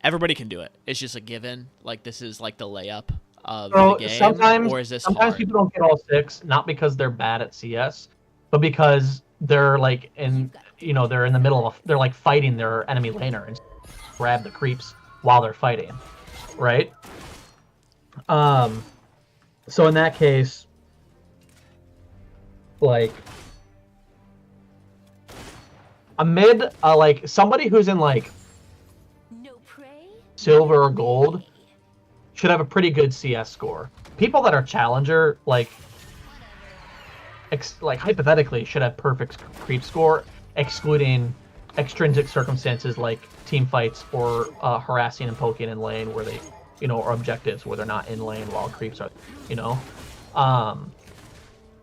everybody can do it? It's just a given, like this is like the layup of the game, or is this sometimes hard? people don't get all 6, not because they're bad at CS, but because they're like they're in the middle of they're like fighting their enemy laner and grab the creeps while they're fighting, right? So in that case, like a mid, like somebody who's in like silver or gold should have a pretty good CS score. People that are challenger, like hypothetically, should have perfect creep score, excluding extrinsic circumstances like team fights or harassing and poking in lane where they, or objectives where they're not in lane while creeps are,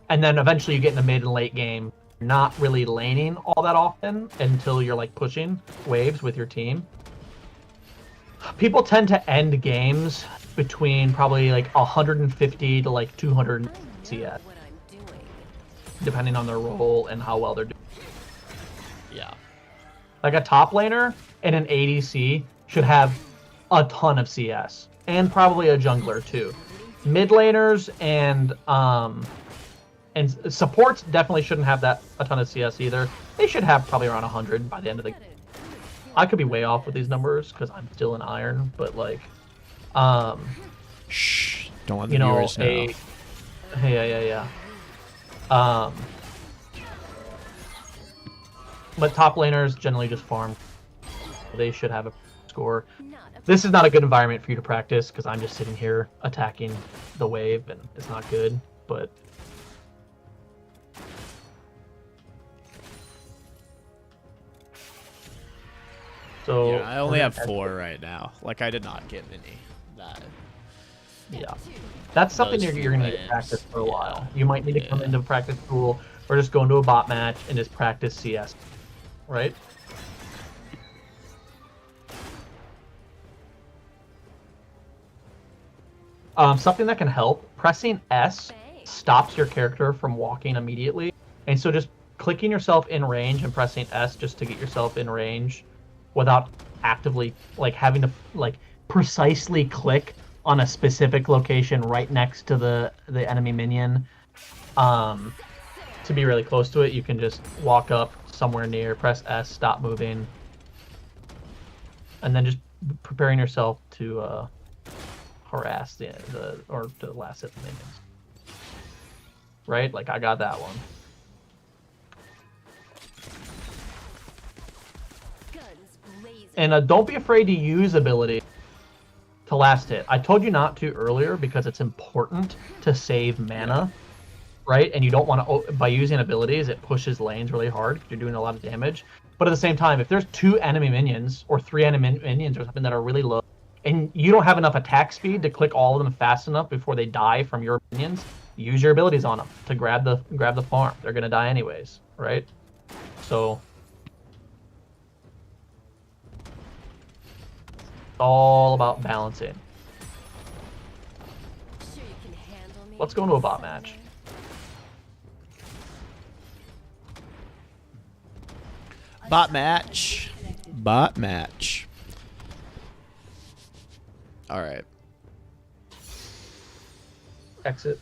and then eventually you get in the mid and late game, not really laning all that often until you're like pushing waves with your team. People tend to end games between probably like 150 to like 200 CS, depending on their role and how well they're doing. Yeah. Like a top laner and an ADC should have a ton of CS, and probably a jungler too. Mid laners and supports definitely shouldn't have a ton of CS either. They should have probably around 100 by the end of the game. I could be way off with these numbers because I'm still in Iron, but like, shh, don't let the viewers know. Yeah. But top laners generally just farm. They should have a score. This is not a good environment for you to practice because I'm just sitting here attacking the wave and it's not good, but so yeah, I only have 4 right now. Like I did not get many that Yeah. That's something Those you're going to few get practice waves, for a yeah, while. You might need to come yeah. into practice pool or just go into a bot match and just practice CS, right? Something that can help, pressing S stops your character from walking immediately. And so just clicking yourself in range and pressing S just to get yourself in range without actively like having to like precisely click on a specific location right next to the enemy minion. To be really close to it, you can just walk up somewhere near, press S, stop moving, and then just preparing yourself to harass the or to last hit the minions. Right? Like I got that one. And don't be afraid to use ability to last hit. I told you not to earlier because it's important to save mana, right? And you don't want to, by using abilities, it pushes lanes really hard. You're doing a lot of damage. But at the same time, if there's 2 enemy minions or 3 enemy minions or something that are really low, and you don't have enough attack speed to click all of them fast enough before they die from your minions, use your abilities on them to grab the farm. They're gonna die anyways, right? So it's all about balancing. Let's go into a bot match. Bot match. Bot match. All right. Exit.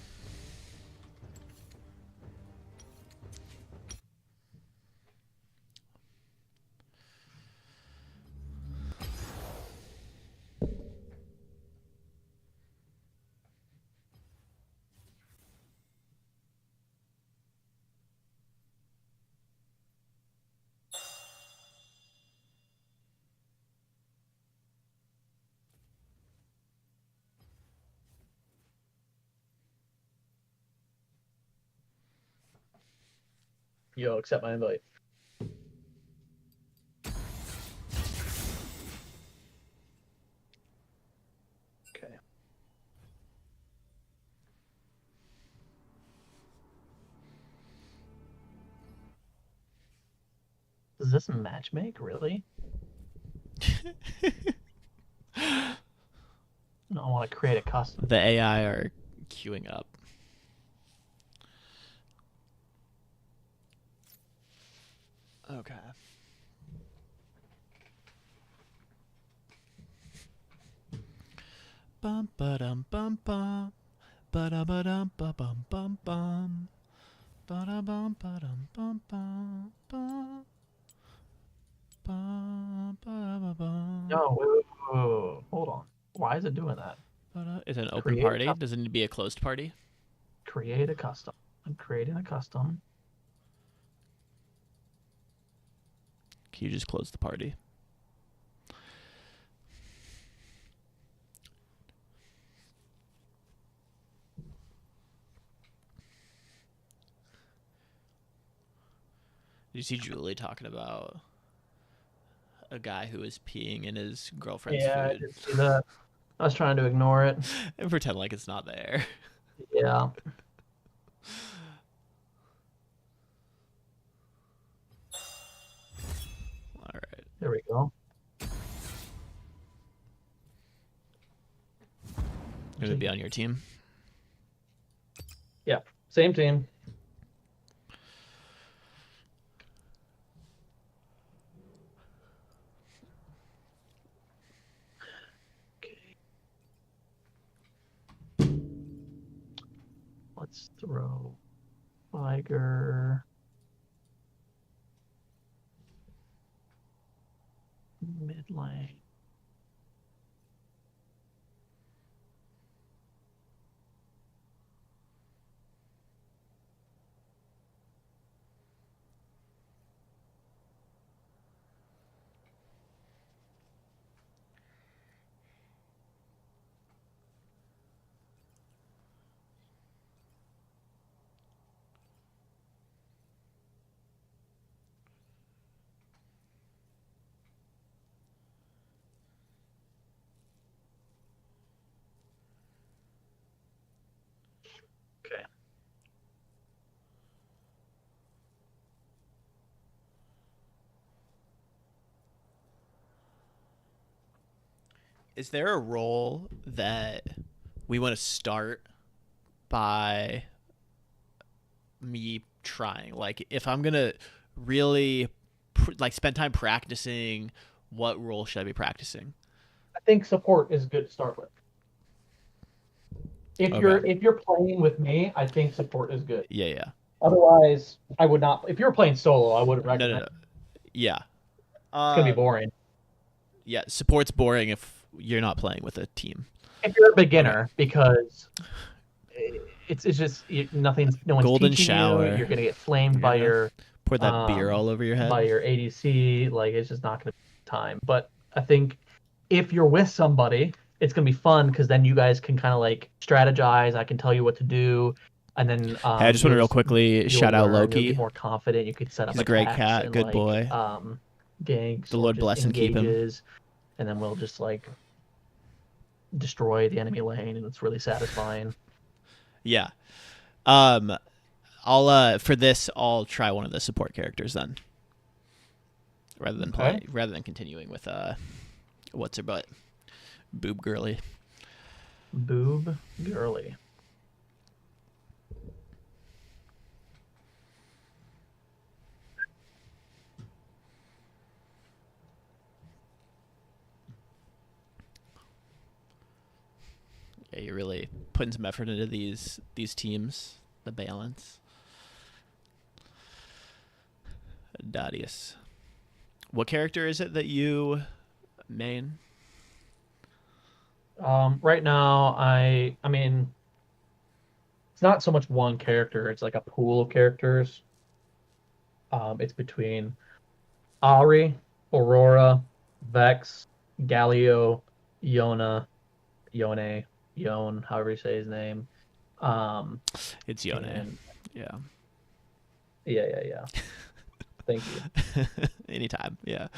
Yo, accept my invite. Okay. Does this match make, really? I want to create a custom. The AI are queuing up. Okay. Bum ba dum bum bum. Ba da ba dum ba bum bum bum. Ba da bum ba dum bum bum bum. Ba ba ba bum. No, wait, hold on. Why is it doing that? Is it an open Create party? a- Does it need to be a closed party? Create a custom. I'm creating a custom. Can you just close the party? Did you see Julie talking about a guy who was peeing in his girlfriend's Yeah, I food? did see that. I was trying to ignore it. And pretend like it's not there. Yeah. All right. There we go. Gonna be on your team. Yeah. Same team. Okay. Let's throw Liger. Mid lane. Is there a role that we want to start by me trying? Like, if I'm gonna really spend time practicing, what role should I be practicing? I think support is good to start with. If you're playing with me, I think support is good. Yeah. Otherwise, I would not. If you're playing solo, I wouldn't recommend. No. Yeah. It's gonna be boring. Yeah, support's boring if you're not playing with a team. If you're a beginner, because it's just nothing's no one's Golden teaching shower. you. You're gonna get flamed by your pour that beer all over your head. by your ADC. Like, it's just not gonna be time. But I think if you're with somebody, it's gonna be fun because then you guys can kind of like strategize. I can tell you what to do, and then Hey, I just want to real quickly shout out Loki. You'll be more confident. You could set up. He's a great cat, and, good boy. Gangs. The Lord bless and keep him. And then we'll just like destroy the enemy lane, and it's really satisfying. Yeah. I'll for this I'll try one of the support characters then. Rather than continuing with what's her butt? Boob girly. Boob girly. Yeah, you're really putting some effort into these teams. The balance. Dadius. What character is it that you main? Right now, I mean, it's not so much one character. It's like a pool of characters. It's between Ari, Aurora, Vex, Galio, Yone, however you say his name. It's Yone. Yeah. Thank you. Anytime. Yeah.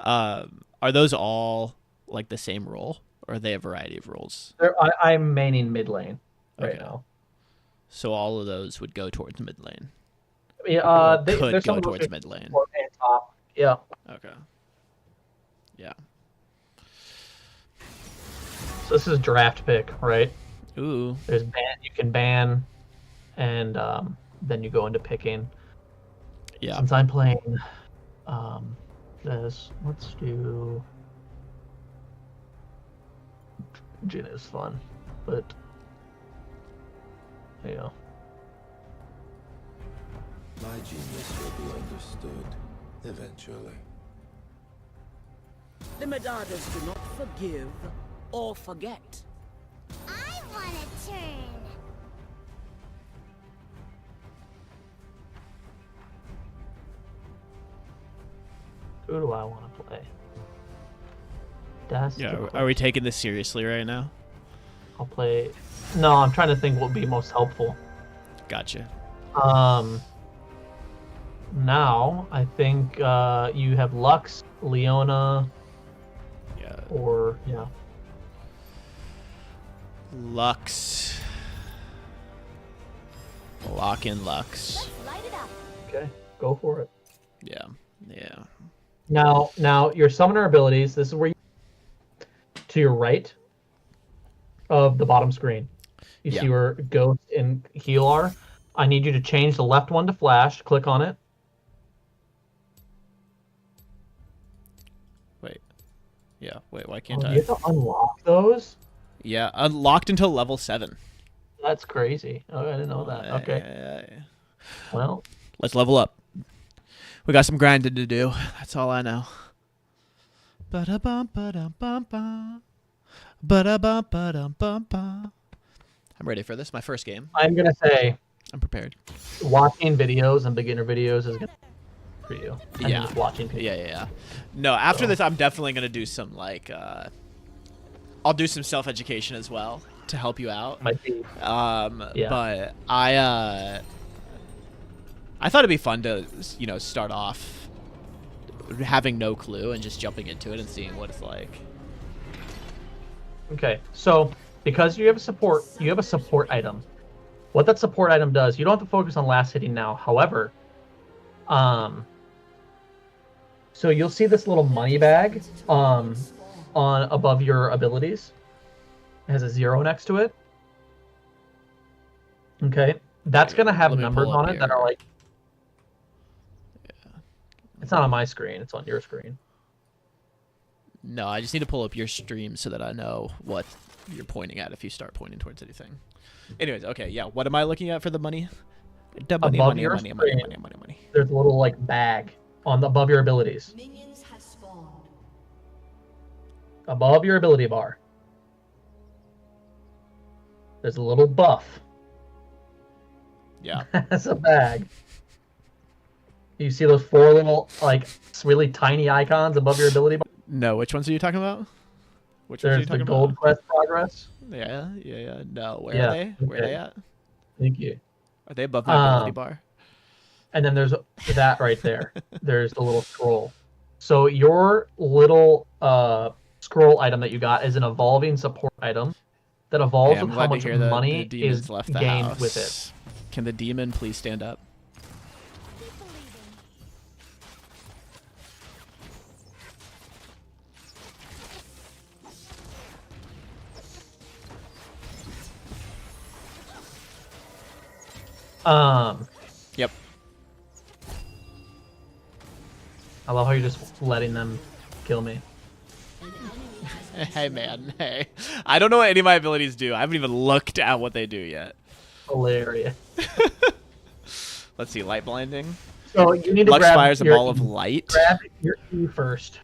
Are those all like the same role, or are they a variety of roles? I'm maining mid lane right now. So all of those would go towards mid lane. Yeah, could go towards mid lane. And top. Yeah. Okay. Yeah. So this is draft pick, right? Ooh. There's ban. You can ban, and then you go into picking. Yeah. Since I'm playing this, let's do. Jin is fun, but yeah. My genius will be understood eventually. The Medardas do not forgive or forget. I want a turn. Who do I want to play? That's Yeah. Are we taking this seriously right now? I'll play. No, I'm trying to think what would be most helpful. Gotcha. Now I think you have Lux, Leona, Yeah. or yeah. Lux. Lock in Lux. Let's light it up. Okay, go for it. Yeah. Yeah. Now your summoner abilities. This is where you to your right of the bottom screen. You Yeah. see where Ghost and Heal are. I need you to change the left one to Flash. Click on it. Wait. Yeah. Wait. Why can't You I? have to unlock those. Yeah. Unlocked until level 7. That's crazy. Oh, I didn't know that. Okay. Well, Let's level up. We got some grinding to do. That's all I know. Ba-da-bum-ba-dum-bum-bum. Ba-da-bum-ba-dum-bum-bum. I'm ready for this. My first game. I'm gonna say I'm prepared. watching videos and beginner videos is good for you. And Yeah. just watching people. Yeah. No, after So- this, I'm definitely gonna do some I'll do some self-education as well to help you out. Might be. Yeah. But I thought it'd be fun to start off having no clue and just jumping into it and seeing what it's like. Okay, so because you have a support item. What that support item does, you don't have to focus on last hitting now. However, so you'll see this little money bag. on above your abilities. It has a 0 next to it. Okay, that's gonna have Let me numbers pull up on it that are your- like. It's not on my screen. It's on your screen. No, I just need to pull up your stream so that I know what you're pointing at if you start pointing towards anything. Anyways, okay, yeah. What am I looking at for the money? The money, Above money, your money, money, screen. money, money, money. There's a little like bag above your abilities. Minions have spawned. Above your ability bar. There's a little buff. Yeah. That's a bag. You see those 4 little, like, really tiny icons above your ability bar? No, which ones are you talking about? Which ones are you There's the talking gold about? quest progress. Yeah. No, where Yeah, are they? Where are okay. they at? Thank you. Are they above my ability Um, bar? And then there's that right there. There's the little scroll. So your little scroll item that you got is an evolving support item that evolves Hey, I'm with how glad to much hear that money the demons is left the gained house. with it. Can the demon please stand up? Keep believing. Yep. I love how you're just letting them kill me. Hey, man. Hey. I don't know what any of my abilities do. I haven't even looked at what they do yet. Hilarious. Let's see. Light blinding. So you need to Lux grab fires a your ball of E. light. Grab your E first.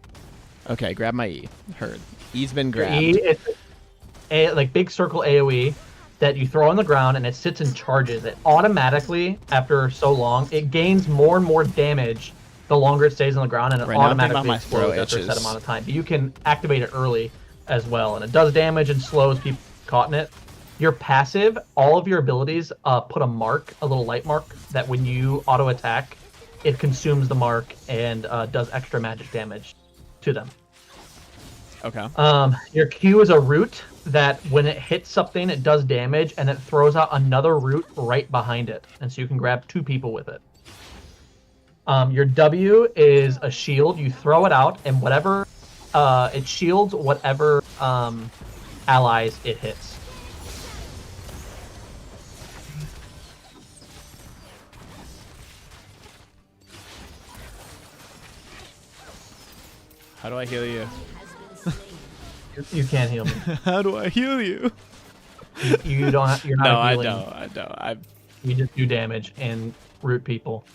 Okay, grab my E. Heard. E's been Your grabbed. E, it's a like big circle AoE that you throw on the ground and it sits and charges. It automatically, after so long, it gains more and more damage the longer it stays on the ground, and it Right now I'm thinking about automatically my throat explodes after a set itches. amount of time. But you can activate it early as well, and it does damage and slows people caught in it. Your passive, all of your abilities put a mark, a little light mark, that when you auto attack, it consumes the mark and does extra magic damage to them. Okay. Your Q is a root that when it hits something, it does damage, and it throws out another root right behind it. And so you can grab 2 people with it. Your W is a shield. You throw it out, and whatever it shields whatever allies it hits. How do I heal you? You can't heal me. How do I heal you? You don't. You're not. No, I healing. don't. You just do damage and root people.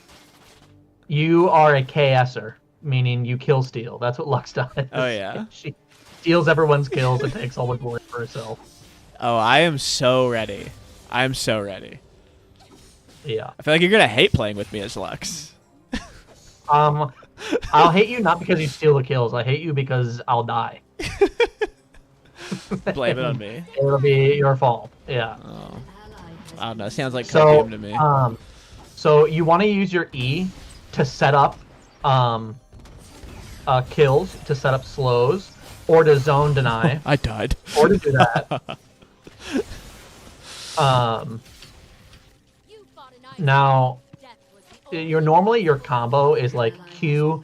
You are a KSer, meaning you kill steal. That's what Lux does. Oh, yeah? She steals everyone's kills and takes all the glory for herself. Oh, I am so ready. I'm so ready. Yeah. I feel like you're gonna hate playing with me as Lux. I'll hate you not because you steal the kills. I hate you because I'll die. Blame it on me. It'll be your fault. Yeah. Oh. I don't know. Sounds like So, copium to me. so you want to use your E to set up kills, to set up slows, or to zone deny, I died. or to do that. You fought an ice. Now, Death was the only normally your combo is like Q,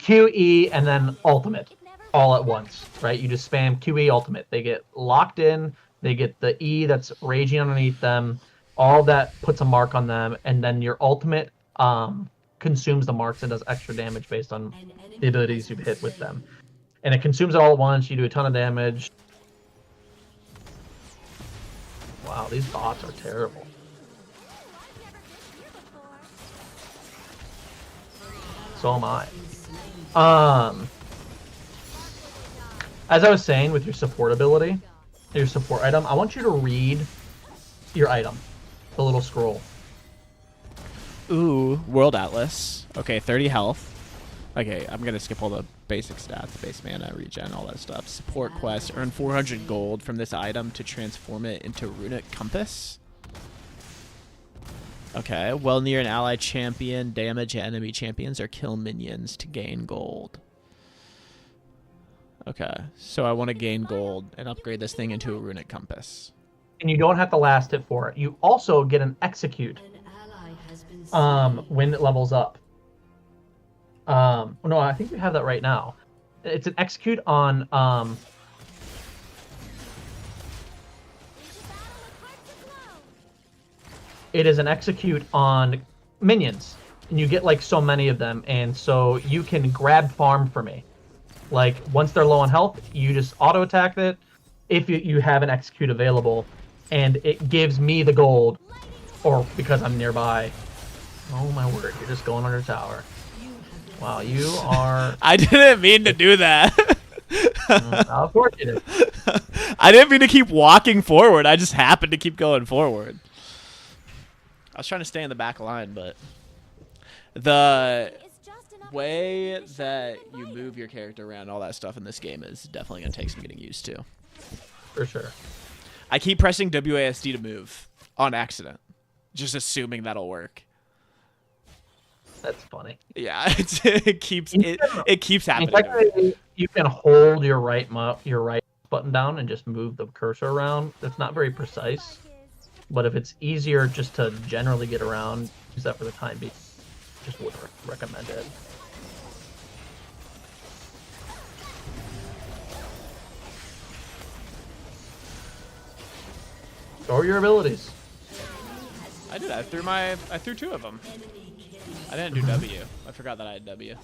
E, and then ultimate all at once, right? You just spam QE ultimate. They get locked in. They get the E that's raging underneath them. All that puts a mark on them, and then your ultimate consumes the marks and does extra damage based on the abilities you've hit with them. And it consumes it all at once. You do a ton of damage. Wow, these bots are terrible. So am I. As I was saying, with your support ability, your support item, I want you to read your item, the little scroll. Ooh, World Atlas. Okay, 30 health. Okay, I'm gonna skip all the basic stats, base mana, regen, all that stuff. Support quest, earn 400 gold from this item to transform it into runic compass. Okay, while near an ally champion, damage enemy champions or kill minions to gain gold. Okay, so I want to gain gold and upgrade this thing into a runic compass. And you don't have to last it for it. You also get an execute when it levels up. No, I think we have that right now. It's an execute on Into battle with hearts aglow. it is an execute on minions, and you get like so many of them, and so you can grab farm for me. Like once they're low on health, you just auto attack it if you have an execute available, and it gives me the gold, or because I'm nearby. Oh my word! You're just going under tower. Wow, you are. I didn't mean to do that. Of course you did. I didn't mean to keep walking forward. I just happened to keep going forward. I was trying to stay in the back line, but the It's just another way reason to show that an you invited. move your character around, all that stuff in this game is definitely going to take some getting used to. For sure. I keep pressing WASD to move on accident, just assuming that'll work. That's funny. Yeah, it keeps happening. Technically, you can hold your right button down and just move the cursor around. That's not very precise, but if it's easier just to generally get around, use that for the time being. Just would recommend it. Show your abilities. I did. I threw two of them. I didn't do W. I forgot that I had W.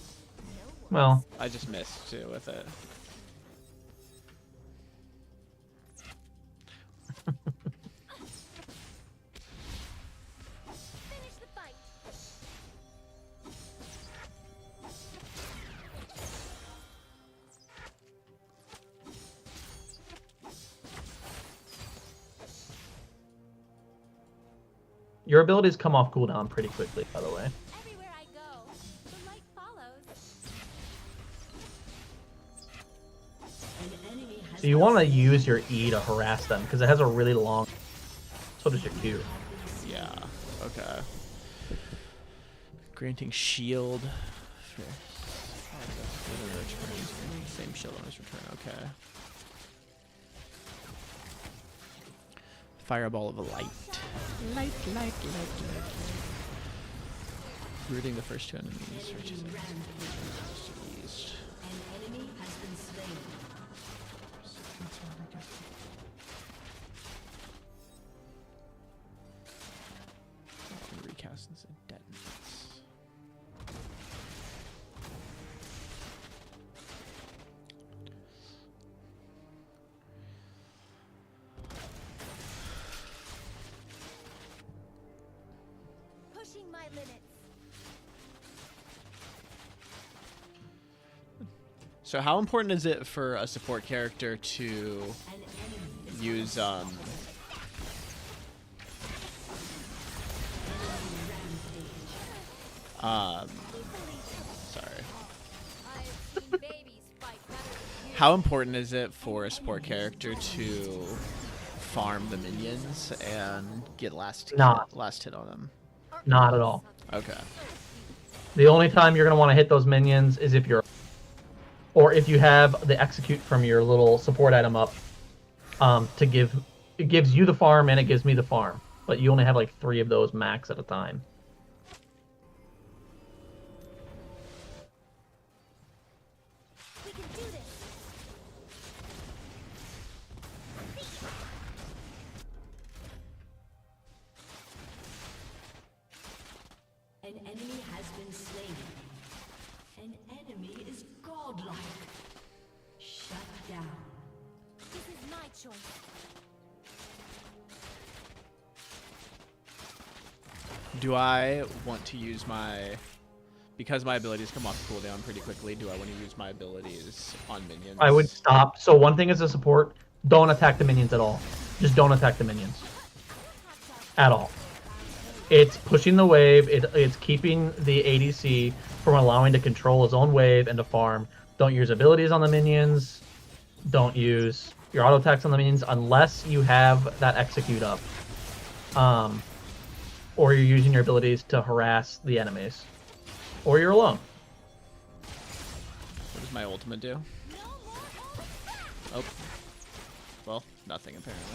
Well, I just missed too with it. Finish the fight. your abilities come off cooldown pretty quickly, by the way. Everywhere I go, the light follows. So you want to use your E to harass them because it has a really long. So does your Q. Yeah. Okay. Granting shield. For same shield on his return. Okay. Fireball of light. Light. Rooting the first two enemies. Reaches it. East. Recast this and detonates. Pushing my limits. So how important is it for a support character to use sorry. I've seen babies fight better than you. How important is it for a support character to farm the minions and get last hit on them? Not at all. Okay. The only time you're going to want to hit those minions is if you're, or if you have the execute from your little support item up, to give, it gives you the farm and it gives me the farm, but you only have like 3 of those max at a time. We can do this. An enemy has been slain. An enemy is godlike. Shut down. This is my choice. Do I want to use my... Because my abilities come off cooldown pretty quickly, do I want to use my abilities on minions? I would stop. So one thing is a support, don't attack the minions at all. Just don't attack the minions. At all. It's pushing the wave, it's keeping the ADC from allowing to control his own wave and to farm. Don't use abilities on the minions. Don't use your auto attacks on the minions unless you have that execute up. Or you're using your abilities to harass the enemies. Or you're alone. What does my ultimate do? Oh. Well, nothing apparently.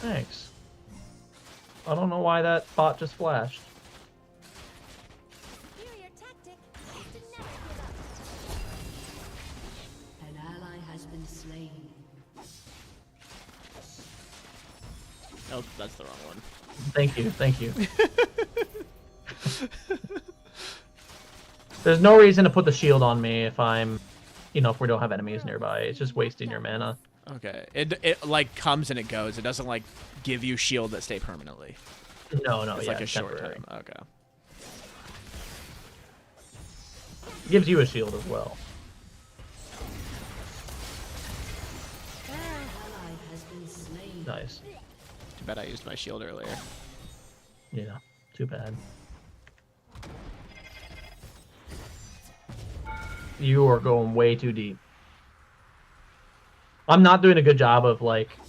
Thanks. I don't know why that bot just flashed. Superior tactic is to never give up. An ally has been slain. Oh, that's the wrong one. Thank you, thank you. There's no reason to put the shield on me if I'm, if we don't have enemies nearby. It's just wasting your mana. Okay. It like comes and it goes. It doesn't like give you shield that stay permanently. No, It's yeah, like a short temporary. time. Okay. Gives you a shield as well. Ally has been slain. Nice. Too bad I used my shield earlier. Yeah, too bad. You are going way too deep. I'm not doing a good job of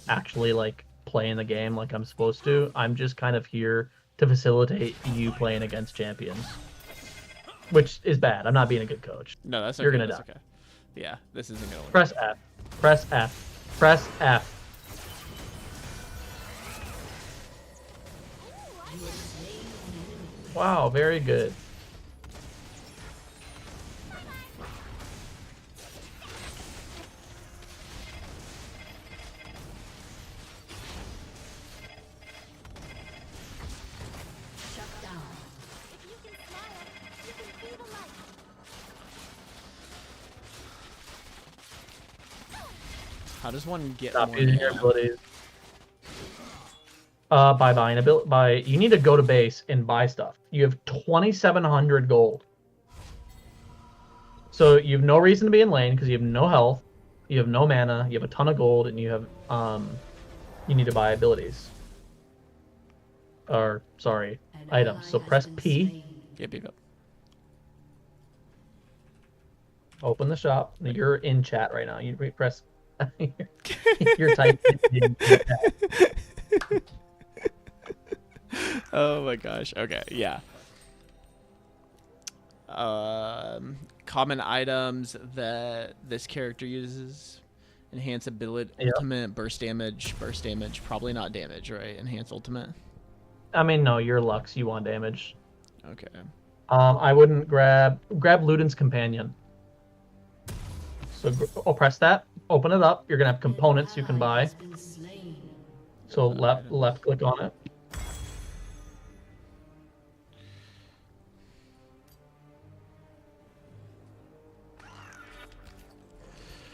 actually playing the game like I'm supposed to. I'm just kind of here to facilitate you playing against champions, which is bad. I'm not being a good coach. No, that's okay. You're gonna that's die. okay. Yeah, this isn't gonna. Press F. Press F. Press F. Wow, very good. Shut down. If you can smile, you can be the light. How does one get Stop more using your mana? abilities. By buying you need to go to base and buy stuff. You have 2,700 gold. So you have no reason to be in lane because you have no health, you have no mana, you have a ton of gold, and you have you need to buy abilities. Or sorry, An items. ally So has press been P, slain. Yep. open the shop. You're in chat right now. You press. You're typing in chat. Oh my gosh. Okay. Yeah. Common items that this character uses: enhance ability, Yeah. ultimate, burst damage. Probably not damage, right? Enhance ultimate. I mean, no, you're Lux. You want damage. Okay. I wouldn't grab Luden's companion. So press that. Open it up. You're gonna have components you can buy. Has been slain. So left click on it.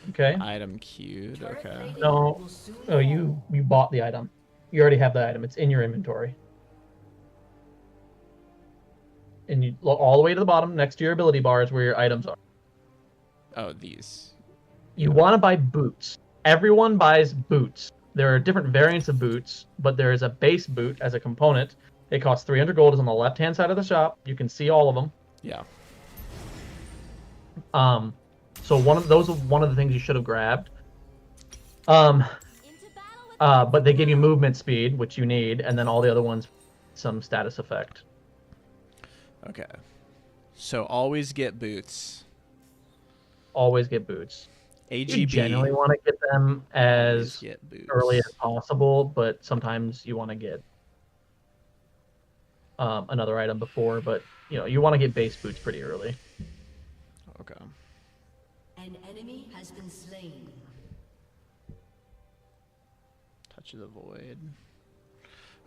Okay. Item queued. Okay. No. Oh, you bought the item. You already have the item. It's in your inventory. And you look all the way to the bottom next to your ability bar is where your items are. Oh, these. You want to buy boots. Everyone buys boots. There are different variants of boots, but there is a base boot as a component. It costs 300 gold. It's on the left-hand side of the shop. You can see all of them. Yeah. So one of the things you should have grabbed. Into battle with But they give you movement speed, which you need, and then all the other ones, some status effect. Okay. So always get boots. Always get boots. AGB. You generally want to get them always as get boots. early as possible, but sometimes you want to get another item before. But you want to get base boots pretty early. Okay. An enemy has been slain. Touch of the void.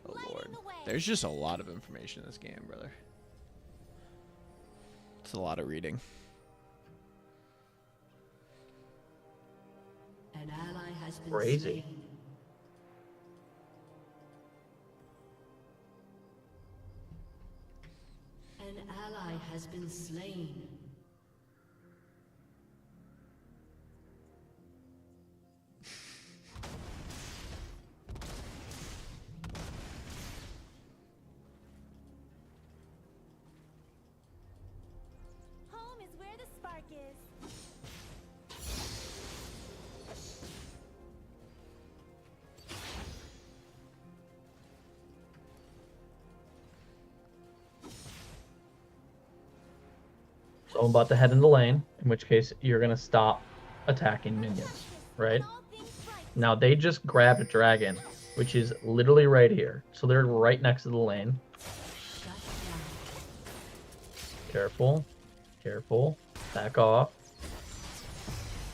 Oh Lighting lord. the way. There's just a lot of information in this game, brother. It's a lot of reading. An ally has been Crazy. slain. An ally has been slain. home is where the spark is. So I'm about to head in the lane, in which case you're gonna stop attacking minions, right? All things bright. Now they just grabbed a dragon. which is literally right here. So they're right next to the lane. Careful. Careful. Back off.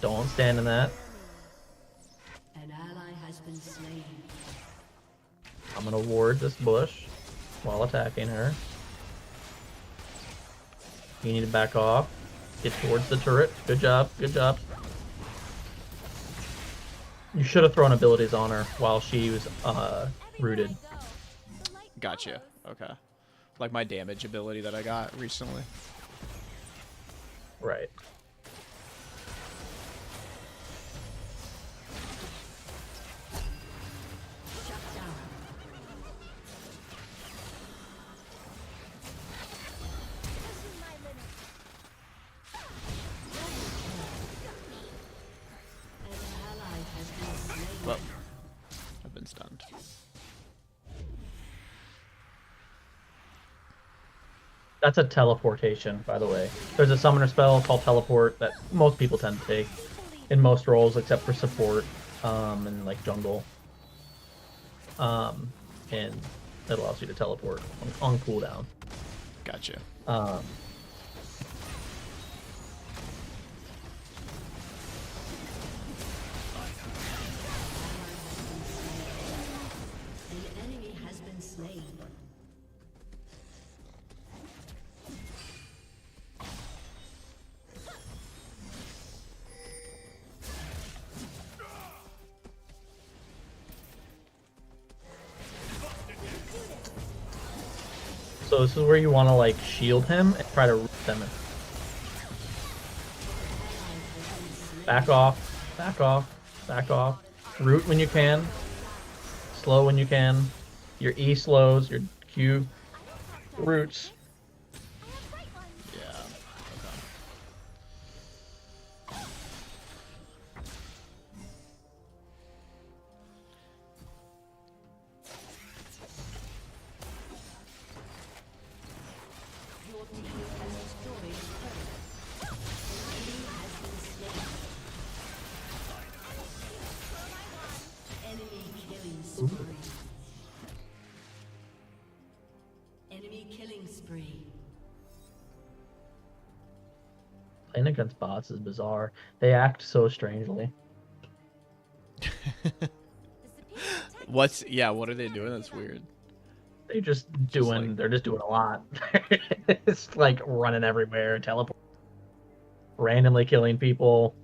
Don't stand in that. An ally has been slain. I'm gonna ward this bush while attacking her. You need to back off. Get towards the turret. Good job. Good job. You should have thrown abilities on her while she was rooted. Gotcha. Okay. Like my damage ability that I got recently. Right. Well, I've been stunned. That's a teleportation, by the way. There's a summoner spell called teleport that most people tend to take in most roles except for support and like jungle. And it allows you to teleport on cooldown. Gotcha. An enemy has been slain. So this is where you want to like shield him and try to root them in. Back off, back off, back off. Root when you can. Slow when you can. Your E slows, your Q roots. Yeah. Okay. Your team has destroyed a turret. An enemy has been slain. Enemy killing spree. Enemy killing spree. Playing against bots is bizarre. They act so strangely. What are they doing that's weird? They they're just doing a lot. It's like running everywhere, teleport, randomly killing people.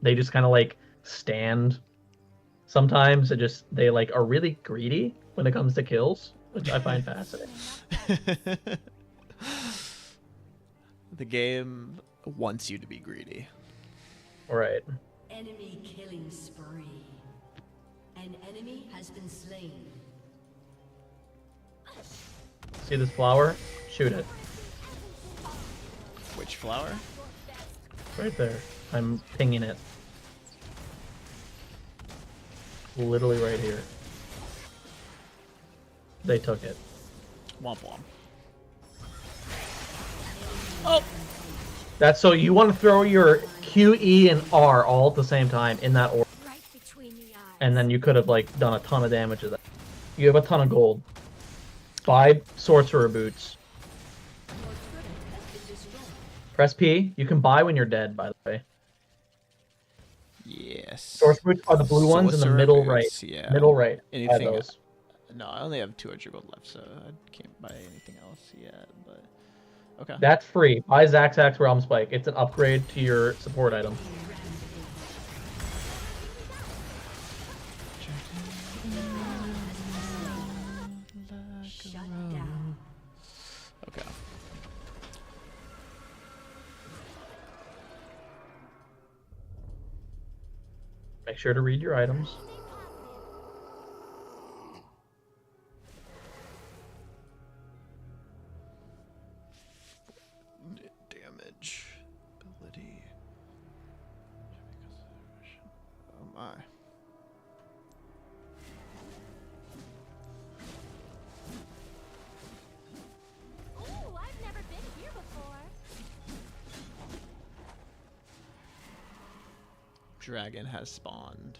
They just kind of like stand. Sometimes they like are really greedy when it comes to kills, which I find fascinating. The game wants you to be greedy. Right. Enemy killing spree. An enemy has been slain. See this flower? Shoot it. Which flower? Right there. I'm pinging it. Literally right here. They took it. Womp womp. Oh! That's so you want to throw your Q, E, and R all at the same time in that order. Right between the eyes. And then you could have like done a ton of damage to that. You have a ton of gold. 5 sorcerer boots. Press P. You can buy when you're dead, by the way. Yes. Sorcerer boots are the blue ones in the Sorcerer middle boots, right. yeah. Middle right. Buy Anything? those. No, I only have 200 gold left, so I can't buy anything else yet. But okay. That's free. Buy Zaxax Realm Spike. It's an upgrade to your support item. Shut down. Okay. Make sure to read your items. Damage. Ability. Oh my. Ooh, I've never been here before. Dragon has spawned.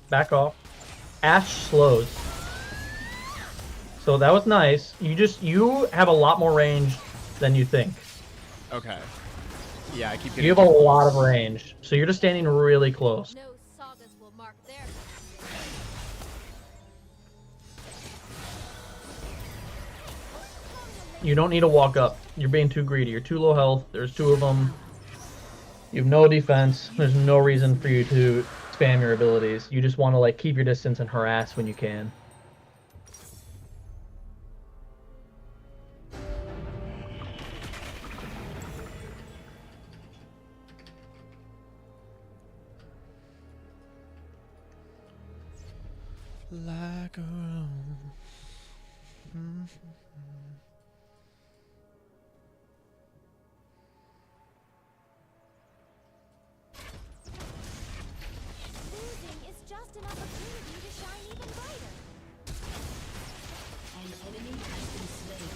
Back off. Ash slows. So that was nice. You have a lot more range than you think. Okay. Yeah, I keep getting. You have a lot of range. So you're just standing really close. No sagas will mark their You don't need to walk up. You're being too greedy. You're too low health. There's two of them. You have no defense. There's no reason for you to spam your abilities. You just want to like keep your distance and harass when you can. Like a room. losing is just an opportunity to shine even brighter. An enemy has been slain.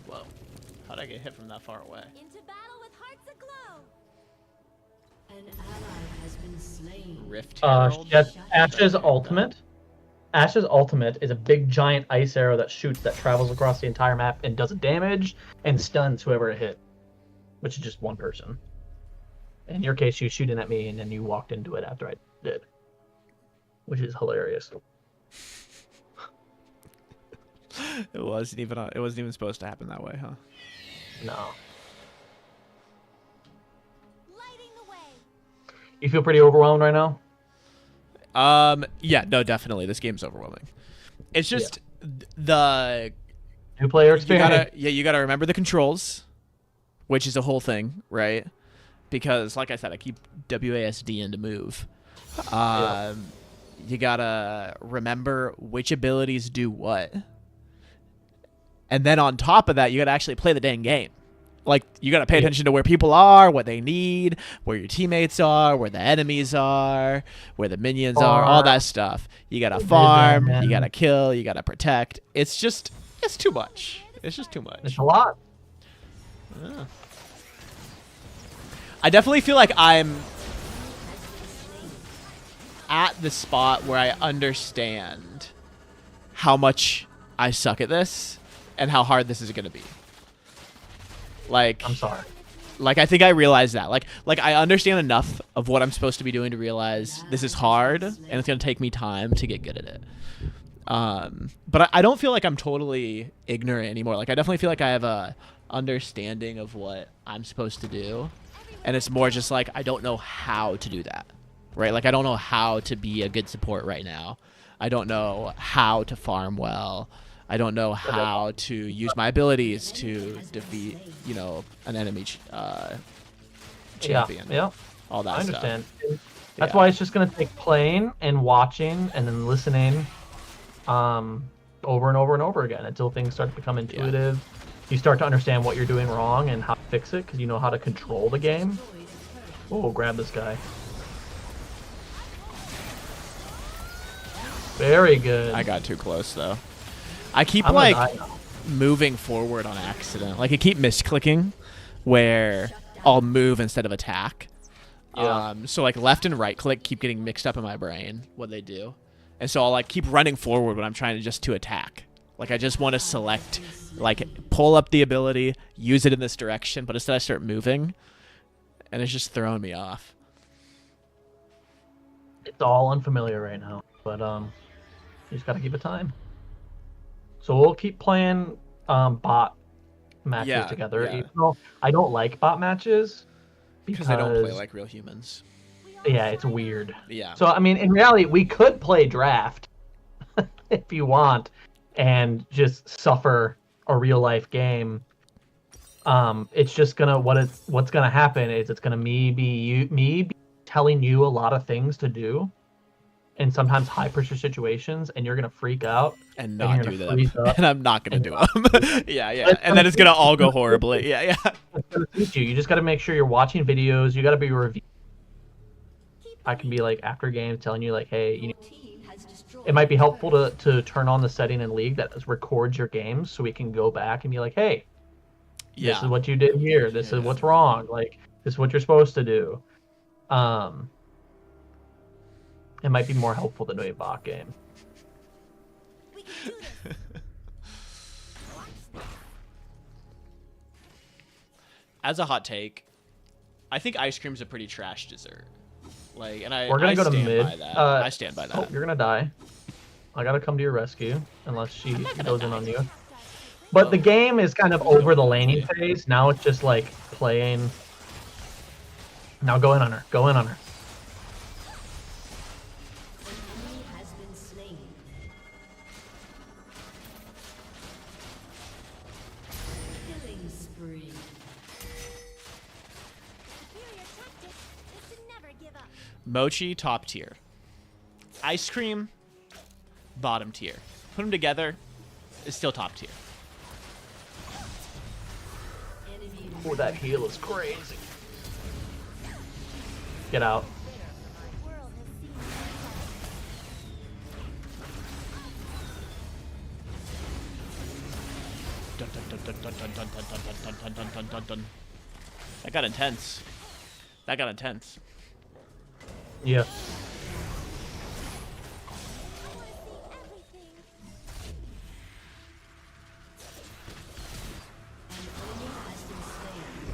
Whoa. How'd I get hit from that far away? Into battle with hearts aglow. An ally has been slain. Rift Herald? Yes, Ash's ultimate. Ash's ultimate is a big giant ice arrow that shoots that travels across the entire map and does damage and stuns whoever it hit, which is just one person. In your case, you shooting at me and then you walked into it after I did, which is hilarious. It wasn't even supposed to happen that way, huh? No, Lighting the way. you feel pretty overwhelmed right now. Yeah, no, definitely. This game's overwhelming. It's just the New player you experience. gotta remember the controls, which is a whole thing, right? Because like I said, I keep WASD in to move. You gotta remember which abilities do what. And then on top of that, you gotta actually play the dang game. Like, you gotta pay attention to where people are, what they need, where your teammates are, where the enemies are, where the minions are, all that stuff. You gotta farm, you gotta kill, you gotta protect. It's too much. It's just too much. It's a lot. Yeah. I definitely feel like I'm at the spot where I understand how much I suck at this and how hard this is going to be. Like, I'm sorry. Like, I think I realize that. Like I understand enough of what I'm supposed to be doing to realize this is hard and it's going to take me time to get good at it. But I don't feel like I'm totally ignorant anymore. Like, I definitely feel like I have a understanding of what I'm supposed to do. And it's more just like, I don't know how to do that, right? Like, I don't know how to be a good support right now. I don't know how to farm well. I don't know how to use my abilities to defeat, an enemy champion. Yeah. All that I stuff. understand. That's why it's just going to take playing and watching and then listening over and over and over again until things start to become intuitive. You start to understand what you're doing wrong and how to fix it because you know how to control the game. Oh, grab this guy. Very good. I got too close, though. I keep, I'm gonna die now. moving forward on accident. Like, I keep misclicking where I'll move instead of attack. Yeah. So, like, left and right click keep getting mixed up in my brain, what they do. And so I'll, like, keep running forward when I'm trying to attack. Like, I just want to select, like, pull up the ability, use it in this direction, but instead I start moving, and it's just throwing me off. It's all unfamiliar right now, but you just gotta keep it time. So we'll keep playing bot matches together. Yeah. Even though I don't like bot matches Because they don't play like real humans. Yeah, it's weird. Yeah. So I mean, in reality, we could play draft if you want, and just suffer a real life game. It's just gonna what's gonna happen is it's gonna be telling you a lot of things to do, in sometimes high pressure situations, and you're gonna freak out and not you're do gonna them. freeze up. And I'm not gonna do them. Yeah. But And then it's gonna all go horribly. Yeah. It's gonna teach you. You just gotta make sure you're watching videos. You gotta be reviewing. I can be like after games telling you like, hey, you need it might be helpful to turn on the setting in League that records your games, so we can go back and be like, hey, this is what you did here. This is what's wrong. Like, this is what you're supposed to do. It might be more helpful than a bot game. We can do this. As a hot take, I think ice cream's a pretty trash dessert. Like, and We're gonna go to stand mid. by that. I stand by that. Oh, you're gonna die. I gotta come to your rescue unless she goes in on you. But the game is kind of over the laning phase. Now it's just like playing. Now go in on her. Go in on her. Superior tactic is to never give up. Mochi, top tier. Ice cream, bottom tier. Put them together, is still top tier. Oh, that heal is crazy. Get out. My world has seen Dun, dun, dun, dun, dun, dun, dun, dun, dun, dun, dun, dun, dun, dun. That got intense. That got intense. Yeah. everything.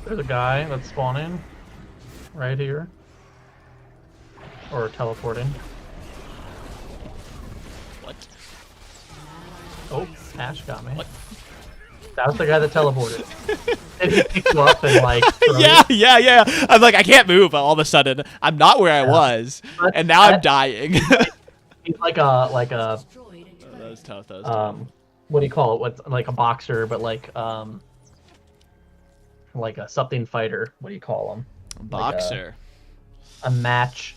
There's a guy that's spawning right here. Or teleporting. What? Oh, Ash got me. What? That was the guy that teleported. And he picked you up and like Yeah. I'm like, I can't move. All of a sudden, I'm not where I was, and now I'm dying. He's like a That was tough. That was tough. what do you call it? What's like a boxer, but like a something fighter. What do you call him? Boxer. A match.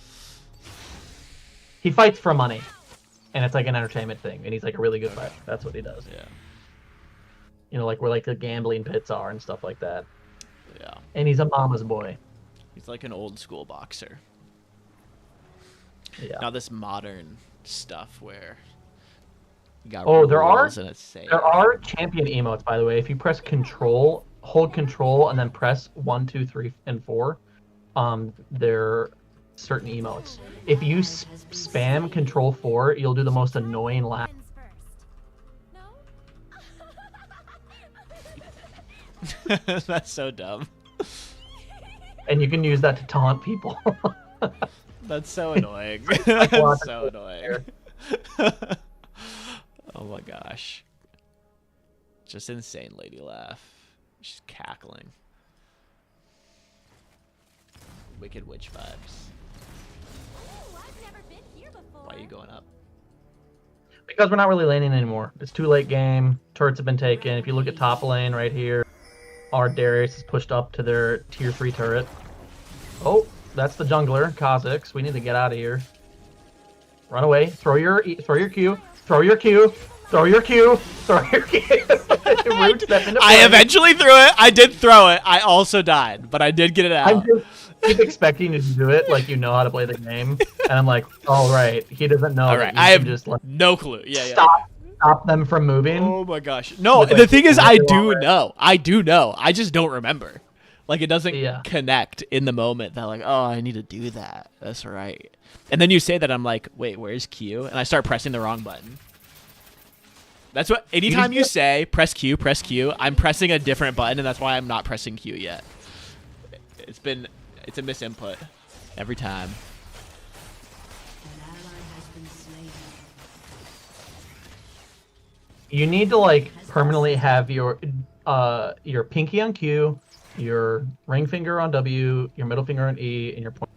He fights for money, and it's like an entertainment thing, and he's like a really good fighter. That's what he does. Yeah. You know, like where like the gambling pits are and stuff like that. Yeah. And he's a mama's boy. He's like an old school boxer. Yeah. Not this modern stuff where you got there are rules and it's safe. there are champion emotes, by the way. If you press control, hold control, and then press 1, 2, 3, and 4, there are certain emotes. If you spam control 4, you'll do the most annoying laugh. Wins first. No? That's so dumb. And you can use that to taunt people. That's so annoying. Like, That's so annoying. Oh my gosh. Just insane lady laugh. She's cackling. Wicked witch vibes. Ooh, I've never been here before. Why are you going up? Because we're not really laning anymore. It's too late game. Turrets have been taken. If you look at top lane right here, our Darius is pushed up to their tier 3 turret. Oh, that's the jungler, Kha'Zix. We need to get out of here. Run away. Throw your Q. Throw your Q. Throw your Q. Throw your Q. Root step into I play. eventually threw it. I did throw it. I also died, but I did get it I out. just keep expecting you to do it like you know how to play the game. And I'm like, all right, he doesn't know. All that right, you I can have just like no clue. Yeah. stop them from moving. Oh my gosh. No, With, the like, thing is, really I long do rest. know. I do know. I just don't remember. Like, it doesn't Yeah. connect in the moment that, like, oh, I need to do that. That's right. And then you say that, I'm like, wait, where's Q? And I start pressing the wrong button. That's what, anytime you say, press Q, I'm pressing a different button, and that's why I'm not pressing Q yet. It's a misinput every time. You need to like permanently have your pinky on Q, your ring finger on W, your middle finger on E, and your point.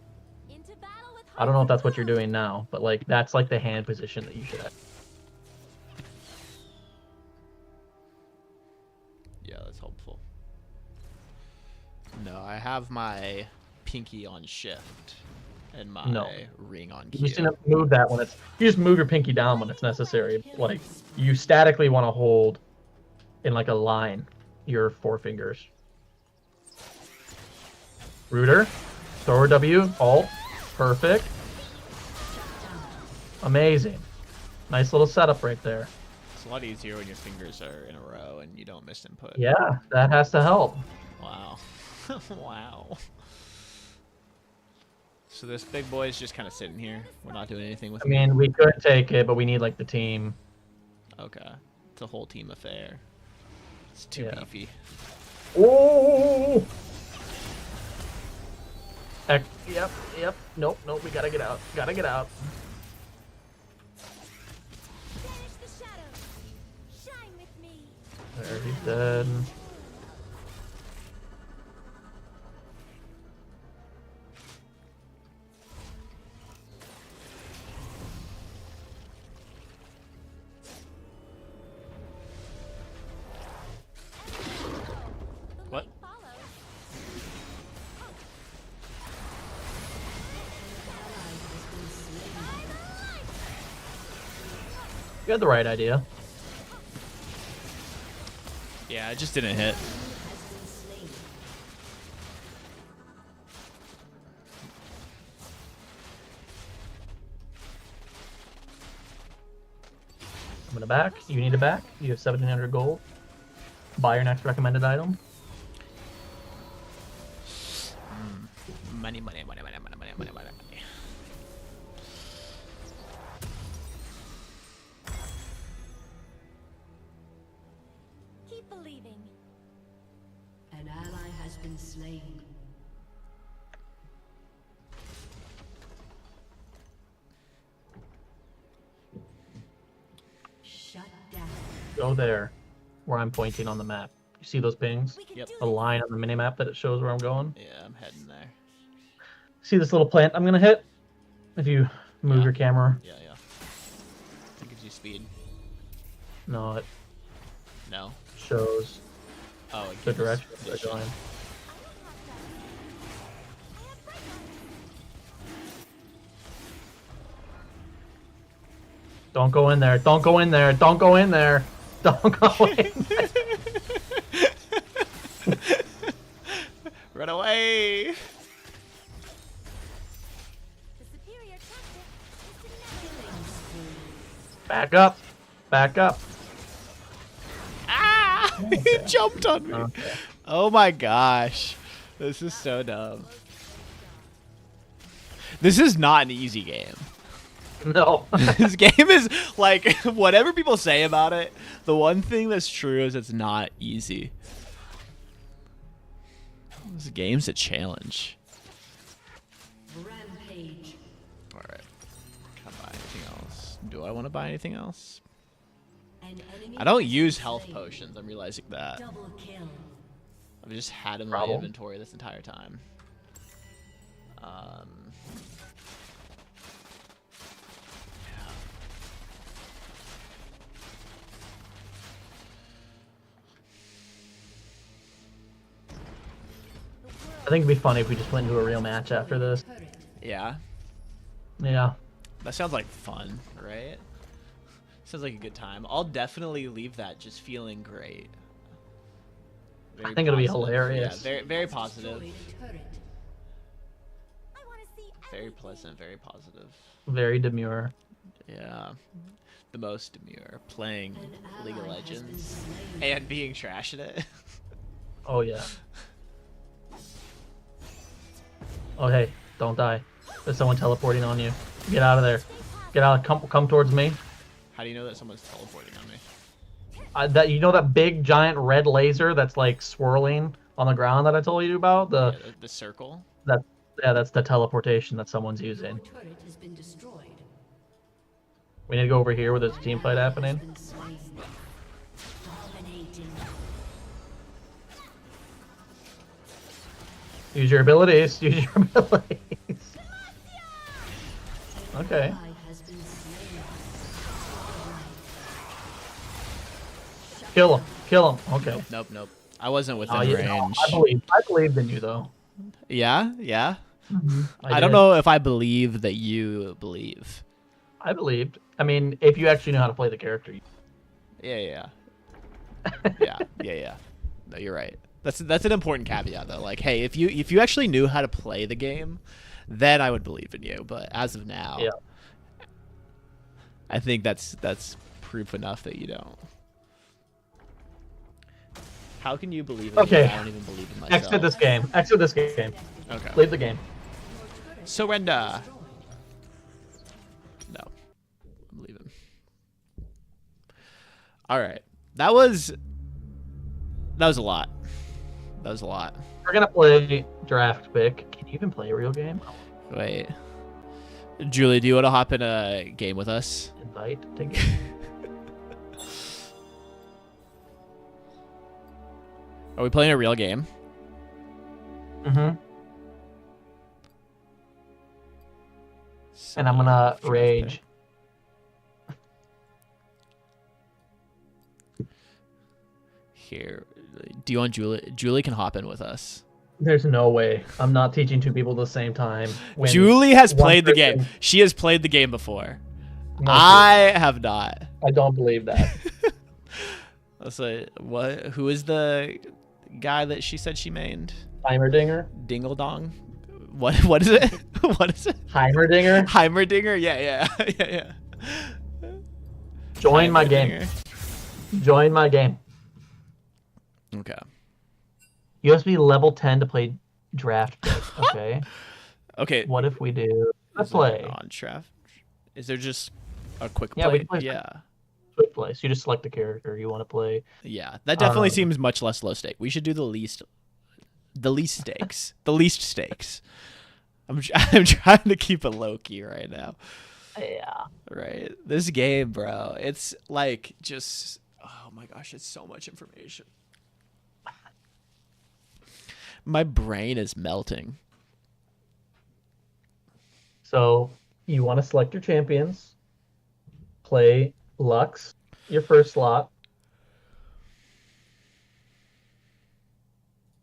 Into battle with I don't know if that's what you're doing now, but like that's like the hand position that you should have. Yeah, that's helpful. No, I have my pinky on shift and my ring on You Q. just need to move that when it's. You just move your pinky down when it's necessary. Like you statically want to hold in like a line your four fingers. Rooter, thrower W, alt, perfect, amazing. Nice little setup right there. It's a lot easier when your fingers are in a row and you don't miss input. Yeah, that has to help. Wow. Wow. So this big boy is just kind of sitting here. We're not doing anything with I mean, we could take it, but we need like the team. Okay. It's a whole team affair. It's too Yeah. beefy. Oh! Yep. Nope. We gotta get out. Gotta get out. Banish the shadows. Shine with me. There, he's dead. The What? light follows. You had the right idea. Yeah, it just didn't hit. I'm gonna back. You need a back. You have 1,700 gold. Buy your next recommended item. Money. Keep believing. An ally has been slain. Shut down. Go there, where I'm pointing on the map. You see those pings? We can Yep. do The this. line on the minimap that it shows where I'm going. Yeah, I'm heading there. See this little plant I'm gonna hit? If you move Yeah. your camera. Yeah. It gives you speed. No, it No. shows Oh, it the gives direction of the vision. line. I have bright lights. Don't go in there. Don't go in there. Don't go in there. Don't go in there. Run away! The superior tactic is to never Back up. Back up. Ah! He jumped on me. Okay. Oh my gosh. This is so dumb. This is not an easy game. No. This game is like, whatever people say about it, the one thing that's true is it's not easy. This game's a challenge. Rampage. Alright. Can I buy anything else? Do I want to buy anything else? An enemy I don't has use been health slain. potions. I'm realizing that. Double kill. I've just had them in my Problem. inventory this entire time. Yeah. I think it'd be funny if we just went into a real match after this. Turret. Yeah. Yeah. That sounds like fun, right? Sounds like a good time. I'll definitely leave that just feeling great. Very think it'll be positive. hilarious. Yeah, very positive. Destroyed a turret. I want to see Very everything. pleasant, very positive. Very demure. Yeah. The most demure. Playing An League of ally has been Legends. slain. And being trash at it. Oh yeah. Oh hey, don't die. There's someone teleporting on you. Get out of there. Get out. Come towards me. How do you know that someone's teleporting on me? That you know that big giant red laser that's like swirling on the ground that I told you about. Yeah, the circle? That's the teleportation that someone's Your using. turret has been destroyed. We need to go over here where there's a An team fight ally happening. has been slain. Dominating. Use your abilities. Use your abilities. Okay. Ally has been slain. Kill him. Kill him. Okay. Nope. I wasn't within Oh, yeah, no, range. I believed in you though. Yeah? I did. don't know if I believe that you believe. I believed. I mean, if you actually know how to play the character. Yeah. No, you're right. That's an important caveat though. Like, hey, if you actually knew how to play the game, then I would believe in you. But as of now, Yeah. I think that's proof enough that you don't. How can you believe it? Okay. I don't even believe in myself. Exit this game. Exit this game. Okay. Leave the game. Surrender. No. I'm leaving. All right. That was a lot. That was a lot. We're gonna play draft pick. Can you even play a real game? Wait. Julie, do you want to hop in a game with us? Invite to game. Are we playing a real game? Mm-hmm. And I'm gonna Draft rage. pick. Here. Do you want Julie? Julie can hop in with us. There's no way. I'm not teaching two people at the same time. when Julie has one played the game. person- She has played the game before. No, I have not. I don't believe that. Let's say, what? Who is the guy that she said she mained? Heimerdinger? Dingle Dong? What is it? What is it? Heimerdinger? Heimerdinger? Yeah. yeah. Join my game. Heimerdinger. Join my game. Okay. You have to be level 10 to play draft pick, okay? Okay. What if we do let's Is there play on draft? Is there just a quick Yeah, we play? can play Yeah. quick play? So you just select the character you want to play. Yeah. That definitely Um, seems much less low stake. We should do the least stakes. The least stakes. I'm trying to keep it low key right now. Yeah. Right. This game, bro. It's like just oh my gosh, it's so much information. My brain is melting. So you want to select your champions, play Lux, your first slot.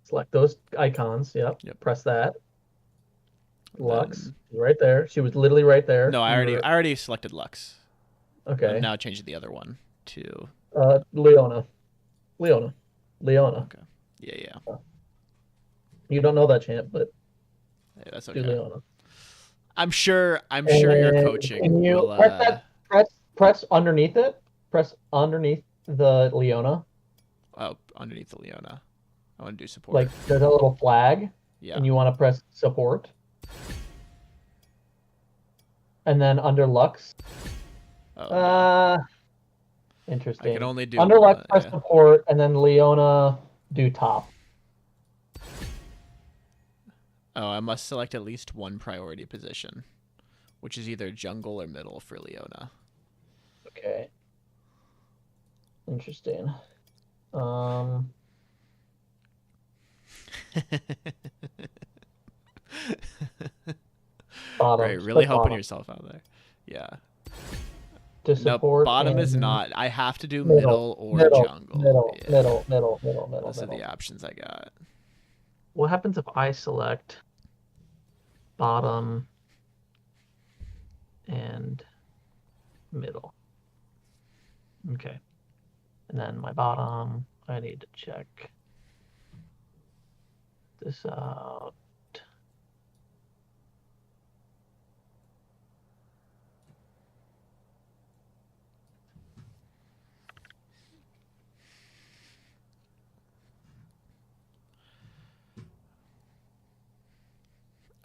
Select those icons. Yep. Yep. Press that. Lux, Then- right there. She was literally right there. No, I You were- already selected Lux. Okay. I'm now changing the other one to Leona. Okay. yeah. You don't know that champ, but Hey, that's do okay. Leona. I'm sure your And coaching Can you will press underneath it? Press underneath the Leona. underneath the Leona. I want to do support. Like there's a little flag, yeah. and you want to press support. And then under Lux. Oh, no. Interesting. I can only do under Lux, one, press yeah. support, and then Leona do top. Oh, I must select at least one priority position, which is either jungle or middle for Leona. Okay. Interesting. Bottom. Right, really Click helping bottom. yourself out there. Yeah. To No, support bottom is and not. I have to do middle, middle or middle, jungle. Middle, Yeah. middle. Those are the options I got. What happens if I select bottom and middle? Okay. And then my bottom, I need to check this out.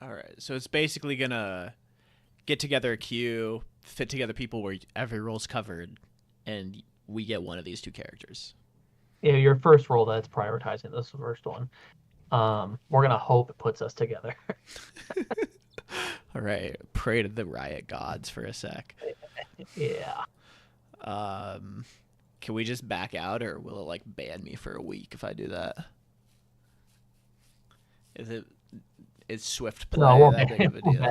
All right. So it's basically going to get together a queue, fit together people where every role's covered, and we get one of these two characters. Yeah, your first roll that's prioritizing this first one. We're gonna hope it puts us together. All right. Pray to the riot gods for a sec. Yeah. Can we just back out, or will it like ban me for a week if I do that? Is Swift play No, that big of a deal?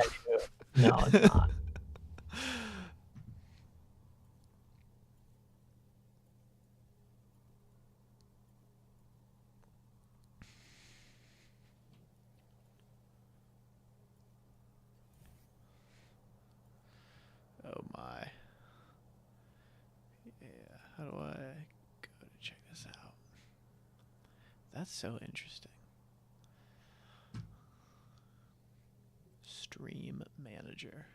No, it's not. Oh my. Yeah, how do I go to check this out? That's so interesting. Stream manager.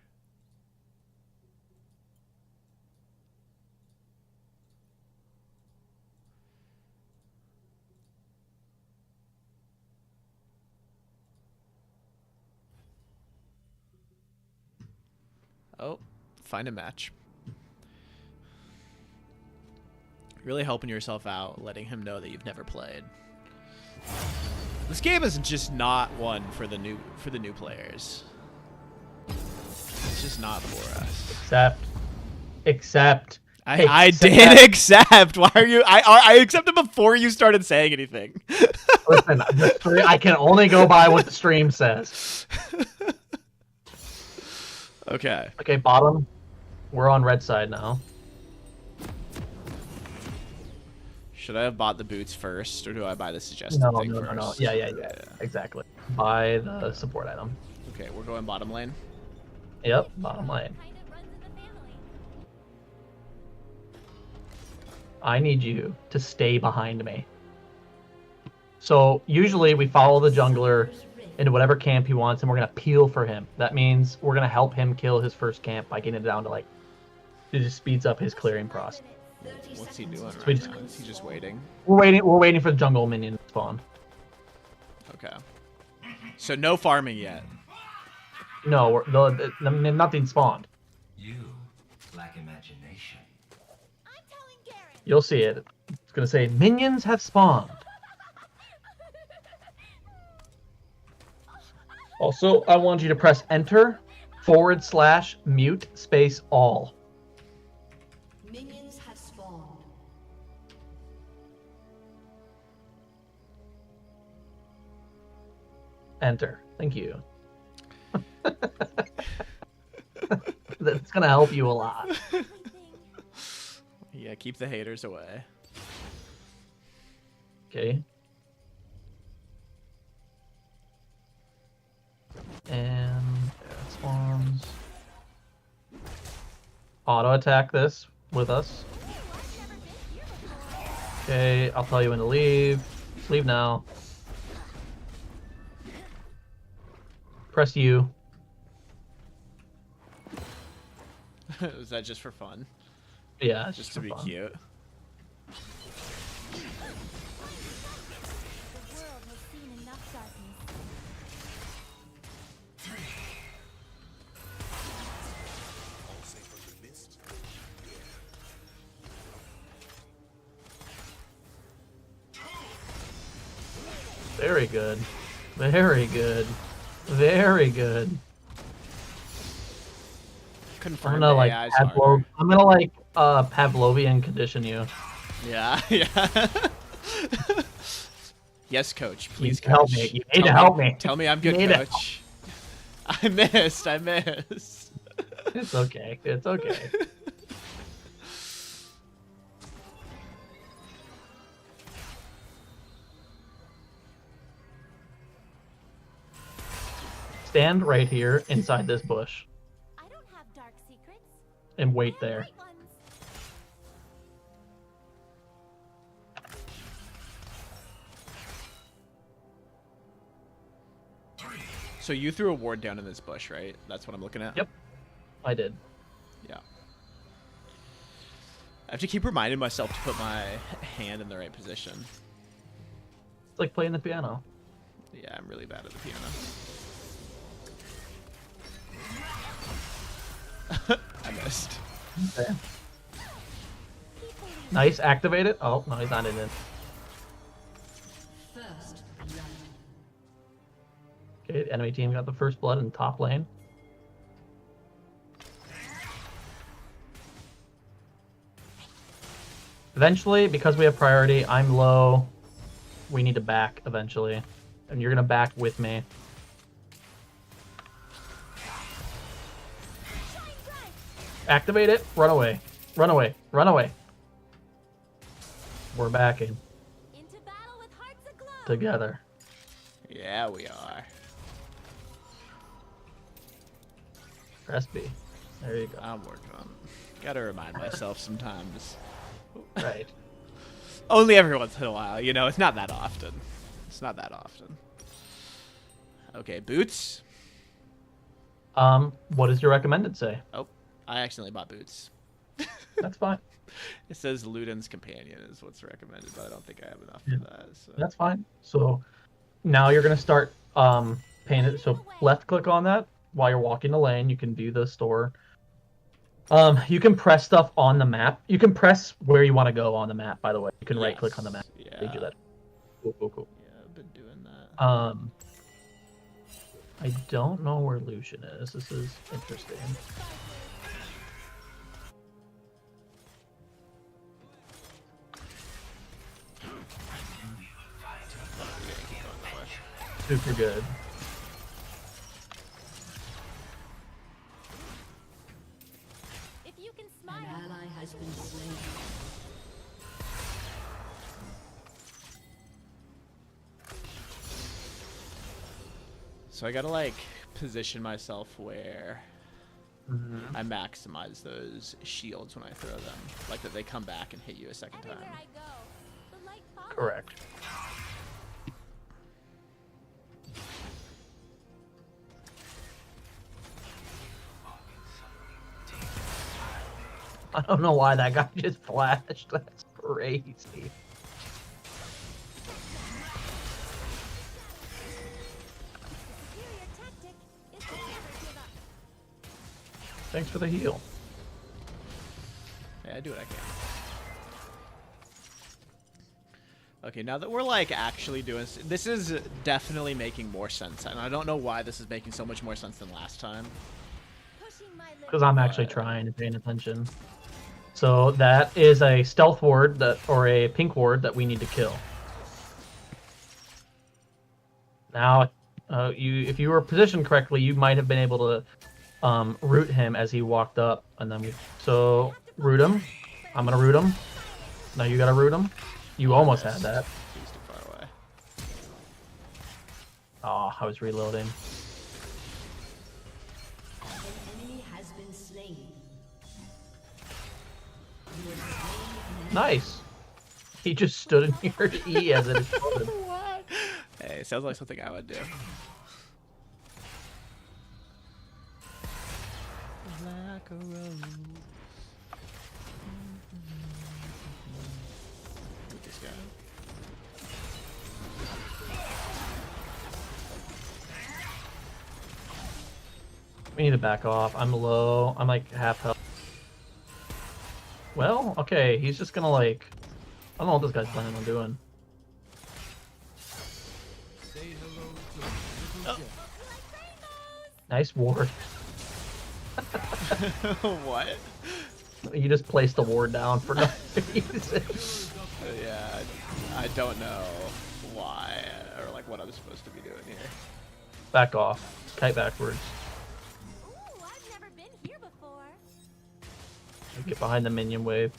Oh, find a match. Really helping yourself out, letting him know that you've never played. This game is just not one for the new players. It's just not for us. Accept. I did accept. Why are you? I accepted before you started saying anything. Listen, I can only go by what the stream says. Okay. Okay, bottom. We're on red side now. Should I have bought the boots first, or do I buy the suggested thing first? No. Yeah. Exactly. Buy the support item. Okay, we're going bottom lane. Yep, bottom lane. Kind of runs in the family. I need you to stay behind me. So usually we follow the jungler into whatever camp he wants, and we're gonna peel for him. That means we're gonna help him kill his first camp by getting it down to like. It just speeds up his clearing process. What's he doing we right just- now? Is he just waiting? We're waiting for the jungle minion to spawn. Okay. So no farming yet. No, nothing spawned. You lack imagination. I'm telling Garen. You'll see it. It's gonna say minions have spawned. Also, I want you to press enter /mute space all. Minions have spawned. Enter. Thank you. That's gonna help you a lot. Yeah, keep the haters away. Okay. And there spawns. Auto attack this with us. Okay, I'll tell you when to leave. Leave now. Press U. Is that just for fun? Yeah, it's Just to for be fun. cute? The world has seen enough darkness. Very good. Very good. Very good. Confirm I'm gonna like AI's harder. Pavlovian condition you. Yeah, yeah. Yes, coach. Please, to help coach. me. You need to help me. Tell me I'm You good, need to coach. I missed. I missed. It's okay. It's okay. Stand right here inside this bush I don't have dark secrets. and I wait have there. light ones. So you threw a ward down in this bush, right? That's what I'm looking at? Yep. I did. Yeah. I have to keep reminding myself to put my hand in the right position. It's like playing the piano. Yeah, I'm really bad at the piano. I missed. Okay. Nice. Activate it. Oh, no, he's not in it. First blood. Okay, enemy team got the first blood in top lane. Eventually, because we have priority, I'm low. We need to back eventually. And you're going to back with me. Activate it. Run away. Run away. Run away. We're backing Into battle with hearts aglow. together. Yeah, we are. Press B. There you go. I'm working on it. Gotta remind myself sometimes. Right. Only every once in a while, you know, it's not that often. It's not that often. Okay, boots. What does your recommended say? Oh, I accidentally bought boots. That's fine. It says Luden's Companion is what's recommended, but I don't think I have enough Yeah. for that. So. That's fine. So now you're gonna start paying it. So left click on that while you're walking the lane. You can view the store. You can press stuff on the map. You can press where you want to go on the map. By the way, you can right click on the map. Yeah. They do that. Cool. Yeah, I've been doing that. I don't know where Lucian is. This is interesting. Super good. If you can An smile. ally has been slain. So I gotta like position myself where I maximize those shields when I throw them, like that they come back and hit you a second time. Everywhere I go, the light follows. Correct. I don't know why that guy just flashed. That's crazy. Superior tactic is to never give up. Thanks for the heal. Yeah, I do what I can. Okay, now that we're like actually doing this is definitely making more sense, and I don't know why this is making so much more sense than last time. Pushing my limits. Because I'm actually trying and paying attention. So that is a stealth ward or a pink ward that we need to kill. Now, if you were positioned correctly, you might have been able to root him as he walked up, and then so root him. I'm gonna root him. Now you gotta root him. You almost had that. He's too far away. Oh, I was reloading. An enemy has been slain. Nice. He just stood in here to E as it exploded. Hey, sounds like something I would do. Like a rose. With this guy. We need to back off. I'm low. I'm like half health. Well, okay. He's just gonna like. I don't know what this guy's planning on doing. Nice ward. What? You just placed the ward down for no reason. Yeah, I don't know why or like what I'm supposed to be doing here. Back off. Kite backwards. Ooh, I've never been here before. Get behind the minion wave.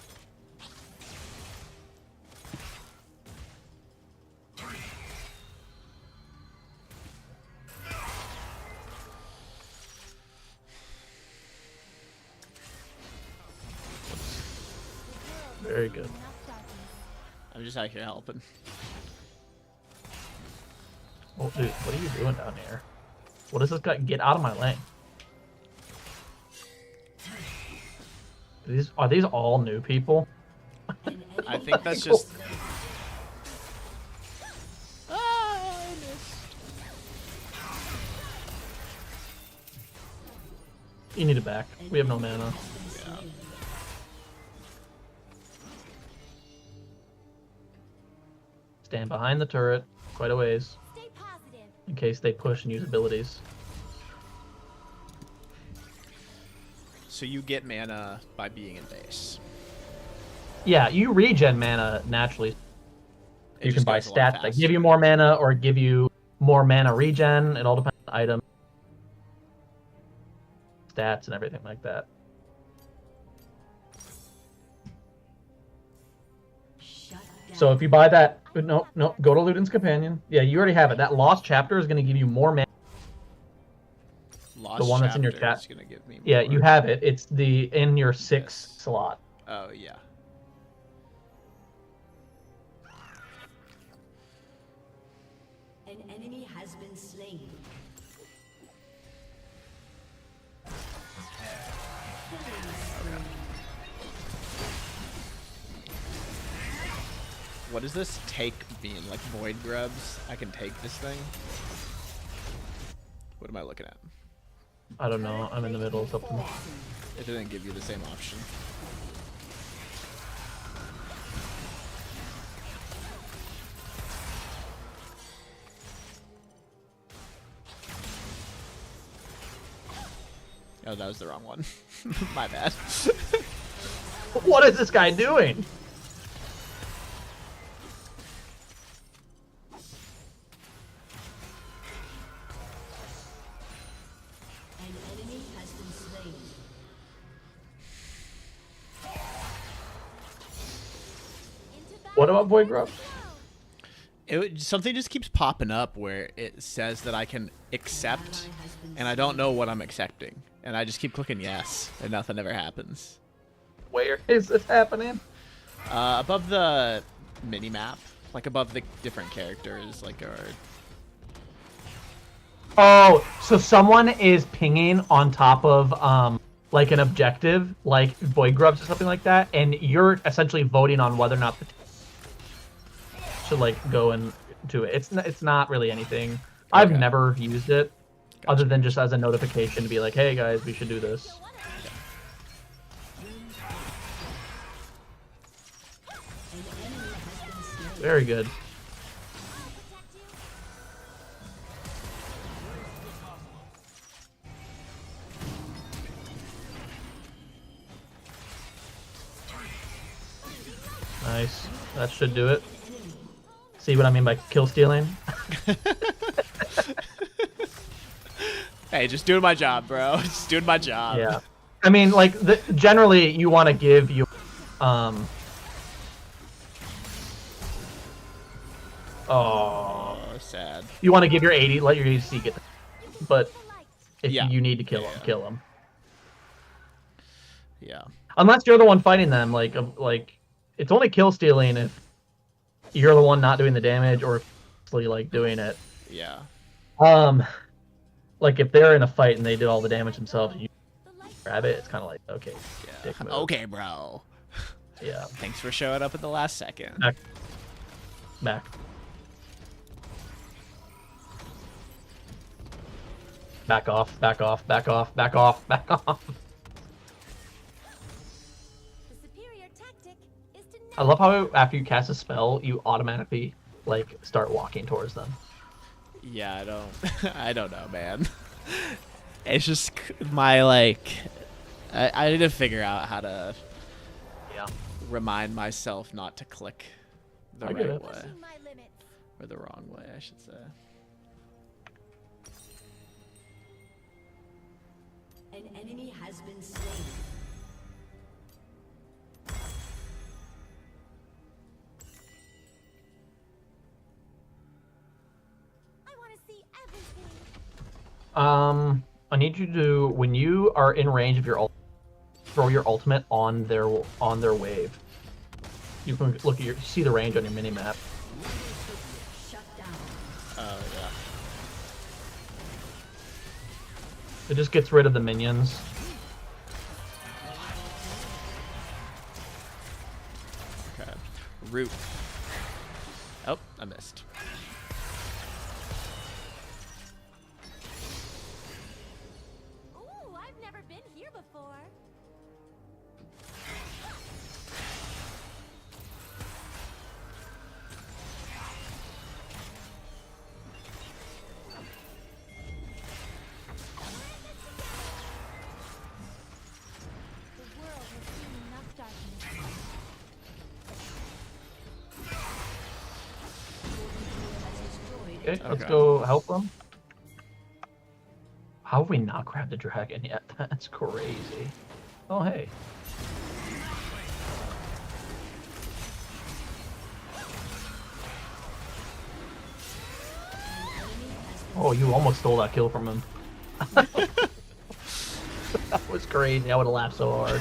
Very good. I'm just out here helping. Oh, dude, what are you doing down here? What does this guy get out of my lane? Are these all new people? I think that's just. You need it back. We have no mana. Yeah. Stand behind the turret quite a ways Stay positive. in case they push and use abilities. So you get mana by being in base. Yeah, you regen mana naturally. It You can just buy goes a lot stats that faster. give you more mana or give you more mana regen. It all depends on the item, stats, and everything like that. Shut down. So if you buy that, no, go to Luden's Companion. Yeah, you already have it. That lost chapter is going to give you more mana. Lost the one that's in your Chapter chat. is gonna give me Yeah, more. you have it. It's in your 6 Yes. slot. Oh yeah. An enemy has been slain. What does this take mean? Like void grubs? I can take this thing? What am I looking at? I don't know. I'm in the middle of something. It didn't give you the same option. Oh, that was the wrong one. My bad. What is this guy doing? An enemy has been slain. What about Boy Grub? Something just keeps popping up where it says that I can accept, and I don't know what I'm accepting. And I just keep clicking yes, and nothing ever happens. Where is this happening? Above the mini map, like above the different characters, like or Oh, so someone is pinging on top of like an objective, like Boy Grubs or something like that, and you're essentially voting on whether or not the team should like go into it. It's not really anything. Okay. I've never used it, other than just as a notification to be like, hey guys, we should do this. Very good. Nice. That should do it. See what I mean by kill stealing? Hey, just doing my job, bro. Just doing my job. Yeah. I mean, like, generally, you want to give you, oh, sad. You want to give your 80, let your ADC get, but if Yeah. you need to kill them, kill them. Yeah. Unless you're the one fighting them, like it's only kill stealing if you're the one not doing the damage or like doing it. Yeah. Like if they're in a fight and they did all the damage themselves, and you grab it. It's kind of like okay. Yeah. Okay, bro. Yeah. Thanks for showing up at the last second. Back. Back off. Back off. Back off. Back off. Back off. I love how after you cast a spell, you automatically like start walking towards them. Yeah, I don't know, man. It's just my like, I need to figure out how to remind myself not to click the right way or the wrong way, I should say. An enemy has been slain. I need you to, when you are in range of your throw your ultimate on their wave. You can look at see the range on your mini map. Shut down. Oh yeah. It just gets rid of the minions. Okay. Root. Oh, I missed. Okay, let's go help them. How have we not grabbed the dragon yet? That's crazy. Oh, hey. Oh, you almost stole that kill from him. That was crazy. I would have laughed so hard.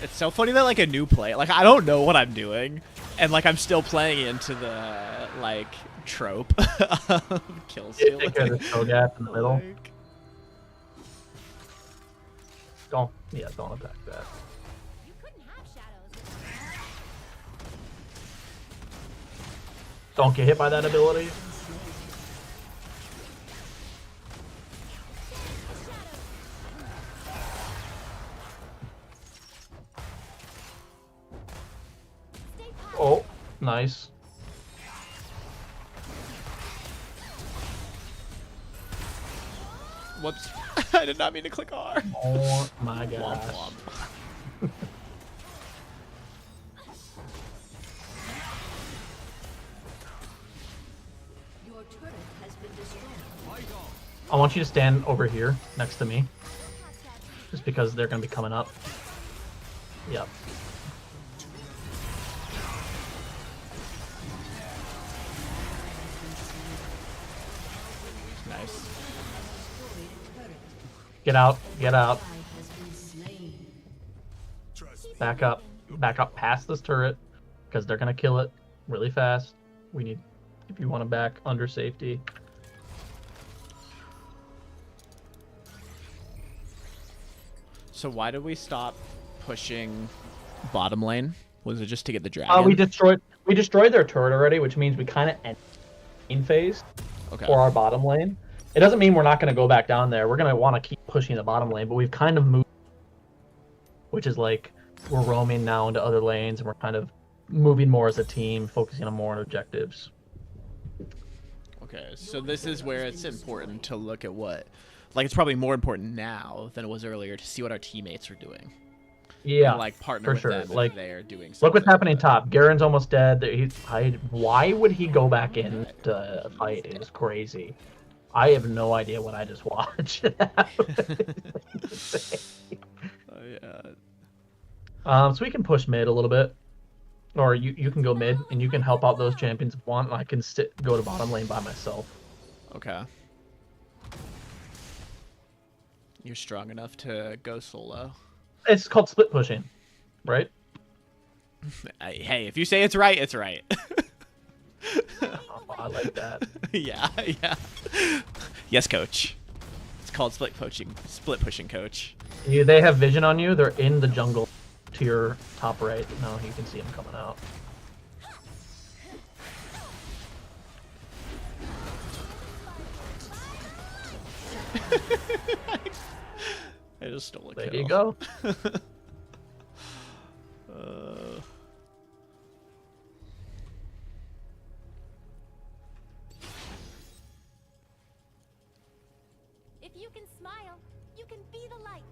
It's so funny that like a new player, like I don't know what I'm doing, and like I'm still playing into the like trope of kill stealing. Take care of the skill gap in the middle. Like... Don't attack that. You couldn't have shadows. Don't get hit by that ability. Oh, nice. Whoops. I did not mean to click R. Oh my Womp gosh. womp. Your turret has been destroyed. I want you to stand over here next to me. Just because they're going to be coming up. Yep. Nice. Get out. Get out. Ally has been slain. Back up. Back up past this turret. Because they're going to kill it really fast. We need... If you want to back under safety. So why did we stop pushing bottom lane? Was it just to get the dragon? We destroyed their turret already, which means we kind of end main phase Okay. for our bottom lane. It doesn't mean we're not going to go back down there. We're going to want to keep pushing the bottom lane, but we've kind of moved, which is like we're roaming now into other lanes and we're kind of moving more as a team, focusing on more on objectives. Okay, so this is where it's important to look at what, like, it's probably more important now than it was earlier to see what our teammates are doing. Yeah, And, like, partner for with sure. them if Like, they're doing something. look what's happening top. Garen's almost dead. Why would he go back in to fight? It is crazy. I have no idea what I just watched. Oh, yeah. So we can push mid a little bit. Or you can go mid, and you can help out those champions if you want, and I can go to bottom lane by myself. Okay. You're strong enough to go solo. It's called split pushing, right? Hey, if you say it's right, it's right. Oh, I like that. Yeah, yeah. Yes, coach. It's called split pushing, coach. They have vision on you. They're in the jungle to your top right. No, you can see them coming out. I just stole a There kill. you go. If you can smile, you can be the light.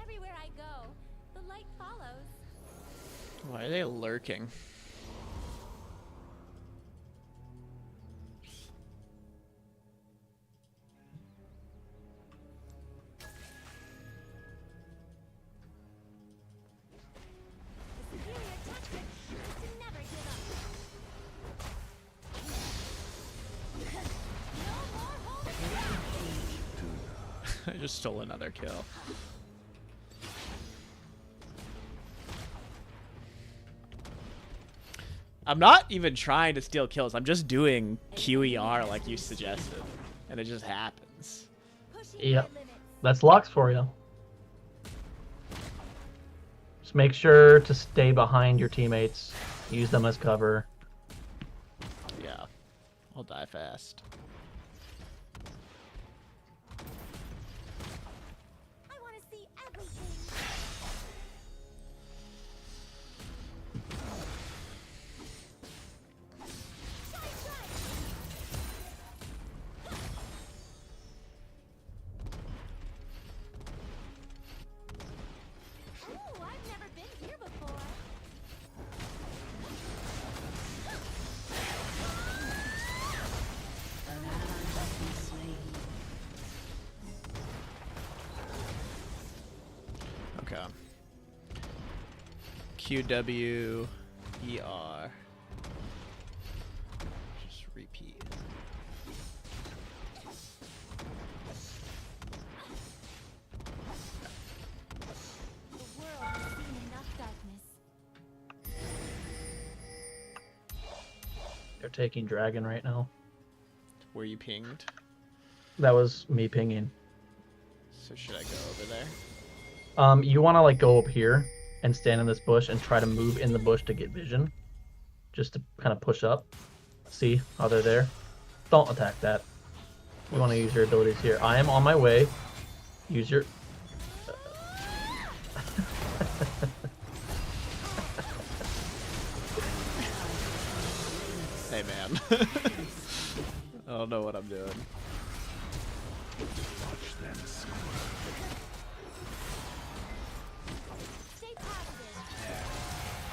Everywhere I go, the light follows. Why are they lurking? The superior tactic is to never give up. No more holding back. I just stole another kill. I'm not even trying to steal kills. I'm just doing QER like you suggested. And it just happens. Pushing Yep. my limits. That's Lux for you. Just make sure to stay behind your teammates. Use them as cover. Yeah. I'll die fast. I want to see everything. Shine bright. Ooh, I've never been here before. An ally has been slain. Okay. QWER. Just repeat. The world has seen enough darkness. They're taking dragon right now. Were you pinged? That was me pinging. So should I go over there? You want to like go up here and stand in this bush and try to move in the bush to get vision, just to kind of push up. See how they're there? Don't attack that. You want to use your abilities here. I am on my way. Use your... Hey, man. I don't know what I'm doing. Watch them squirm. Stay positive.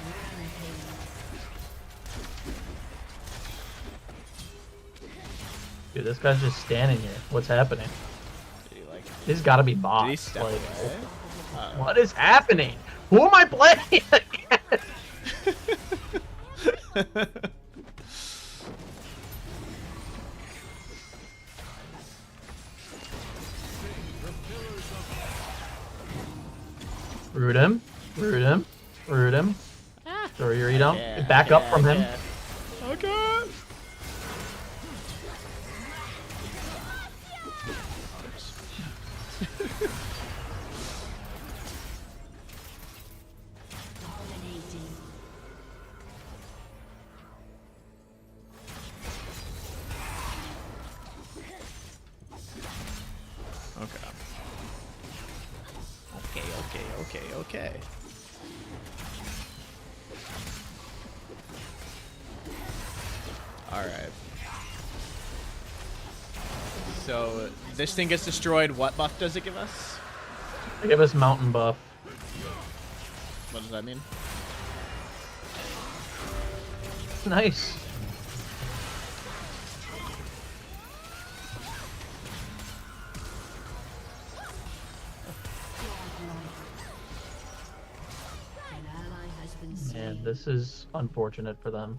Dude, this guy's just standing here. What's happening? Did he, like, He's got to be did he bots. step Like, away? what is happening? Who am I playing against? Root him. Root him. Root him. Throw your down. Yeah, Back up from him. yeah. Okay. Okay. Alright. So, this thing gets destroyed. What buff does it give us? They give us mountain buff. What does that mean? Nice. An ally has been slain. Man, this is unfortunate for them.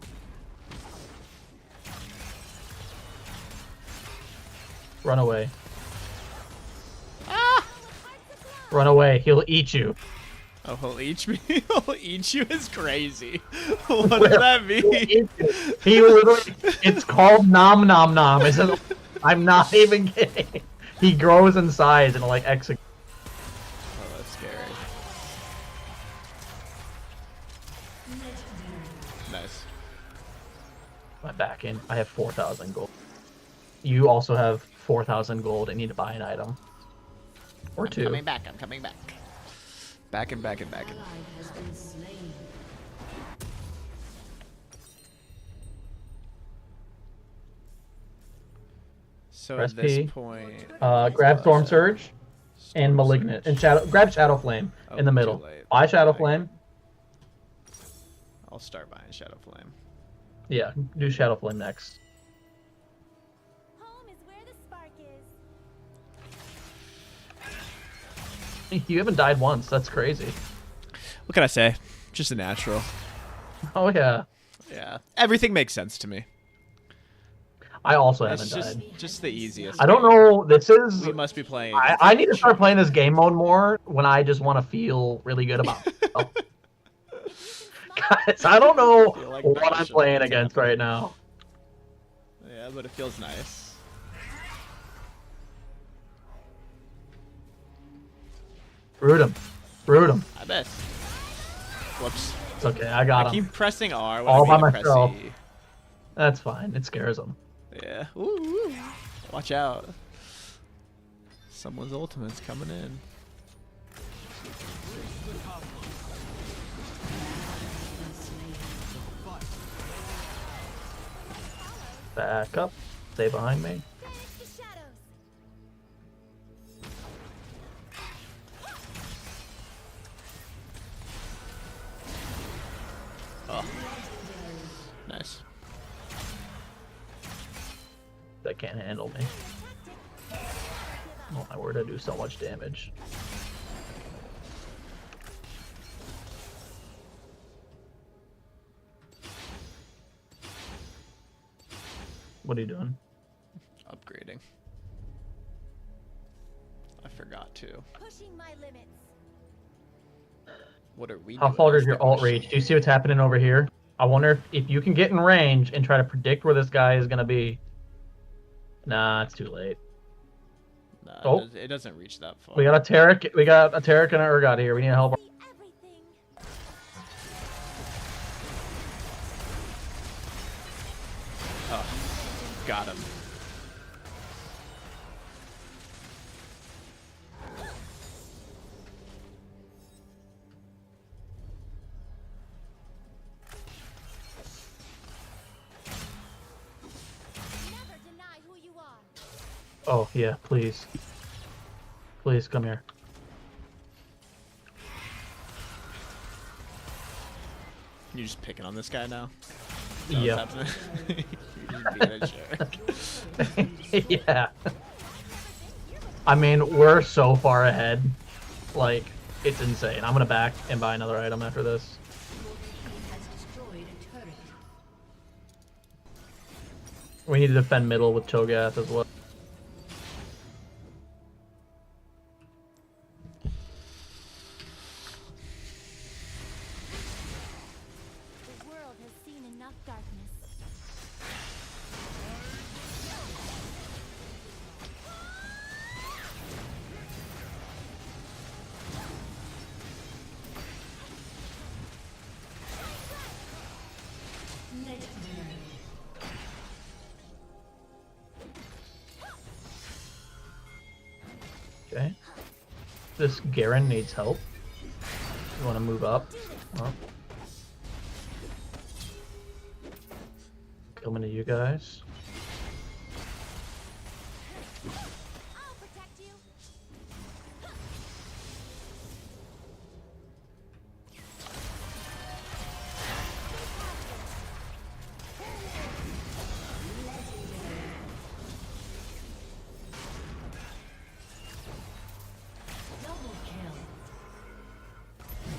Run away. Run away. He'll eat you. Oh, he'll eat me? He'll eat you is crazy. What does that mean? He literally, it's called nom nom nom. I'm not even kidding. He grows in size and like execute. Oh, that's scary. Nice. My back in. I have 4,000 gold. You also have 4,000 gold and need to buy an item. Or two. I'm coming back. Back and. Ally has been slain. So Press at this P. point... Grab Storm Surge and Malignant. And grab Shadow Flame Oh, in the too middle. late. Buy Shadow Okay. Flame. I'll start buying Shadow Flame. Yeah, do Shadow Flame next. Home is where the spark is. You haven't died once. That's crazy. What can I say? Just a natural. Oh yeah. Yeah. Everything makes sense to me. I also It's haven't died. just the easiest. I don't know. This is. We must be playing. I need to start playing this game mode more when I just want to feel really good about myself. Guys, I don't know Feel like what I'm passion. playing What's against happening? right now. Yeah, but it feels nice. Root him. Root him. I bet. Whoops. It's okay. I got I him. keep pressing R when All I mean by to press myself. E. That's fine. It scares him. Yeah. Ooh. Watch out. Someone's ultimate's coming in. Back up. Stay behind me. Finish the shadows. Oh. Nice. That can't handle me. Oh my word, I do so much damage. What are you doing? Upgrading. I forgot to. Pushing my limits. What are we How doing far as does your the alt reach? Do you see what's happening over here? I wonder if you can get in range and try to predict where this guy is gonna be. Nah, it's too late. Nah, Oh. it doesn't reach that far. We got a Tarek and an Urgot here. We need help. See everything. Got him. Never deny who you are. Oh, yeah, please. Please, come here. You're just picking on this guy now? Yeah. You're being a jerk. Yeah. I mean, we're so far ahead. Like, it's insane. I'm gonna back and buy another item after this. We need to defend middle with Cho'Gath as well. The world has seen enough darkness. Okay. This Garen needs help. You want to move up? Well. Coming to you guys. I'll protect you.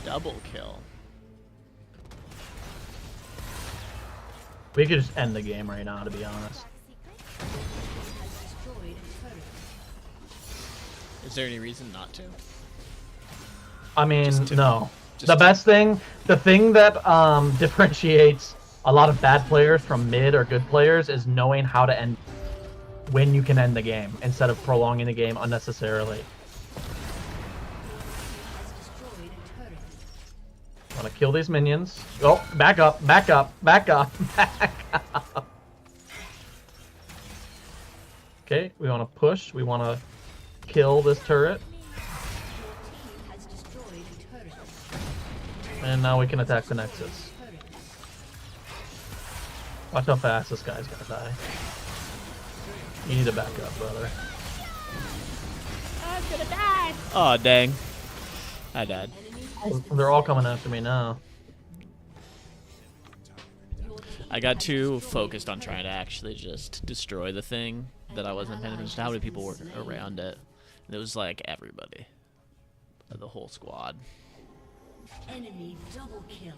Double kill. We could just end the game right now, to be honest. Is there any reason not to? I mean, Just no. just The to- best thing, the thing that differentiates a lot of bad players from mid or good players is knowing how to end, when you can end the game instead of prolonging the game unnecessarily. Want to kill these minions? Oh, back up, back up, back up, back up. Okay, we want to push. We want to kill this turret. And now we can attack the Nexus. Watch how fast this guy's gonna die. You need to back up, brother. Oh, dang. I died. They're all coming after me now. I got too focused on trying to actually just destroy the thing that I wasn't paying attention to how many people were around it. And it was like everybody. The whole squad. Enemy double kill.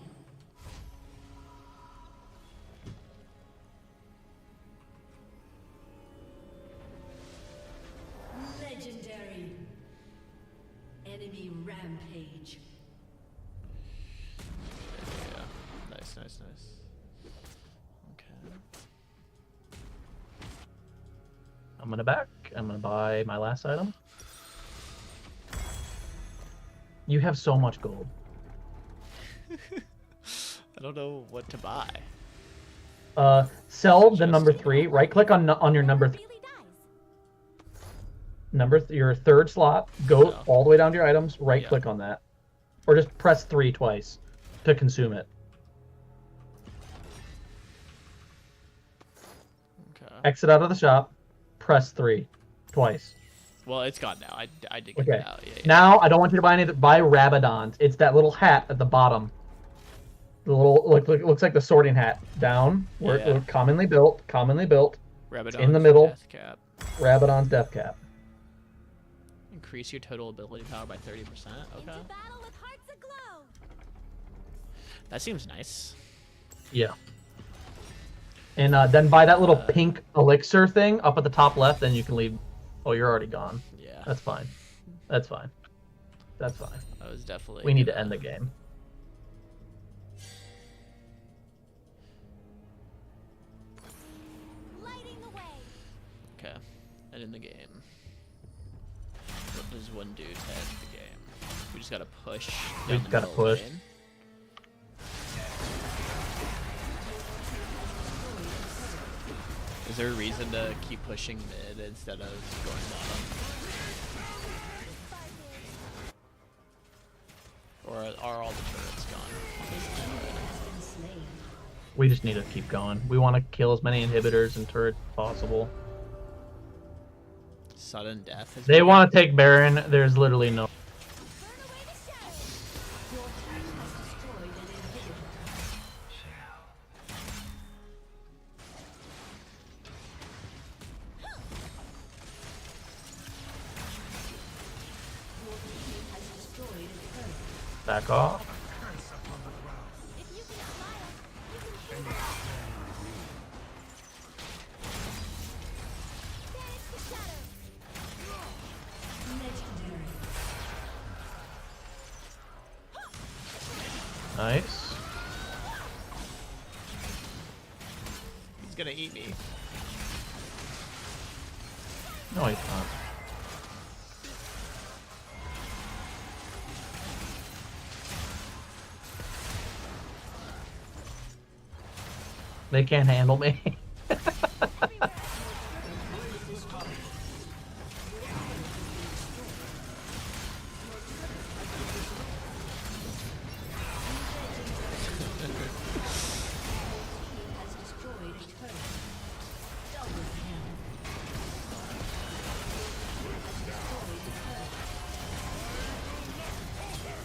Legendary. Enemy rampage. Yeah. Nice, nice, nice. Okay. I'm gonna back. I'm gonna buy my last item. You have so much gold. I don't know what to buy. Sell the number 3. Right click on your number Really dies. your third slot. Go Yeah. all the way down to your items. Right Yeah. click on that, or just press 3 twice to consume it. Okay. Exit out of the shop. Press 3 twice. Well, it's gone now. I did get Okay. it out. Yeah, yeah. Now I don't want you to buy any. Buy Rabadon's. It's that little hat at the bottom. The little looks like the sorting hat down. Yeah. Commonly built. Commonly built. Rabadon's in the middle. Death cap. Rabadon's death cap. Increase your total ability power by 30%. Okay. Into battle with hearts aglow. That seems nice. Yeah. And then buy that little pink elixir thing up at the top left. Then you can leave. Oh, you're already gone. Yeah. That's fine. That's fine. That's fine. I was definitely. We need to gonna- end the game. Lighting the way. Okay. And in the game. What does one do to end the game? We just gotta push. We down just the gotta middle push. lane. Is there a reason to keep pushing mid instead of going bottom? Or are all the turrets gone? We just need to keep going. We want to kill as many inhibitors and turrets as possible. Sudden death. They want to take Baron. There's literally no. Back off. Nice. He's gonna eat me. No, he's not. They can't handle me.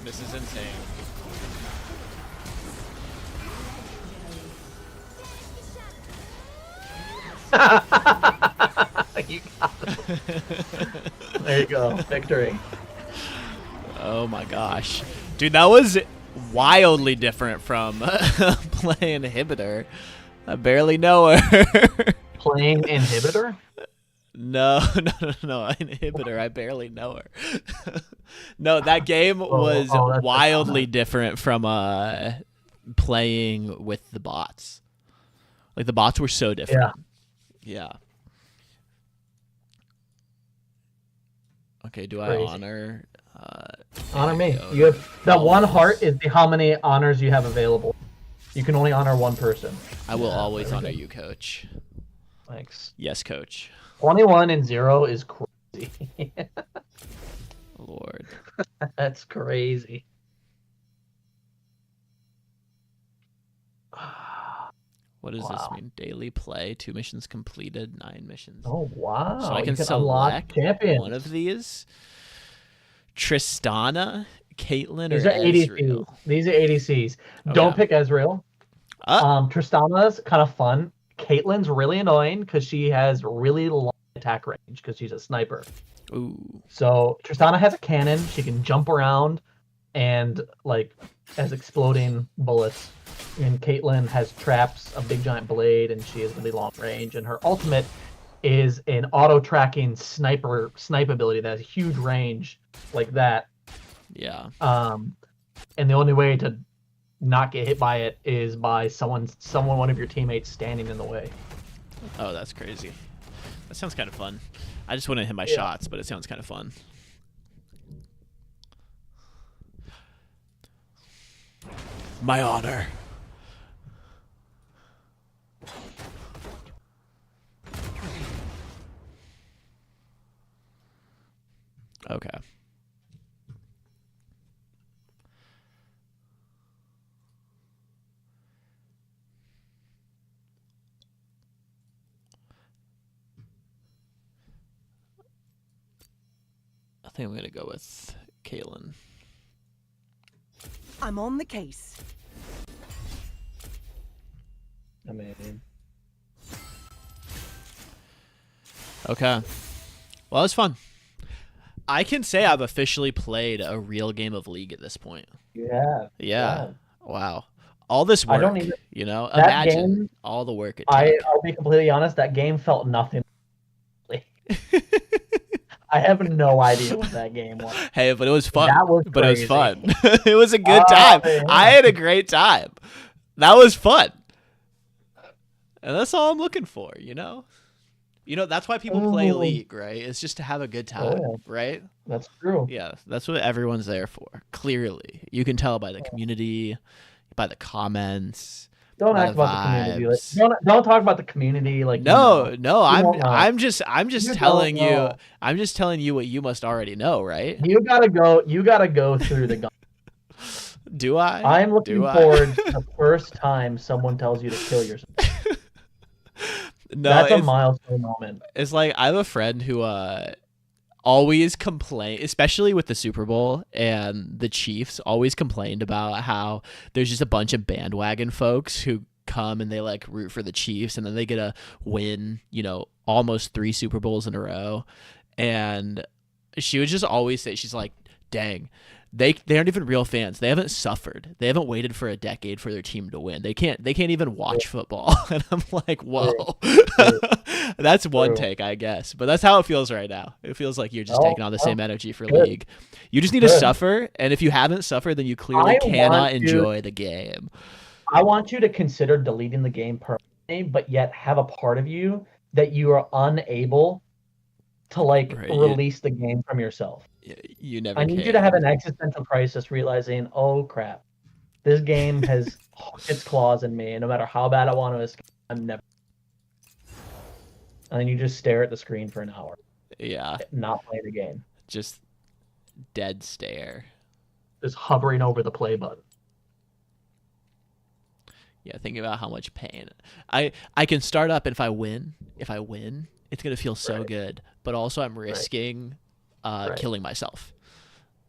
This is insane. You got it. There you go. Victory. Oh my gosh. Dude, that was wildly different from playing Inhibitor. I barely know her. Playing Inhibitor? No, Inhibitor. I barely know her. No, that game was that's wildly different from playing with the bots. Like, the bots were so different. Yeah. Okay, do Crazy. I honor? Honor me. You have that one heart is how many honors you have available. You can only honor one person. I will always honor you, Coach. Thanks. Yes, Coach. 21 and 0 is crazy. Lord. That's crazy. What does this mean? Daily play, 2 missions completed, 9 missions. Oh wow! So I can unlock select champions. one of these. Tristana, Caitlyn, These or are ADCs. Ezreal. These are ADCs. Don't pick Ezreal. Tristana's kind of fun. Caitlyn's really annoying because she has really long attack range because she's a sniper. Ooh. So Tristana has a cannon. She can jump around and like has exploding bullets. And Caitlyn has traps, a big giant blade, and she has really long range. And her ultimate is an auto-tracking snipe ability that has huge range like that. Yeah. And the only way to not get hit by it is by one of your teammates standing in the way. Oh, that's crazy. That sounds kind of fun. I just wouldn't hit my shots, but it sounds kind of fun. My honor. Okay. I think I'm going to go with Caitlyn. I'm on the case. Amazing. Okay. Well, it was fun. I can say I've officially played a real game of League at this point. Yeah. Wow. All this work, you know? That Imagine game, all the work it took. I'll be completely honest, that game felt nothing. I have no idea what that game was. Hey, but it was fun. That was but it was crazy. fun. It was a good time. Man. I had a great time. That was fun. And that's all I'm looking for, you know? You know, that's why people play League, right? It's just to have a good time, right? That's true. Yeah, that's what everyone's there for. Clearly. You can tell by the community, by the comments, Don't lot act of about the community. Like, vibes. don't talk about the community like No, you no, don't know. I'm just You telling don't you. know. I'm just telling you what you must already know, right? You gotta go. You gotta go through the. Do I? I'm Do looking I? forward to the first time someone tells you to kill yourself. No, That's a milestone moment. it's like I have a friend who always complain, especially with the Super Bowl and the Chiefs, always complained about how there's just a bunch of bandwagon folks who come and they like root for the Chiefs and then they get a win, almost 3 Super Bowls in a row. And she would just always say, she's like, dang, they aren't even real fans. They haven't suffered. They haven't waited for a decade for their team to win. They can't even watch football. And I'm like, whoa. That's one take, I guess. But that's how it feels right now. It feels like you're just taking on the same energy for League. You just need to suffer, and if you haven't suffered, then you clearly cannot enjoy the game. I want you to consider deleting the game permanently, but yet have a part of you that you are unable to release the game from yourself. You never I need can. you to have an existential crisis realizing, oh crap, this game has its claws in me, and no matter how bad I want to escape, I'm never. And then you just stare at the screen for an hour. Yeah. Not play the game. Just dead stare. Just hovering over the play button. Yeah, think about how much pain. I can start up, and if I win, it's gonna feel so good. But also, I'm risking killing myself.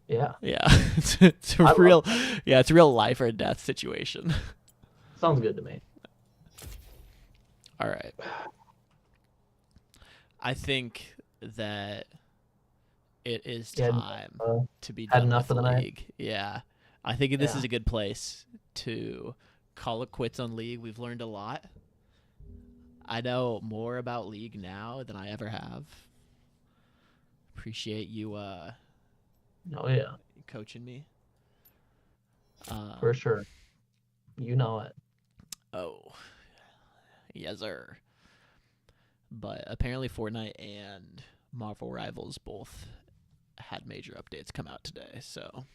Yeah. Yeah, it's a real life or death situation. Sounds good to me. All right. I think that it is time to be done with the League. Yeah, I think this is a good place to call it quits on League. We've learned a lot. I know more about League now than I ever have. Appreciate you coaching me. For sure. You know it. Oh, yes, sir. But apparently Fortnite and Marvel Rivals both had major updates come out today. So,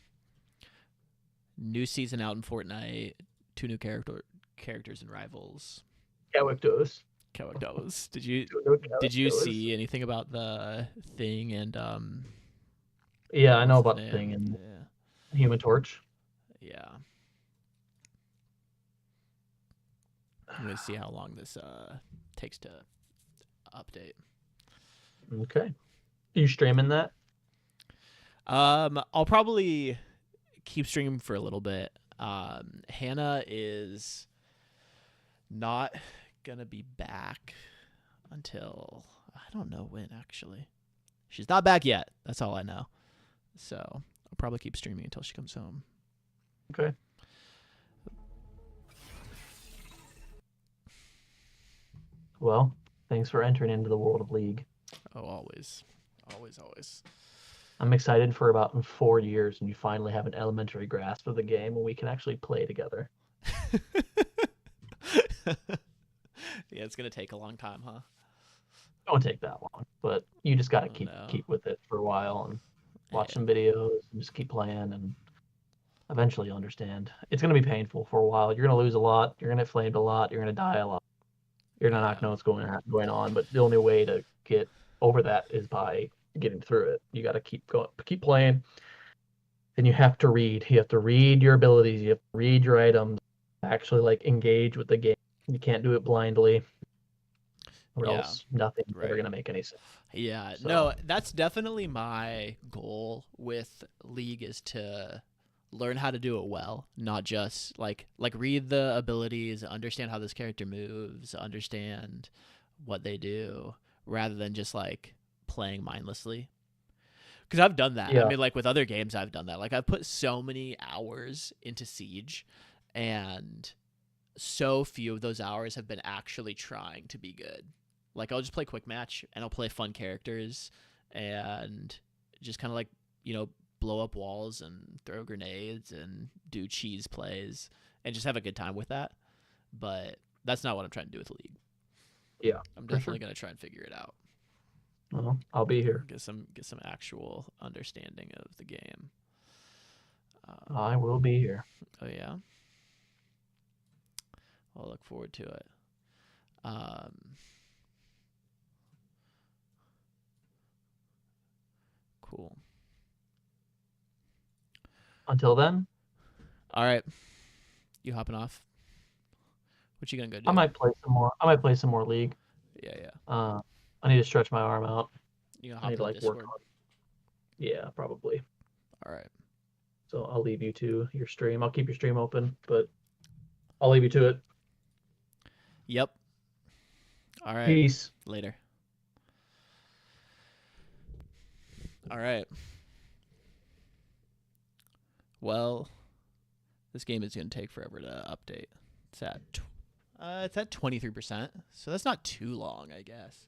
new season out in Fortnite, 2 new characters in Rivals. Characters. Did you see anything about the Thing and Yeah, I know about the Thing and Human Torch. Yeah. I'm gonna see how long this takes to update. Okay. Are you streaming that? I'll probably keep streaming for a little bit. Hannah is not gonna be back until I don't know when, actually. She's not back yet. That's all I know. So I'll probably keep streaming until she comes home. Okay. Well, thanks for entering into the world of League. Oh, always. Always. I'm excited for about 4 years and you finally have an elementary grasp of the game and we can actually play together. Yeah, it's going to take a long time, huh? It won't take that long, but you just got to keep with it for a while and watch some videos and just keep playing, and eventually you'll understand. It's going to be painful for a while. You're going to lose a lot. You're going to get flamed a lot. You're going to die a lot. You're not going to know what's going on, but the only way to get over that is by getting through it. You got to keep playing, and you have to read. You have to read your abilities. You have to read your items. Actually, engage with the game. You can't do it blindly, or else nothing's ever gonna make any sense. Yeah, so. No, that's definitely my goal with League, is to learn how to do it well, not just like read the abilities, understand how this character moves, understand what they do, rather than just playing mindlessly. Because I've done that. I mean, with other games, I've done that. I've put so many hours into Siege, and so few of those hours have been actually trying to be good. I'll just play quick match, and I'll play fun characters, and just kind of blow up walls and throw grenades and do cheese plays and just have a good time with that. But that's not what I'm trying to do with League. Yeah, I'm definitely going to try and figure it out. Well, I'll be here. Get some actual understanding of the game. I will be here. Oh yeah. I'll look forward to it. Um, cool. Until then, All right. You hopping off? What you gonna go do? I might play some more. I might play some more League. Yeah, yeah. I need to stretch my arm out. You gonna I hop need in to the like work Discord? on. Yeah, probably. All right. So I'll leave you to your stream. I'll keep your stream open, but I'll leave you to it. Yep. All right. Peace. Later. All right. Well, this game is going to take forever to update. It's at 23%, so that's not too long, I guess.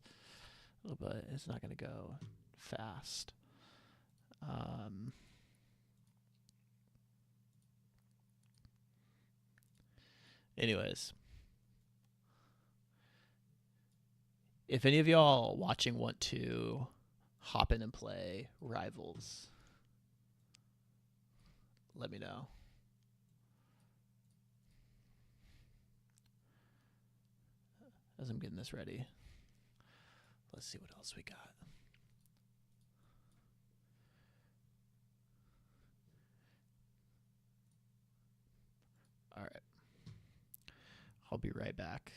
But it's not going to go fast. Anyways, if any of y'all watching want to hop in and play Rivals, let me know. As I'm getting this ready, let's see what else we got. All right. I'll be right back.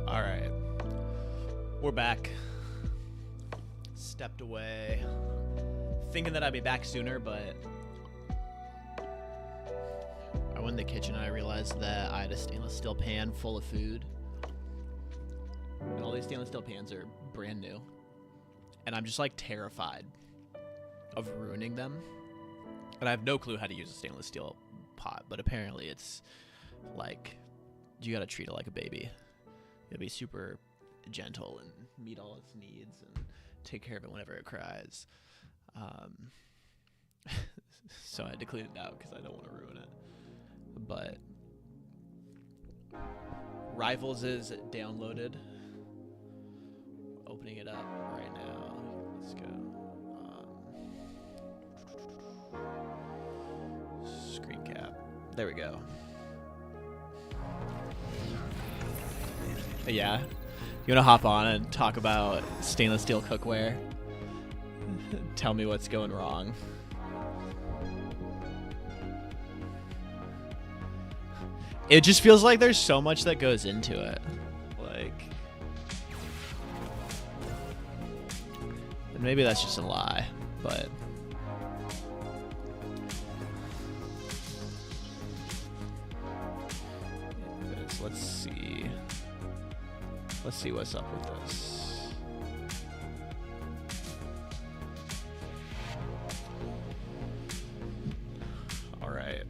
All right. We're back. Stepped away. Thinking that I'd be back sooner, but I went in the kitchen and I realized that I had a stainless steel pan full of food. And all these stainless steel pans are brand new. And I'm just like terrified of ruining them. And I have no clue how to use a stainless steel pot, but apparently it's like you gotta treat it like a baby. You gotta be super gentle and meet all its needs and take care of it whenever it cries. So I had to clean it out because I don't want to ruin it. But Rivals is downloaded. Opening it up right now. Let's go. There we go. Yeah. You want to hop on and talk about stainless steel cookware? Tell me what's going wrong. It just feels like there's so much that goes into it. Like, and maybe that's just a lie, but anyways, let's see. Let's see what's up with this. All right.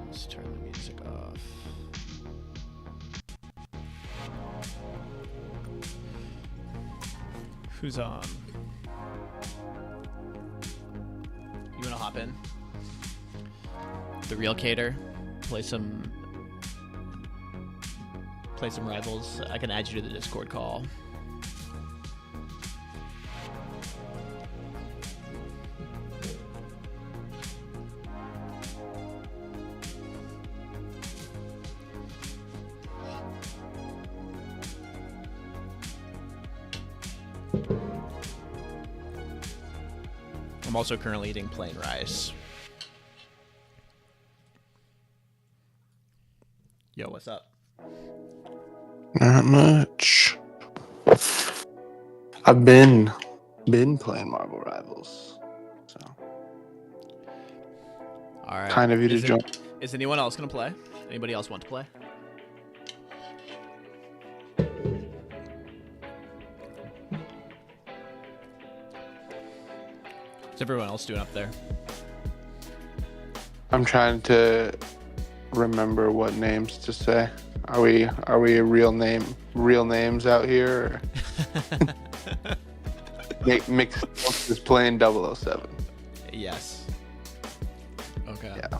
Let's turn the music off. Who's on? You wanna hop in? The real Cater. Play some rivals. I can add you to the Discord call. I'm also currently eating plain rice. Yo, what's up? Not much. I've been playing Marvel Rivals, so All right. kind of you to join. Is anyone else gonna play? Anybody else want to play? What's everyone else doing up there? I'm trying to remember what names to say. Are we a real names out here? Or Mixed is playing 007. Yes. Okay. Yeah.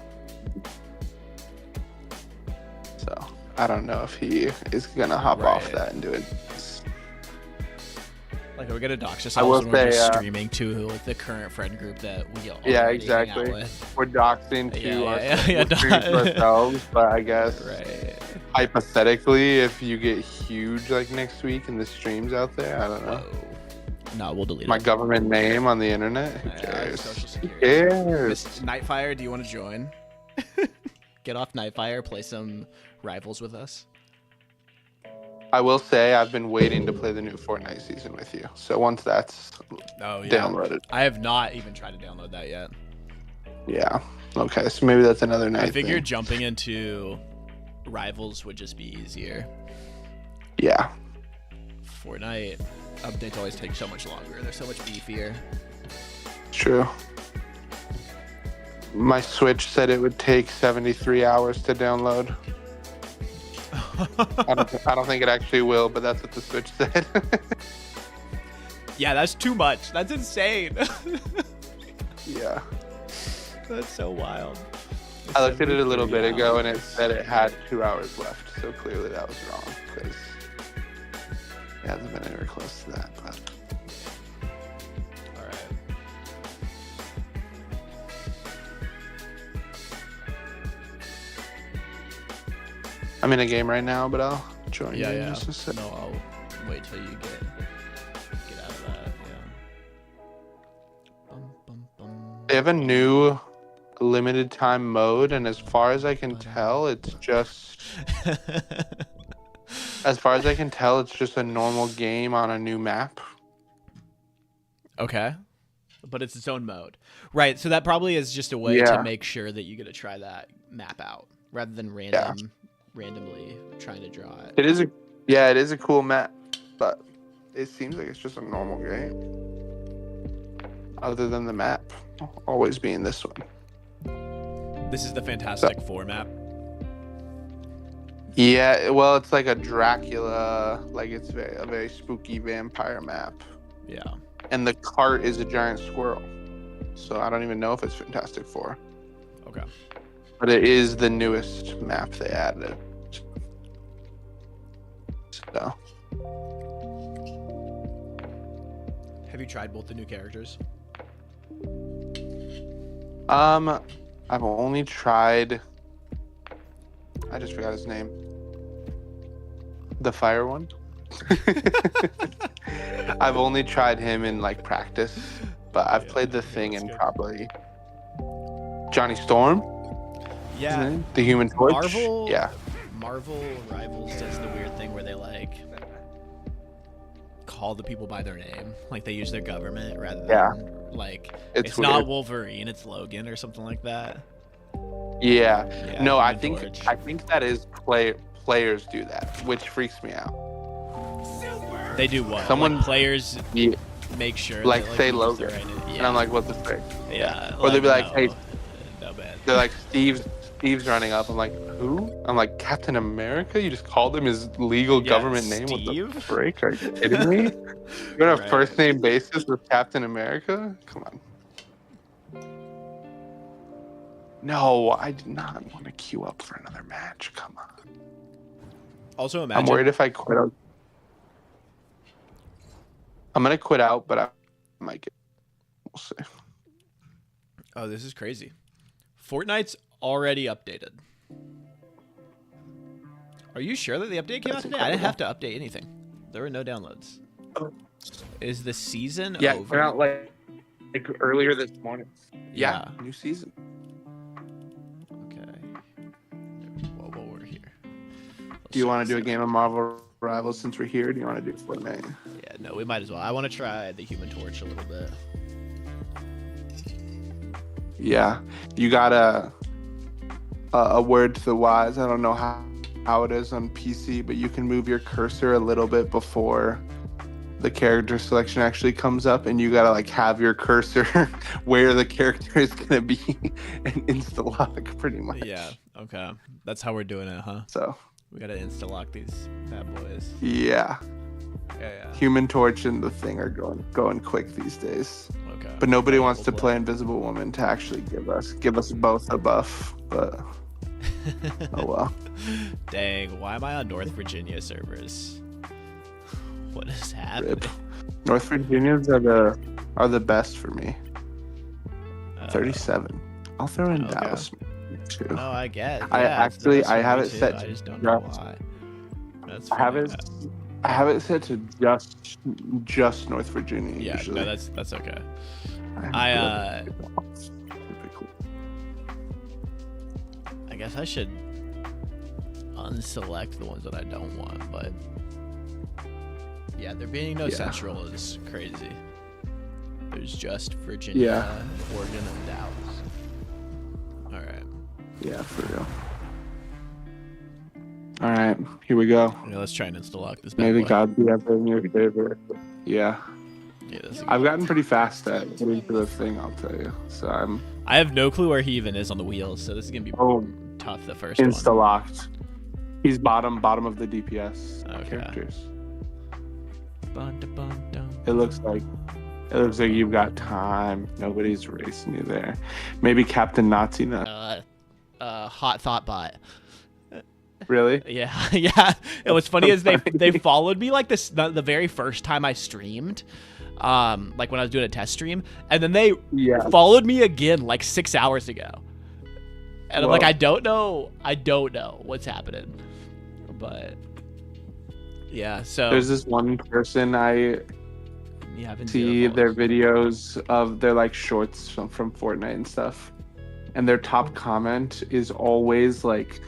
So I don't know if he is gonna hop off that and do it. Like, are we gonna dox I will ourselves when we're just say, streaming to like the current friend group that we all Yeah, already hang out exactly. with? We're doxing to Yeah, ourselves, but I guess Right. hypothetically, if you get huge like next week and the streams out there, I don't know. Whoa. No, we'll delete My it. government name on the internet. Who Yeah, cares? Social Who Security. cares? Nightfire, do you want to join? Get off Nightfire, play some rivals with us. I will say I've been waiting to play the new Fortnite season with you. So once that's downloaded, I have not even tried to download that yet. yeah. Okay, so maybe that's another night. I figured thing. jumping into rivals would just be easier. Yeah. Fortnite updates always take so much longer. They're so much beefier. True. My Switch said it would take 73 hours to download. I don't think it actually will, but that's what the Switch said. Yeah, that's too much. That's insane. Yeah. That's so wild. I looked at it a little 73 bit ago and it hours. said it had 2 hours left, so clearly that was wrong because it hasn't been anywhere close to that. But All right. I'm in a game right now, but I'll join you. Yeah, in yeah. just a sec. No, I'll wait till you get out of that. Yeah. Bum, bum, bum. They have a new limited time mode, and as far as I can tell, it's just a normal game on a new map. Okay. But it's its own mode. Right, so that probably is just a way Yeah. to make sure that you get to try that map out rather than randomly trying to draw it. It is a cool map, but it seems like it's just a normal game. Other than the map always being this one. This is the Fantastic Four map. Yeah, well, it's like a Dracula, like it's a very spooky vampire map. Yeah. And the cart is a giant squirrel. So I don't even know if it's Fantastic Four. Okay. But it is the newest map they added. So Have you tried both the new characters? I've only tried. I just forgot his name. The fire one. I've only tried him in like practice, but I've played the thing in probably Johnny Storm. Yeah. His name? The Human Torch. Marvel. Yeah. Marvel Rivals does the weird thing where they like call the people by their name, like they use their government rather than like it's not weird. Wolverine, it's Logan or something like that. Yeah. No, I Human think Torch. that is players do that, which freaks me out. They do what? Someone- Like players Yeah. make sure Like they, say use the Logan, right name. and I'm like, what the frick? yeah. Or they'd be like, no, hey, no man. they're like, Steve's running up. I'm like, who? I'm like, Captain America? You just called him his legal government name? What the Steve? frick? Are you kidding me? You're on a Right. first name basis with Captain America? Come on. No, I did not want to queue up for another match. Come on. Also imagine I'm worried if I quit out. I'm gonna quit out, but I might get. We'll see. Oh, this is crazy. Fortnite's already updated. Are you sure that the update came out today? I didn't have to update anything. There were no downloads. Is the season Yeah, over? it came out like earlier this morning. Yeah. New season. Okay. Well, while we're here. Do you want to do a game of Marvel Rivals since we're here? Or do you want to do Fortnite? Yeah, no, we might as well. I want to try the Human Torch a little bit. Yeah, you got a word to the wise. I don't know how it is on PC, but you can move your cursor a little bit before the character selection actually comes up, and you gotta like have your cursor where the character is gonna be and insta lock pretty much. Yeah. Okay. That's how we're doing it, huh? So We gotta insta lock these bad boys. yeah, Yeah. Human Torch and the Thing are going quick these days. Okay. But nobody wants We'll to play Invisible Woman to actually give us both a buff. But oh well. Dang, why am I on North Virginia servers? What is happening? Rip. North Virginians are the best for me. 37. I'll throw in okay. Dallas too. No, I get. I yeah, actually- that's I for have me it too. set I to just don't know just- why. That's I have fine. it. I have it set to just North Virginia. Yeah, usually. no, that's okay. I I guess I should unselect the ones that I don't want, but yeah, there being no Yeah. Central is crazy. There's just Virginia, Oregon, and Dallas. All right. Yeah, for real. All right, here we go. Yeah, let's try and install lock this bad May the boy. God be ever in your favor. Yeah, Yeah, this is I've gotten pretty fast at getting to the thing. I'll tell you. So I have no clue where he even is on the wheels, so this is gonna be tough. The first insta one. locked. He's bottom of the DPS Okay. characters. Bun, da, bun, dun. It looks like you've got time. Nobody's racing you there. Maybe Captain Nazi Nut. Hot thought bot. Really? Yeah, yeah. It was funny as they followed me like this the very first time I streamed, like when I was doing a test stream, and then they followed me again like 6 hours ago, and I'm like, I don't know what's happening, but yeah. So There's this one person I you haven't see their videos of their like shorts from Fortnite and stuff, and their top comment is always like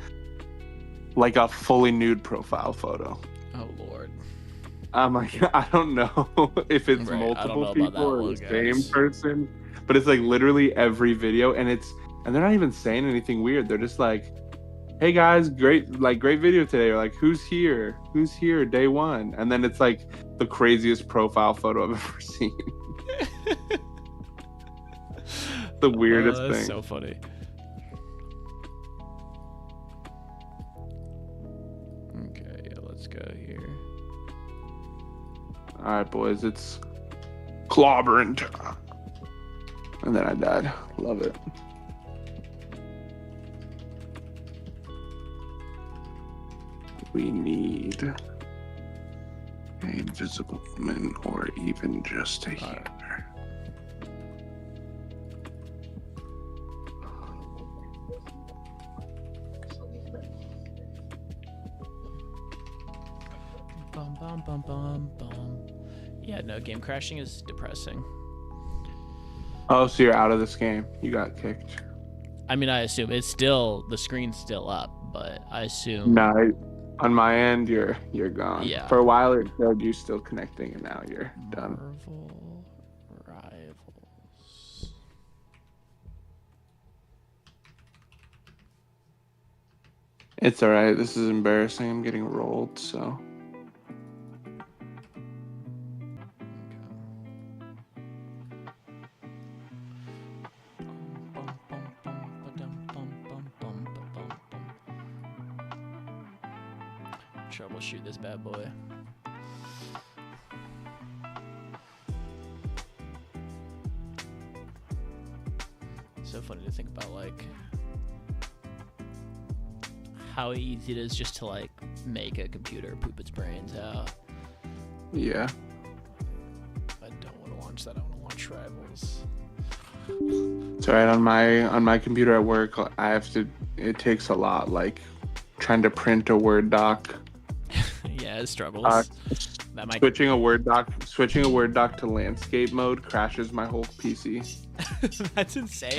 a fully nude profile photo. Oh Lord. I'm like, I don't know if it's Right, I don't know multiple about people that or one, the same guys. person, but it's like literally every video, and they're not even saying anything weird. They're just like, "Hey guys, great video today," or like, "Who's here day one?" And then it's like the craziest profile photo I've ever seen. The weirdest that's thing. so funny. Okay, yeah, let's go here. All right, boys, it's clobbering time. And then I died. Love it. We need an invisible woman, or even just a healer. Bum, bum, bum, bum, bum. Yeah, no, game crashing is depressing. Oh, so you're out of this game. You got kicked. I mean, I assume it's still, the screen's still up, but I assume. No, on my end, you're gone. Yeah. For a while, it showed you still connecting, and now you're done. Marvel Rivals. It's all right. This is embarrassing. I'm getting rolled, so. Troubleshoot this bad boy. So funny to think about, like, how easy it is just to, like, make a computer poop its brains out. Yeah. I don't want to launch that. I want to launch Rivals. It's all right. On my computer at work, I have to. It takes a lot, like trying to print a Word doc. Yeah, it struggles. That might... Switching a Word doc to landscape mode crashes my whole PC. That's insane.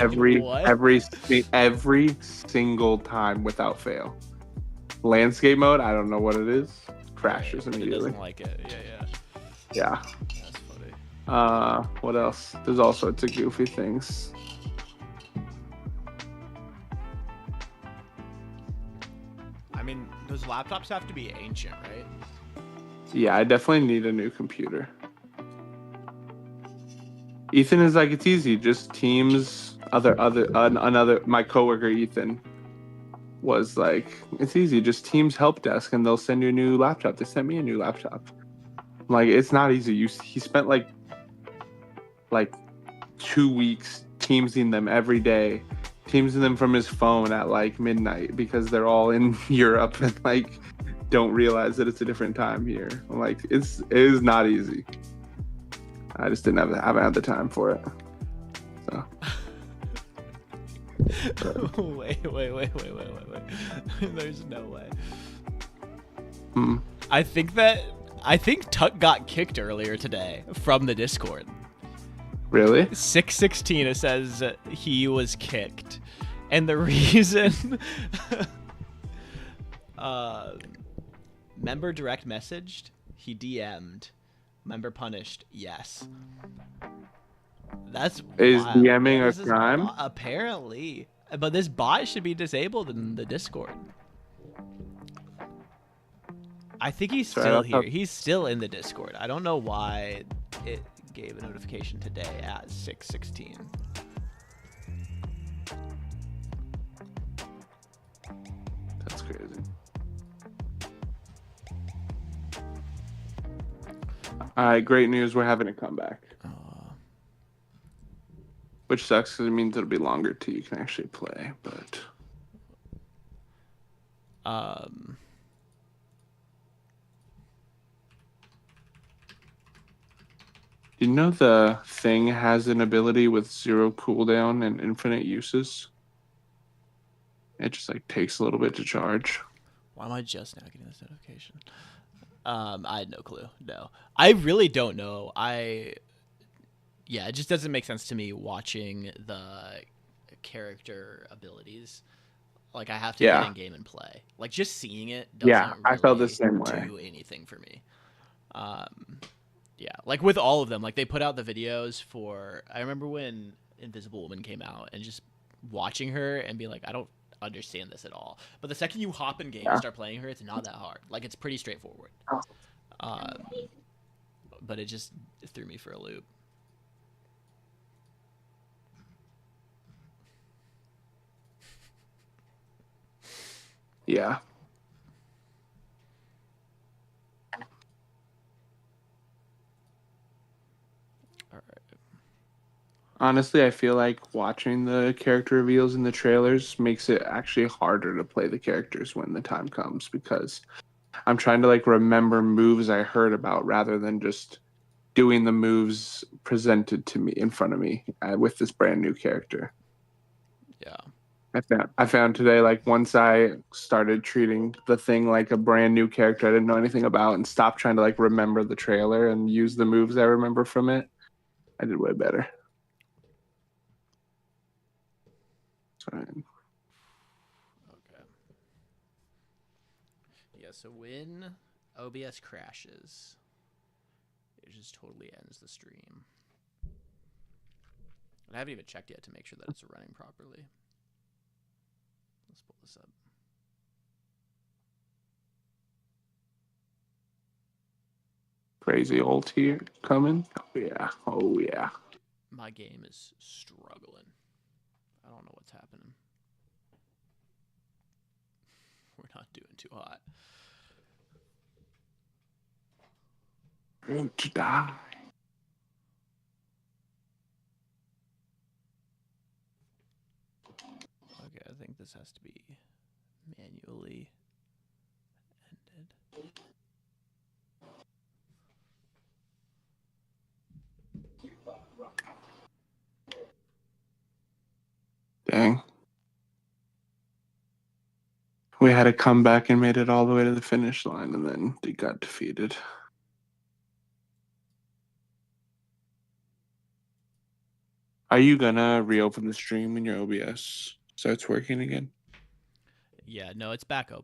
Every single time without fail. Landscape mode, I don't know what it is. Crashes immediately. It doesn't like it. Yeah. Yeah. That's funny. What else? There's all sorts of goofy things. I mean, those laptops have to be ancient, right? Yeah, I definitely need a new computer. Ethan is like, it's easy, just Teams. My coworker Ethan was like, it's easy, just Teams help desk, and they'll send you a new laptop. They sent me a new laptop. I'm like, it's not easy. He spent like 2 weeks Teamsing them every day, Teamsing them from his phone at like midnight because they're all in Europe and like don't realize that it's a different time here. I'm like, it is not easy. I just haven't had the time for it. So. Wait. There's no way. Hmm. I think Tuck got kicked earlier today from the Discord. Really? 616, it says he was kicked. And the reason... member direct messaged, he DM'd. Member punished, yes. Is wild. DMing a crime? Apparently. But this bot should be disabled in the Discord. I think he's still here. He's still in the Discord. I don't know why it gave a notification today at 6:16. That's crazy. All right, great news. We're having a comeback. Which sucks because it means it'll be longer till you can actually play, but... You know the thing has an ability with 0 cooldown and infinite uses? It just like takes a little bit to charge. Why am I just now getting this notification? I had no clue. No. I really don't know. Yeah, it just doesn't make sense to me watching the character abilities. Like, I have to get in game and play. Like, just seeing it doesn't really I felt the same way. do anything for me. Yeah, like with all of them, like they put out the videos for, I remember when Invisible Woman came out and just watching her and being like, I don't understand this at all. But the second you hop in game and start playing her, it's not that hard. Like, it's pretty straightforward. But it just threw me for a loop. Yeah. Honestly, I feel like watching the character reveals in the trailers makes it actually harder to play the characters when the time comes, because I'm trying to like remember moves I heard about rather than just doing the moves presented to me in front of me with this brand new character. Yeah. I found today, like once I started treating the thing like a brand new character I didn't know anything about and stopped trying to like remember the trailer and use the moves I remember from it, I did way better. Sorry. Okay. Yeah, so when OBS crashes, it just totally ends the stream. And I haven't even checked yet to make sure that it's running properly. Let's pull this up. Crazy old here coming. Oh yeah. Oh yeah. My game is struggling. I don't know what's happening. We're not doing too hot. Won't die. Okay, I think this has to be manually ended. Dang. We had to come back and made it all the way to the finish line, and then they got defeated. Are you gonna reopen the stream when your OBS starts working again? Yeah, no, it's back open.